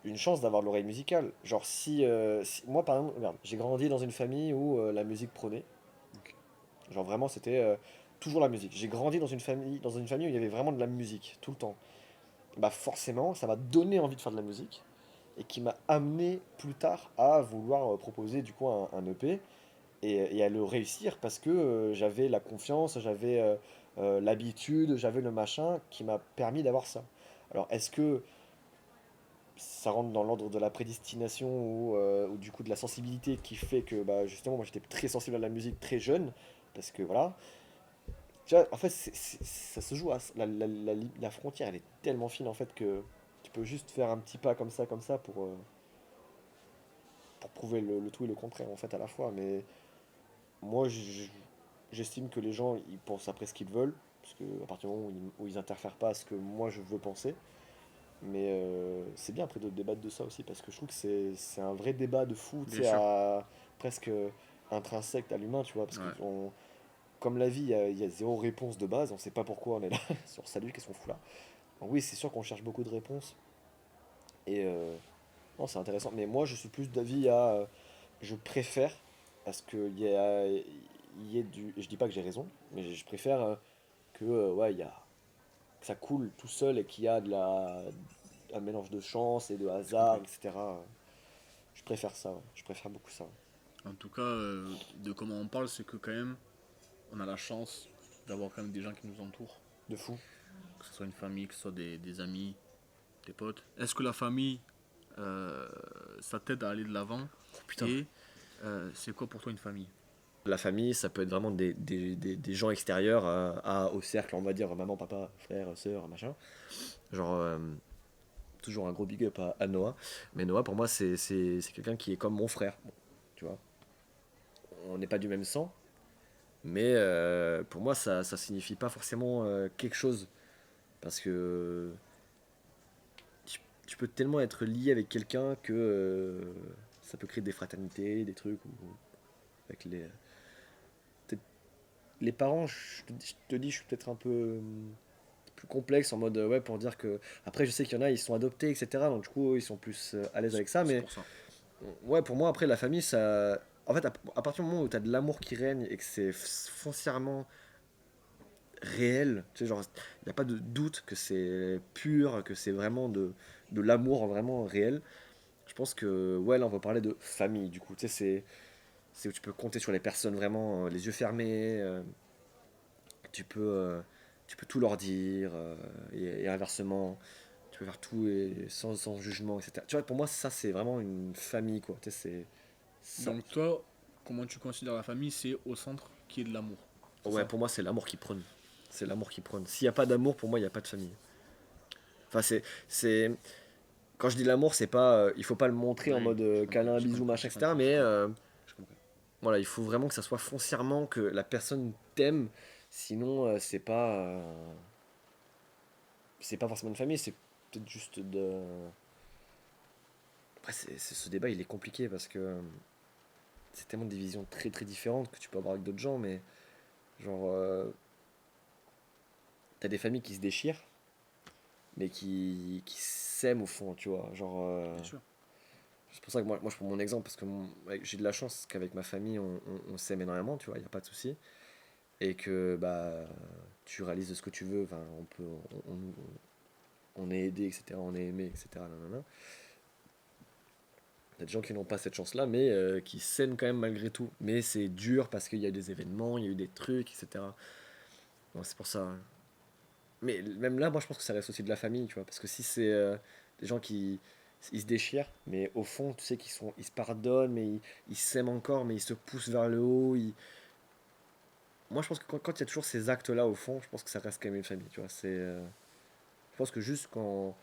Speaker 3: une chance d'avoir l'oreille musicale. Genre, moi, par exemple, regarde, j'ai grandi dans une famille où la musique prônait.
Speaker 2: Ok.
Speaker 3: Genre, vraiment, c'était toujours la musique. J'ai grandi dans une famille où il y avait vraiment de la musique, tout le temps. Bah, forcément, ça m'a donné envie de faire de la musique et qui m'a amené plus tard à vouloir proposer du coup un EP. et à le réussir parce que j'avais la confiance, j'avais l'habitude, j'avais le machin qui m'a permis d'avoir ça. Alors, est-ce que ça rentre dans l'ordre de la prédestination ou du coup de la sensibilité qui fait que bah, justement moi j'étais très sensible à la musique très jeune parce que voilà. Tu vois, en fait ça se joue à la frontière elle est tellement fine en fait que tu peux juste faire un petit pas comme ça pour prouver le tout et le contraire en fait à la fois. Mais moi j'estime que les gens ils pensent après ce qu'ils veulent parce que à partir du moment où ils interfèrent pas à ce que moi je veux penser. Mais c'est bien après de débattre de ça aussi, parce que je trouve que c'est un vrai débat de fou, tu
Speaker 2: Bien
Speaker 3: sais,
Speaker 2: sûr.
Speaker 3: presque intrinsèque à l'humain, tu vois, parce que
Speaker 2: Ouais.
Speaker 3: comme la vie, il y a zéro réponse de base, on sait pas pourquoi on est là, sur salut, qu'est-ce qu'on fout là. Donc oui, c'est sûr qu'on cherche beaucoup de réponses, et non, c'est intéressant, mais moi je suis plus d'avis à, je préfère, à ce qu'il y ait du, je dis pas que j'ai raison, mais je préfère que, ouais, que ça coule tout seul et qu'il y a un mélange de chance et de
Speaker 2: Je
Speaker 3: hasard,
Speaker 2: comprends.
Speaker 3: etc. Je préfère ça, ouais. Je préfère beaucoup ça, ouais.
Speaker 2: En tout cas, de comment on parle, c'est que quand même, on a la chance d'avoir quand même des gens qui nous entourent.
Speaker 3: De fou.
Speaker 2: Que ce soit une famille, que ce soit des amis, des potes. Est-ce que la famille, euh, ça t'aide à aller de l'avant?
Speaker 3: Putain.
Speaker 2: Et c'est quoi pour toi une famille?
Speaker 3: La famille, ça peut être vraiment des gens extérieurs au cercle, on va dire maman, papa, frère, sœur, machin. Genre, toujours un gros big up à Noah. Mais Noah, pour moi, c'est quelqu'un qui est comme mon frère. Bon, tu vois, on n'est pas du même sang, mais pour moi, ça signifie pas forcément quelque chose. Parce que tu peux tellement être lié avec quelqu'un que ça peut créer des fraternités, des trucs, ou avec peut-être les parents, je te dis, je suis peut-être un peu plus complexe en mode, ouais, pour dire que. Après, je sais qu'il y en a, ils sont adoptés, etc. Donc, du coup, ils sont plus à l'aise avec ça.
Speaker 2: C'est
Speaker 3: Mais
Speaker 2: pour ça.
Speaker 3: ouais, pour moi, après, la famille, ça. En fait, à partir du moment où tu as de l'amour qui règne et que c'est foncièrement réel, tu sais, genre, il n'y a pas de doute que c'est pur, que c'est vraiment de l'amour vraiment réel. Je pense que, ouais, là, on va parler de famille, du coup. Tu sais, c'est où tu peux compter sur les personnes vraiment, les yeux fermés. Tu peux, euh, tu peux tout leur dire, et inversement, tu peux faire tout et sans jugement, etc. Tu vois, pour moi, ça, c'est vraiment une famille, quoi. Tu sais, c'est ça.
Speaker 2: Donc toi, comment tu considères la famille? C'est au centre qui est de l'amour. C'est
Speaker 3: Ouais,
Speaker 2: ça?
Speaker 3: pour moi, c'est l'amour qui prône. C'est l'amour qui prône. S'il n'y a pas d'amour, pour moi, il n'y a pas de famille. Enfin, c'est. Quand je dis l'amour, c'est pas. Il faut pas le montrer en
Speaker 2: Oui,
Speaker 3: mode
Speaker 2: j'ai compris,
Speaker 3: câlin,
Speaker 2: j'ai
Speaker 3: bisous,
Speaker 2: compris,
Speaker 3: machin,
Speaker 2: j'ai
Speaker 3: etc.
Speaker 2: compris,
Speaker 3: Mais
Speaker 2: j'ai compris.
Speaker 3: voilà, il faut vraiment que ça soit foncièrement que la personne t'aime. Sinon, c'est pas forcément une famille, c'est peut-être juste de. Après, ce débat, il est compliqué parce que c'est tellement des visions très très différentes que tu peux avoir avec d'autres gens, mais genre, t'as des familles qui se déchirent, mais qui s'aiment au fond, tu vois. Genre,
Speaker 2: Bien sûr.
Speaker 3: c'est pour ça que moi je prends mon exemple parce que j'ai de la chance qu'avec ma famille, on s'aime énormément, tu vois, il n'y a pas de souci. Et que bah, tu réalises de ce que tu veux, enfin, on est aidé, etc., on est aimé, etc. Nanana. Il y a des gens qui n'ont pas cette chance-là, mais qui s'aiment quand même malgré tout. Mais c'est dur parce qu'il y a eu des événements, il y a eu des trucs, etc. Bon, c'est pour ça, hein. Mais même là, moi, je pense que ça reste aussi de la famille, tu vois. Parce que si c'est des gens qui ils se déchirent, mais au fond, tu sais ils se pardonnent, mais ils s'aiment encore, mais ils se poussent vers le haut. Moi, je pense que quand il y a toujours ces actes-là, au fond, je pense que ça reste quand même une famille, tu vois. Je pense que juste quand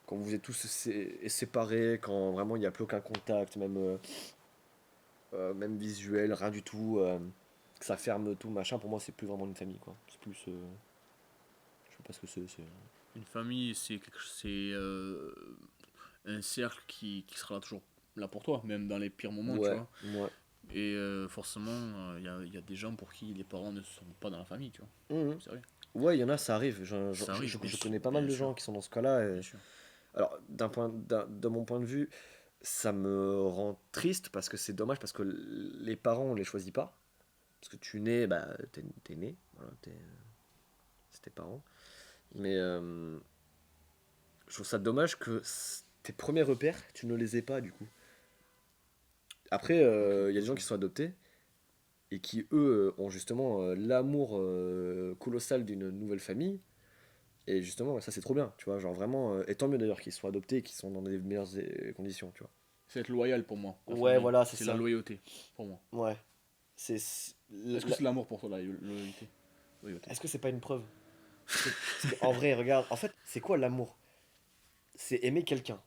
Speaker 3: vous êtes tous séparés, quand vraiment il n'y a plus aucun contact, même visuel, rien du tout, que ça ferme tout, machin, pour moi, c'est plus vraiment une famille, quoi. C'est plus. Je sais pas ce que c'est.
Speaker 2: Une famille, c'est un cercle qui sera toujours là pour toi, même dans les pires moments, tu
Speaker 3: Ouais,
Speaker 2: vois.
Speaker 3: ouais.
Speaker 2: Et forcément, il y a des gens pour qui les parents ne sont pas dans la famille, tu vois.
Speaker 3: Mhm.
Speaker 2: C'est vrai.
Speaker 3: Ouais, il y en a, ça arrive.
Speaker 2: Ça arrive,
Speaker 3: Je connais pas mal
Speaker 2: bien
Speaker 3: de
Speaker 2: sûr,
Speaker 3: gens qui sont dans ce cas-là.
Speaker 2: bien sûr.
Speaker 3: Alors, de mon point de vue, ça me rend triste parce que c'est dommage parce que les parents, on les choisit pas. Parce que tu nais, bah, t'es né. Voilà, c'est tes parents. Mais je trouve ça dommage que tes premiers repères, tu ne les aies pas du coup. Après,
Speaker 2: Ok,
Speaker 3: il y a des gens
Speaker 2: ok.
Speaker 3: qui sont adoptés. et qui, eux, ont justement l'amour colossal d'une nouvelle famille. Et justement, ça c'est trop bien, tu vois, genre vraiment, et tant mieux d'ailleurs qu'ils soient adoptés et qu'ils sont dans des meilleures conditions, tu vois.
Speaker 2: C'est être loyal pour moi, la
Speaker 3: Ouais,
Speaker 2: famille.
Speaker 3: voilà, c'est
Speaker 2: C'est la
Speaker 3: ça.
Speaker 2: loyauté, pour moi.
Speaker 3: Ouais. C'est,
Speaker 2: Est-ce que c'est de l'amour pour toi, la loyauté? Loyauté.
Speaker 3: Est-ce que c'est pas une preuve? Parce que, en vrai, regarde, en fait, c'est quoi l'amour? C'est aimer quelqu'un.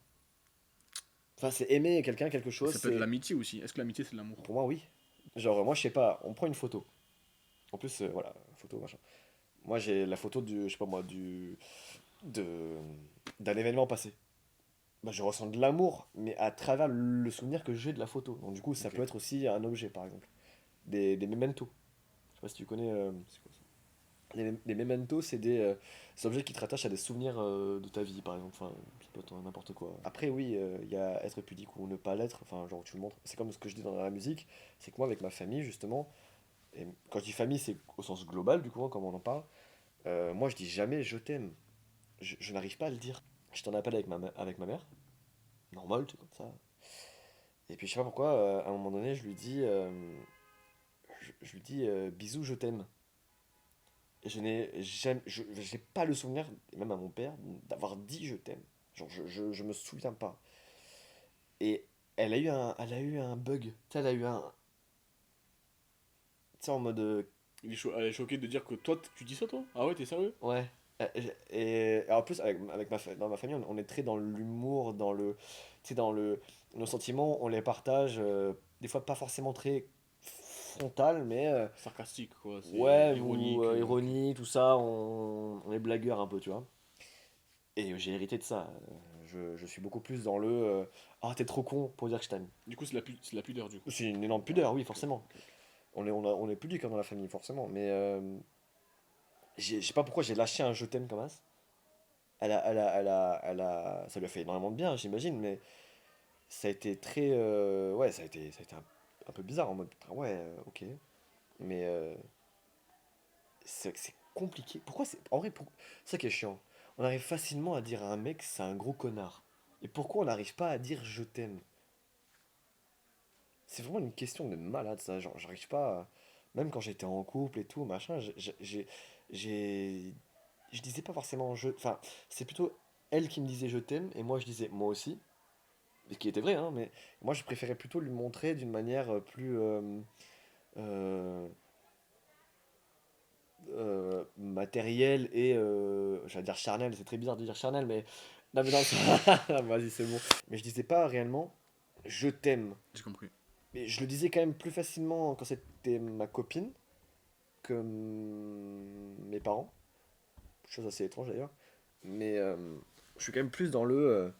Speaker 3: Enfin, c'est aimer quelqu'un, quelque
Speaker 2: Et
Speaker 3: chose,
Speaker 2: ça peut être
Speaker 3: c'est...
Speaker 2: l'amitié aussi. Est-ce que l'amitié, c'est de l'amour?
Speaker 3: Pour moi, oui. Genre, moi, je sais pas, on prend une photo. En plus, voilà, photo, machin. Moi, j'ai la photo du, je sais pas moi, de, d'un événement passé. Bah, je ressens de l'amour, mais à travers le souvenir que j'ai de la photo. Donc, du coup, ça
Speaker 2: Ok.
Speaker 3: peut être aussi un objet, par exemple. Des mementos. Je sais pas si tu connais. C'est quoi ça? Les mementos, c'est des objets qui te rattachent à des souvenirs de ta vie, par exemple. Enfin, ça peut être n'importe quoi. Après, oui, il y a être pudique ou ne pas l'être. Enfin, genre, tu le montres. C'est comme ce que je dis dans la musique. C'est que moi, avec ma famille, justement, et quand je dis famille, c'est au sens global, du coup, hein, comme on en parle. Moi, je dis jamais je t'aime. Je n'arrive pas à le dire. Je t'en appelle avec ma mère. Normal, tu sais, comme ça. Et puis, je sais pas pourquoi, à un moment donné, je lui dis bisous, je t'aime. Et je n'ai jamais, j'ai pas le souvenir, et même à mon père, d'avoir dit je t'aime. Genre, je me souviens pas. Et elle a eu un bug. Tu sais, elle a eu un. Tu sais, en mode.
Speaker 2: Elle est choquée de dire que toi, tu dis ça, toi? Ah ouais, t'es sérieux?
Speaker 3: Ouais. Et en plus, dans ma famille, on est très dans l'humour, dans le. Tu sais, dans le. Nos sentiments, on les partage, des fois pas forcément très frontal, mais.
Speaker 2: Sarcastique, quoi. C'est
Speaker 3: Ouais, ou
Speaker 2: ironique. Ok.
Speaker 3: ironie, tout ça, on est blagueur un peu, tu vois. Et j'ai hérité de ça. Je suis beaucoup plus dans le ah, t'es trop con pour dire que je t'aime.
Speaker 2: Du coup, c'est de la pudeur, du coup.
Speaker 3: C'est une énorme pudeur, oui,
Speaker 2: Ok,
Speaker 3: forcément.
Speaker 2: ok.
Speaker 3: On est pudique hein, dans la famille, forcément. Mais je sais pas pourquoi j'ai lâché un je t'aime comme ça. Ça lui a fait énormément de bien, j'imagine, mais ça a été très. Ouais, ça a été un peu bizarre en mode putain, ouais, ok. Mais c'est compliqué. Pourquoi c'est. En vrai, c'est ça qui est chiant. On arrive facilement à dire à un mec c'est un gros connard. Et pourquoi on n'arrive pas à dire je t'aime? C'est vraiment une question de malade, ça. Genre, j'arrive pas. Même quand j'étais en couple et tout, machin, j'ai- je disais pas forcément je. Enfin, c'est plutôt elle qui me disait je t'aime et moi je disais moi aussi. Ce qui était vrai, hein, mais moi je préférais plutôt lui montrer d'une manière plus. Euh, matérielle et. J'allais dire charnelle, c'est très bizarre de dire charnelle, mais. Non, mais dans le sens- Vas-y, c'est bon. Mais je disais pas réellement je t'aime.
Speaker 2: J'ai compris.
Speaker 3: Mais je le disais quand même plus facilement quand c'était ma copine que mes parents. Chose assez étrange d'ailleurs. Mais je suis quand même plus dans le.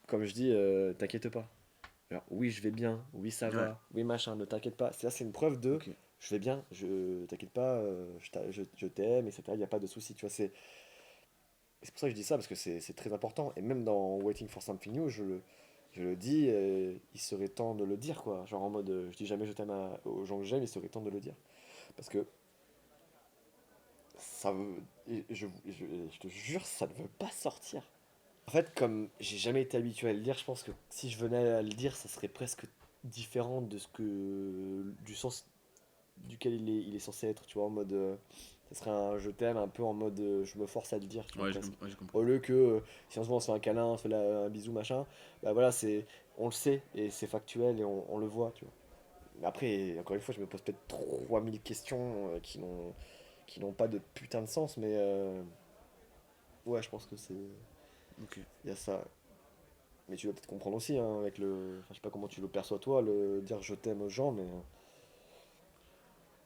Speaker 3: Comme je dis, t'inquiète pas. Alors, oui, je vais bien. Oui, ça
Speaker 2: Ouais,
Speaker 3: va. Oui, machin, ne t'inquiète pas. Ça, c'est une preuve de.
Speaker 2: ok.
Speaker 3: Je vais bien, je t'inquiète pas, je t'aime, etc. Il n'y a pas de souci, tu vois. C'est pour ça que je dis ça, parce que c'est très important. Et même dans Waiting for Something New, je le dis, il serait temps de le dire, quoi. Genre en mode, je dis jamais je t'aime aux gens que j'aime, il serait temps de le dire. Parce que ça veut, et je te jure, ça ne veut pas sortir. En fait, comme j'ai jamais été habitué à le dire, je pense que si je venais à le dire, ça serait presque différent de ce que, du sens duquel il est censé être, tu vois, en mode, ça serait un je t'aime un peu en mode, je me force à le dire, tu vois,
Speaker 2: Ouais,
Speaker 3: presque.
Speaker 2: ouais, j'ai compris.
Speaker 3: Au lieu que, si on se voit, on se fait un câlin, on se fait un bisou, machin, bah voilà, on le sait, et c'est factuel, et on le voit, tu vois. Mais après, encore une fois, je me pose peut-être 3000 questions qui n'ont pas de putain de sens, mais ouais, je pense que
Speaker 2: Ok.
Speaker 3: il y a ça. Mais tu vas peut-être comprendre aussi, hein, avec enfin, je sais pas comment tu le perçois toi, le dire je t'aime aux gens, mais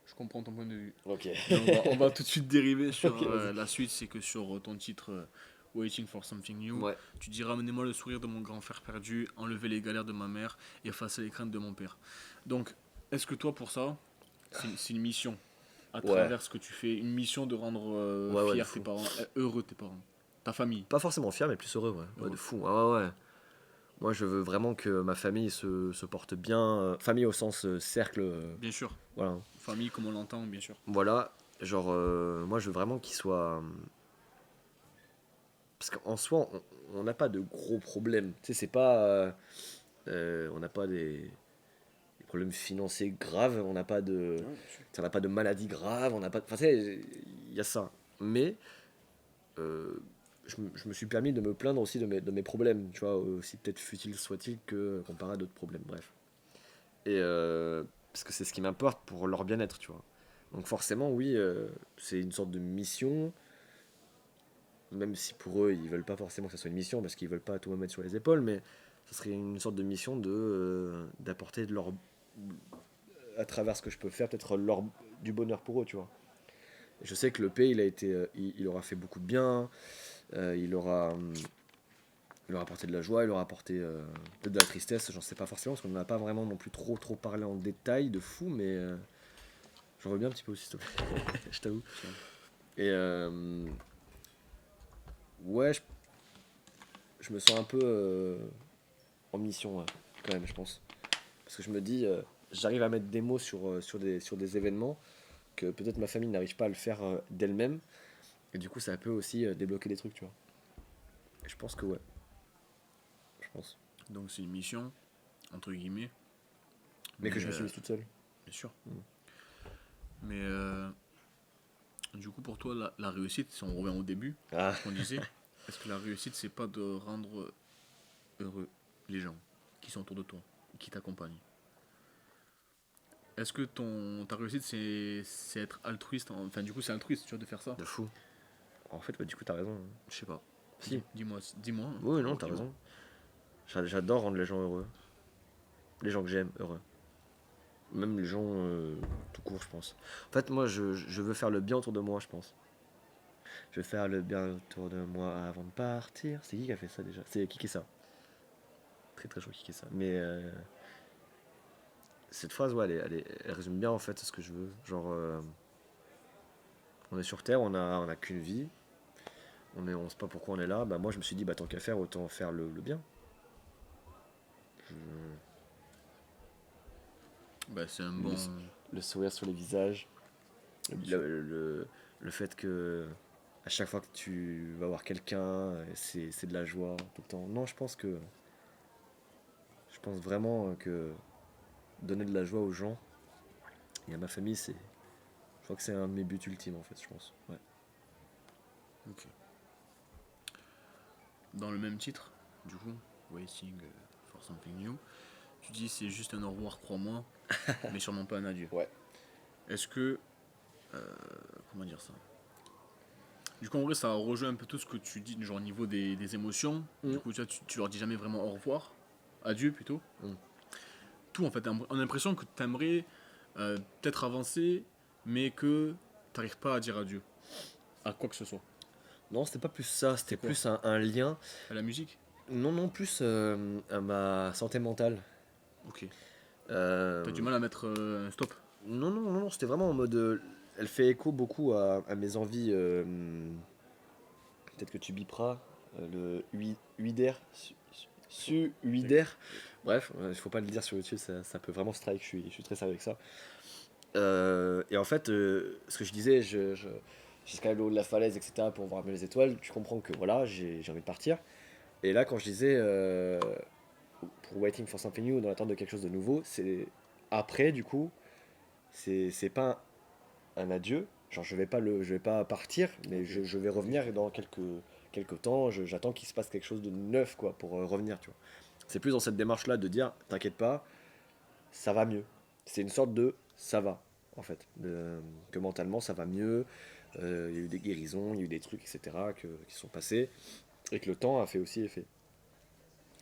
Speaker 2: Je comprends ton point de vue.
Speaker 3: ok.
Speaker 2: Mais on va tout de suite dériver sur
Speaker 3: Ok, vas-y.
Speaker 2: la suite. C'est que sur ton titre Waiting for Something New,
Speaker 3: Ouais,
Speaker 2: tu dis ramenez-moi le sourire de mon grand frère perdu, enlevez les galères de ma mère et effacer les craintes de mon père. Donc, est-ce que toi, pour ça, c'est une mission à
Speaker 3: ouais,
Speaker 2: travers ce que tu fais, une mission de rendre
Speaker 3: ouais, ouais, de
Speaker 2: fiers tes
Speaker 3: fou.
Speaker 2: parents, heureux tes parents, ta famille,
Speaker 3: Pas forcément fier, mais plus heureux, ouais. Ouais, de
Speaker 2: heureux.
Speaker 3: fou. Ah ouais, ouais. Moi, je veux vraiment que ma famille se porte bien. Famille au sens cercle,
Speaker 2: Bien sûr,
Speaker 3: voilà.
Speaker 2: famille comme on l'entend, bien sûr.
Speaker 3: Voilà. Genre, moi, je veux vraiment qu'il soit. Parce qu'en soi, on n'a pas de gros problèmes. Tu sais, c'est pas. On n'a pas des problèmes financiers graves, on n'a pas de,
Speaker 2: Ouais,
Speaker 3: on n'a pas de maladie grave, on n'a pas, enfin, tu sais, il y a ça. Mais je me suis permis de me plaindre aussi de mes problèmes, tu vois, aussi peut-être futiles soit-il que comparé à d'autres problèmes, bref. Et parce que c'est ce qui m'importe pour leur bien-être, tu vois. Donc forcément, oui, c'est une sorte de mission, même si pour eux, ils veulent pas forcément que ça soit une mission, parce qu'ils veulent pas tout me mettre sur les épaules, mais ça serait une sorte de mission d'apporter de leur, à travers ce que je peux faire, peut-être leur, du bonheur pour eux, tu vois. Et je sais que le P, il aura fait beaucoup de bien, il aura apporté de la joie, il aura apporté peut-être de la tristesse, j'en sais pas forcément, parce qu'on n'en a pas vraiment non plus trop parlé en détail de fou, mais j'en veux bien un petit peu aussi, s'il te plaît, je t'avoue. Et ouais, je me sens un peu en mission, ouais, quand même, je pense. Parce que je me dis, j'arrive à mettre des mots sur des événements que peut-être ma famille n'arrive pas à le faire d'elle-même, et du coup, ça peut aussi débloquer des trucs, tu vois. Et je pense que ouais, je pense.
Speaker 2: donc c'est une mission, entre guillemets.
Speaker 3: Mais que je me suis mise toute seule.
Speaker 2: Bien sûr.
Speaker 3: Mm.
Speaker 2: Mais du coup, pour toi, la réussite, si on revient au début,
Speaker 3: Ah,
Speaker 2: ce qu'on disait, est-ce que la réussite, c'est pas de rendre heureux les gens qui sont autour de toi, qui t'accompagnent? Est-ce que ta réussite, c'est être altruiste enfin, du coup, c'est altruiste, tu vois, de faire ça?
Speaker 3: de fou. En fait, bah, du coup, t'as raison.
Speaker 2: Je sais pas.
Speaker 3: Si.
Speaker 2: Dis-moi.
Speaker 3: Oui, non,
Speaker 2: D'abord,
Speaker 3: t'as
Speaker 2: dis-moi.
Speaker 3: raison. J'adore rendre les gens heureux. Les gens que j'aime heureux. Même les gens tout court, je pense. En fait, moi, je veux faire le bien autour de moi, je pense. Je veux faire le bien autour de moi avant de partir. C'est qui a fait ça déjà? C'est qui ça? Très très chaud qui ça. Mais cette phrase, ouais, elle résume bien en fait ce que je veux. Genre, on est sur Terre, on a qu'une vie. On sait pas pourquoi on est là. Bah, moi, je me suis dit, bah, tant qu'à faire, autant faire le bien. Je-
Speaker 2: Bah, c'est un
Speaker 3: le,
Speaker 2: bon.
Speaker 3: le sourire sur les visages.
Speaker 2: Bien
Speaker 3: Le fait que à chaque fois que tu vas voir quelqu'un, c'est de la joie tout le temps. Non, je pense vraiment que donner de la joie aux gens et à ma famille, je crois que c'est un de mes buts ultimes en fait, je pense. Ouais.
Speaker 2: Ok. Dans le même titre, du coup, Waiting for Something New, tu dis c'est juste un au revoir, crois-moi, mais sûrement pas un adieu.
Speaker 3: Ouais.
Speaker 2: Est-ce que. Comment dire ça? Du coup, en vrai, ça rejoint un peu tout ce que tu dis, genre au niveau des émotions. Du
Speaker 3: Mm.
Speaker 2: coup, tu vois, tu leur dis jamais vraiment au revoir, adieu plutôt.
Speaker 3: Mm.
Speaker 2: Tout en fait, on a l'impression que tu aimerais peut-être avancer, mais que t'arrives pas à dire adieu à quoi que ce soit.
Speaker 3: Non, c'était pas plus ça, c'était
Speaker 2: C'est quoi?
Speaker 3: plus un lien.
Speaker 2: À la musique?
Speaker 3: Non, non, plus à ma santé mentale.
Speaker 2: Ok.
Speaker 3: Euh,
Speaker 2: T'as du mal à mettre un stop?
Speaker 3: non, non, non, non, c'était vraiment en mode. Elle fait écho beaucoup à mes envies. Peut-être que tu biperas. Le Uider. Uider. Bref, il faut pas le dire sur YouTube, ça peut vraiment strike, je suis très sérieux avec ça. Et en fait, ce que je disais, j'escalade le haut de la falaise, etc., pour voir mieux les étoiles, tu comprends que voilà, j'ai envie de partir. Et là, quand je disais, pour Waiting for Something New, dans l'attente de quelque chose de nouveau, c'est après, du coup, c'est pas un adieu. Genre, je vais pas partir, mais
Speaker 2: Ok.
Speaker 3: je vais revenir dans quelques temps. J'attends qu'il se passe quelque chose de neuf, quoi, pour revenir, tu vois. C'est plus dans cette démarche-là de dire, t'inquiète pas, ça va mieux. C'est une sorte de ça va, en fait. Que mentalement, ça va mieux. Il y a eu des guérisons, il y a eu des trucs, etc., qui sont passés. Et que le temps a fait aussi effet.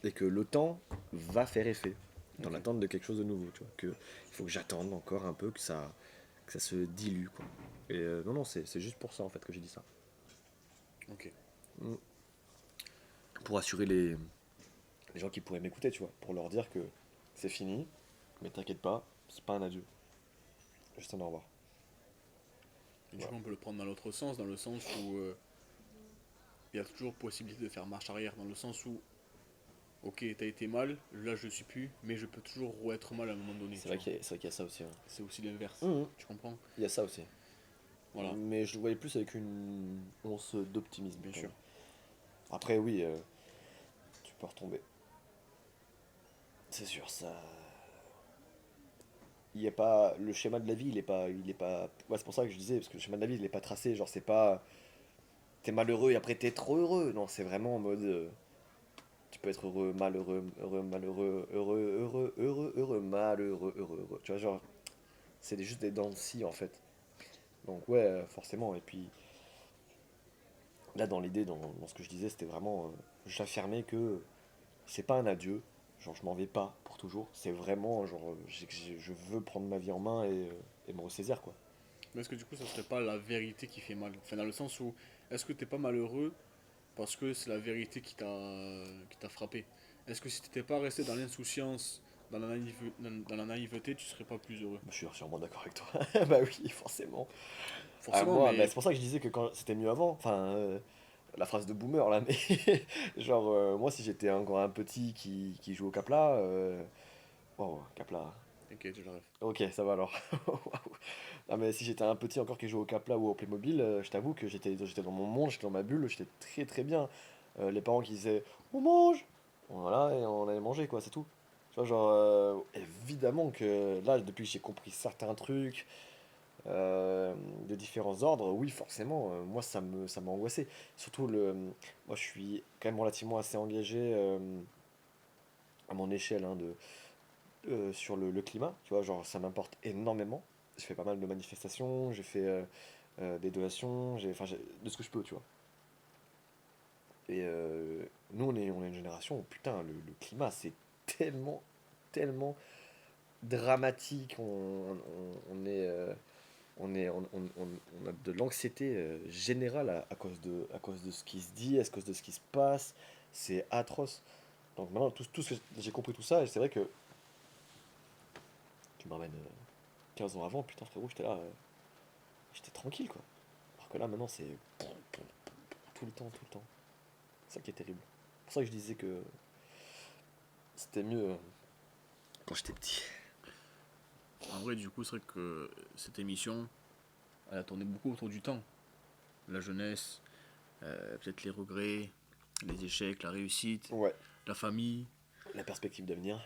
Speaker 3: Et que le temps va faire effet. Dans
Speaker 2: Ok.
Speaker 3: l'attente de quelque chose de nouveau, tu vois. Il faut que j'attende encore un peu que ça se dilue, quoi. Et non, non, c'est juste pour ça, en fait, que j'ai dit ça.
Speaker 2: Ok.
Speaker 3: Mm. Pour assurer les gens qui pourraient m'écouter, tu vois. Pour leur dire que c'est fini, mais t'inquiète pas, c'est pas un adieu. Juste un au revoir.
Speaker 2: Et du
Speaker 3: Voilà.
Speaker 2: coup, on peut le prendre dans l'autre sens, dans le sens où il y a toujours possibilité de faire marche arrière, dans le sens où, ok, t'as été mal, là je suis plus, mais je peux toujours être mal à un moment donné.
Speaker 3: C'est
Speaker 2: Tu
Speaker 3: vrai
Speaker 2: vois.
Speaker 3: c'est vrai qu'il y a ça aussi. Ouais.
Speaker 2: C'est aussi l'inverse.
Speaker 3: Mhm.
Speaker 2: Tu comprends?
Speaker 3: Il y a ça aussi.
Speaker 2: Voilà,
Speaker 3: Mais je le voyais plus avec une once d'optimisme.
Speaker 2: bien
Speaker 3: quand
Speaker 2: sûr.
Speaker 3: même. Après, oui, tu peux retomber. C'est sûr, il y a pas le schéma de la vie, il est pas. Ouais, c'est pour ça que je disais parce que le schéma de la vie, il est pas tracé. Genre, c'est pas t'es malheureux et après t'es trop heureux. Non, c'est vraiment en mode tu peux être heureux, malheureux, heureux, malheureux, heureux, heureux, heureux, heureux, malheureux, heureux, heureux. Tu vois, genre, c'est juste des dents de scie en fait. Donc ouais, forcément. Et puis là, dans l'idée, dans ce que je disais, c'était vraiment, j'affirmais que c'est pas un adieu. Genre, je m'en vais pas pour toujours. C'est vraiment, genre, je veux prendre ma vie en main et me ressaisir, quoi.
Speaker 2: Mais est-ce que du coup, ça serait pas la vérité qui fait mal? Enfin, dans le sens où, est-ce que t'es pas malheureux parce que c'est la vérité qui t'a frappé? Est-ce que si t'étais pas resté dans l'insouciance, dans la naïveté, tu serais pas plus heureux?
Speaker 3: Je suis sûrement d'accord avec toi. Bah oui, forcément. Ah,
Speaker 2: Forcément,
Speaker 3: moi, mais
Speaker 2: mais
Speaker 3: c'est pour ça que je disais que quand c'était mieux avant. Enfin, la phrase de boomer là, mais genre, moi, si j'étais encore un petit qui joue au Capla, oh, Capla.
Speaker 2: t'inquiète, je rêve.
Speaker 3: Ok, ça va alors. Waouh. Non, mais si j'étais un petit encore qui joue au Capla ou au Playmobil, je t'avoue que j'étais dans mon monde, j'étais dans ma bulle, j'étais très très bien. Les parents qui disaient on mange, voilà, et on allait manger quoi, c'est tout. Tu vois, genre, évidemment que là, depuis que j'ai compris certains trucs de différents ordres, oui, forcément, moi ça m'a angoissé. Surtout moi je suis quand même relativement assez engagé à mon échelle hein, sur le climat, tu vois, genre ça m'importe énormément. Je fais pas mal de manifestations, j'ai fait des donations, enfin, de ce que je peux, tu vois. Et nous, on est une génération où, putain, le climat, c'est tellement, tellement dramatique. On a de l'anxiété générale à cause de ce qui se dit, à cause de ce qui se passe. C'est atroce. Donc maintenant, j'ai compris tout ça, et c'est vrai que tu m'emmènes 15 ans avant, putain, frérot, j'étais là, j'étais tranquille, quoi. Alors que là, maintenant, c'est tout le temps, tout le temps. C'est ça qui est terrible. C'est pour ça que je disais que c'était mieux quand j'étais petit.
Speaker 2: En vrai, du coup, c'est vrai que cette émission, elle a tourné beaucoup autour du temps. La jeunesse, peut-être les regrets, les échecs, la réussite,
Speaker 3: Ouais,
Speaker 2: la famille.
Speaker 3: la perspective d'avenir.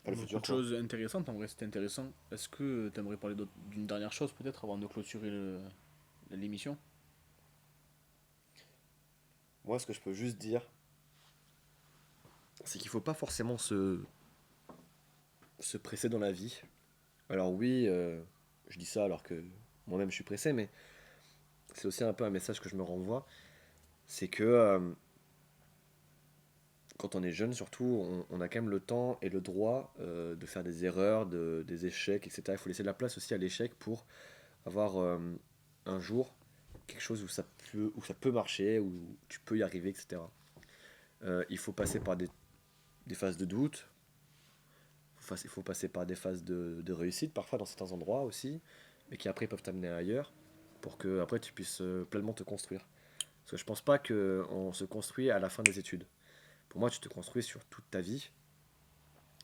Speaker 3: Pas le
Speaker 2: Beaucoup
Speaker 3: futur,
Speaker 2: de
Speaker 3: quoi.
Speaker 2: choses intéressantes, en vrai, c'était intéressant. Est-ce que tu aimerais parler d'une dernière chose, peut-être, avant de clôturer l'émission?
Speaker 3: Moi, ce que je peux juste dire, c'est qu'il faut pas forcément se presser dans la vie. Alors oui, je dis ça alors que moi-même je suis pressé, mais c'est aussi un peu un message que je me renvoie. C'est que quand on est jeune, surtout, on a quand même le temps et le droit de faire des erreurs, des échecs, etc. Il faut laisser de la place aussi à l'échec pour avoir un jour quelque chose où ça peut marcher, où tu peux y arriver, etc. Il faut passer par des phases de doute, il faut passer par des phases de réussite, parfois dans certains endroits aussi, mais qui après peuvent t'amener ailleurs, pour que après tu puisses pleinement te construire. Parce que je pense pas qu'on se construit à la fin des études. Pour moi, tu te construis sur toute ta vie,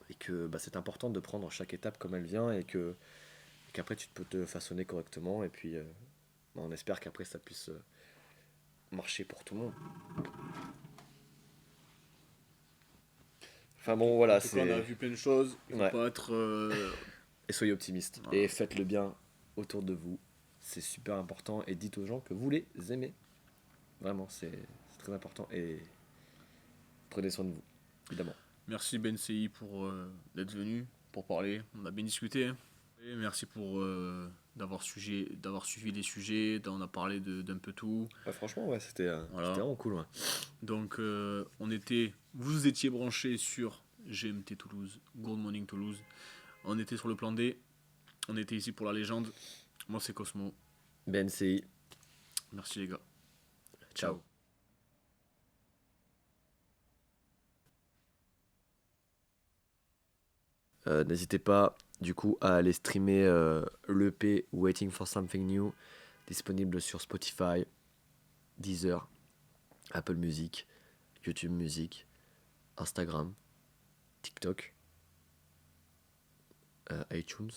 Speaker 3: et que bah, c'est important de prendre chaque étape comme elle vient, et qu'après tu peux te façonner correctement, et puis bah, on espère qu'après ça puisse marcher pour tout le monde. Enfin bon,
Speaker 2: En
Speaker 3: voilà,
Speaker 2: tout cas, on a
Speaker 3: c'est...
Speaker 2: vu plein de choses. Il faut
Speaker 3: Ouais.
Speaker 2: pas être.
Speaker 3: Et soyez optimistes,
Speaker 2: Voilà.
Speaker 3: et faites le bien autour de vous. C'est super important, et dites aux gens que vous les aimez. Vraiment, c'est très important, et prenez soin de vous, évidemment.
Speaker 2: Merci Ben CI pour d'être venu, pour parler. On a bien discuté, hein. Et merci pour d'avoir suivi les sujets. On a parlé d'un peu tout.
Speaker 3: Ouais, franchement, ouais, c'était
Speaker 2: Voilà.
Speaker 3: vraiment cool. Ouais.
Speaker 2: Donc, vous étiez branchés sur GMT Toulouse, Good Morning Toulouse. On était sur le plan D. On était ici pour la légende. Moi, c'est Cosmo.
Speaker 3: BNCI,
Speaker 2: Merci les gars.
Speaker 3: ciao. N'hésitez pas du coup à aller streamer l'EP Waiting for Something New, disponible sur Spotify, Deezer, Apple Music, YouTube Music, Instagram, TikTok, iTunes,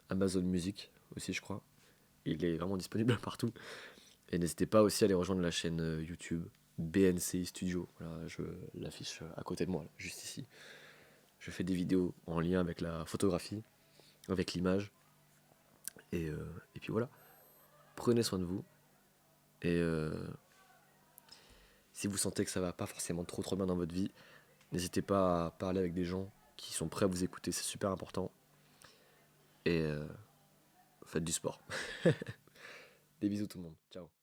Speaker 3: Amazon Music aussi je crois. Il est vraiment disponible partout. Et n'hésitez pas aussi à aller rejoindre la chaîne YouTube BNC Studio. Voilà, je l'affiche à côté de moi, là, juste ici. Je fais des vidéos en lien avec la photographie. avec l'image. Et puis voilà, prenez soin de vous. Et si vous sentez que ça va pas forcément trop bien dans votre vie, n'hésitez pas à parler avec des gens qui sont prêts à vous écouter, c'est super important. Et faites du sport. Des bisous tout le monde, ciao.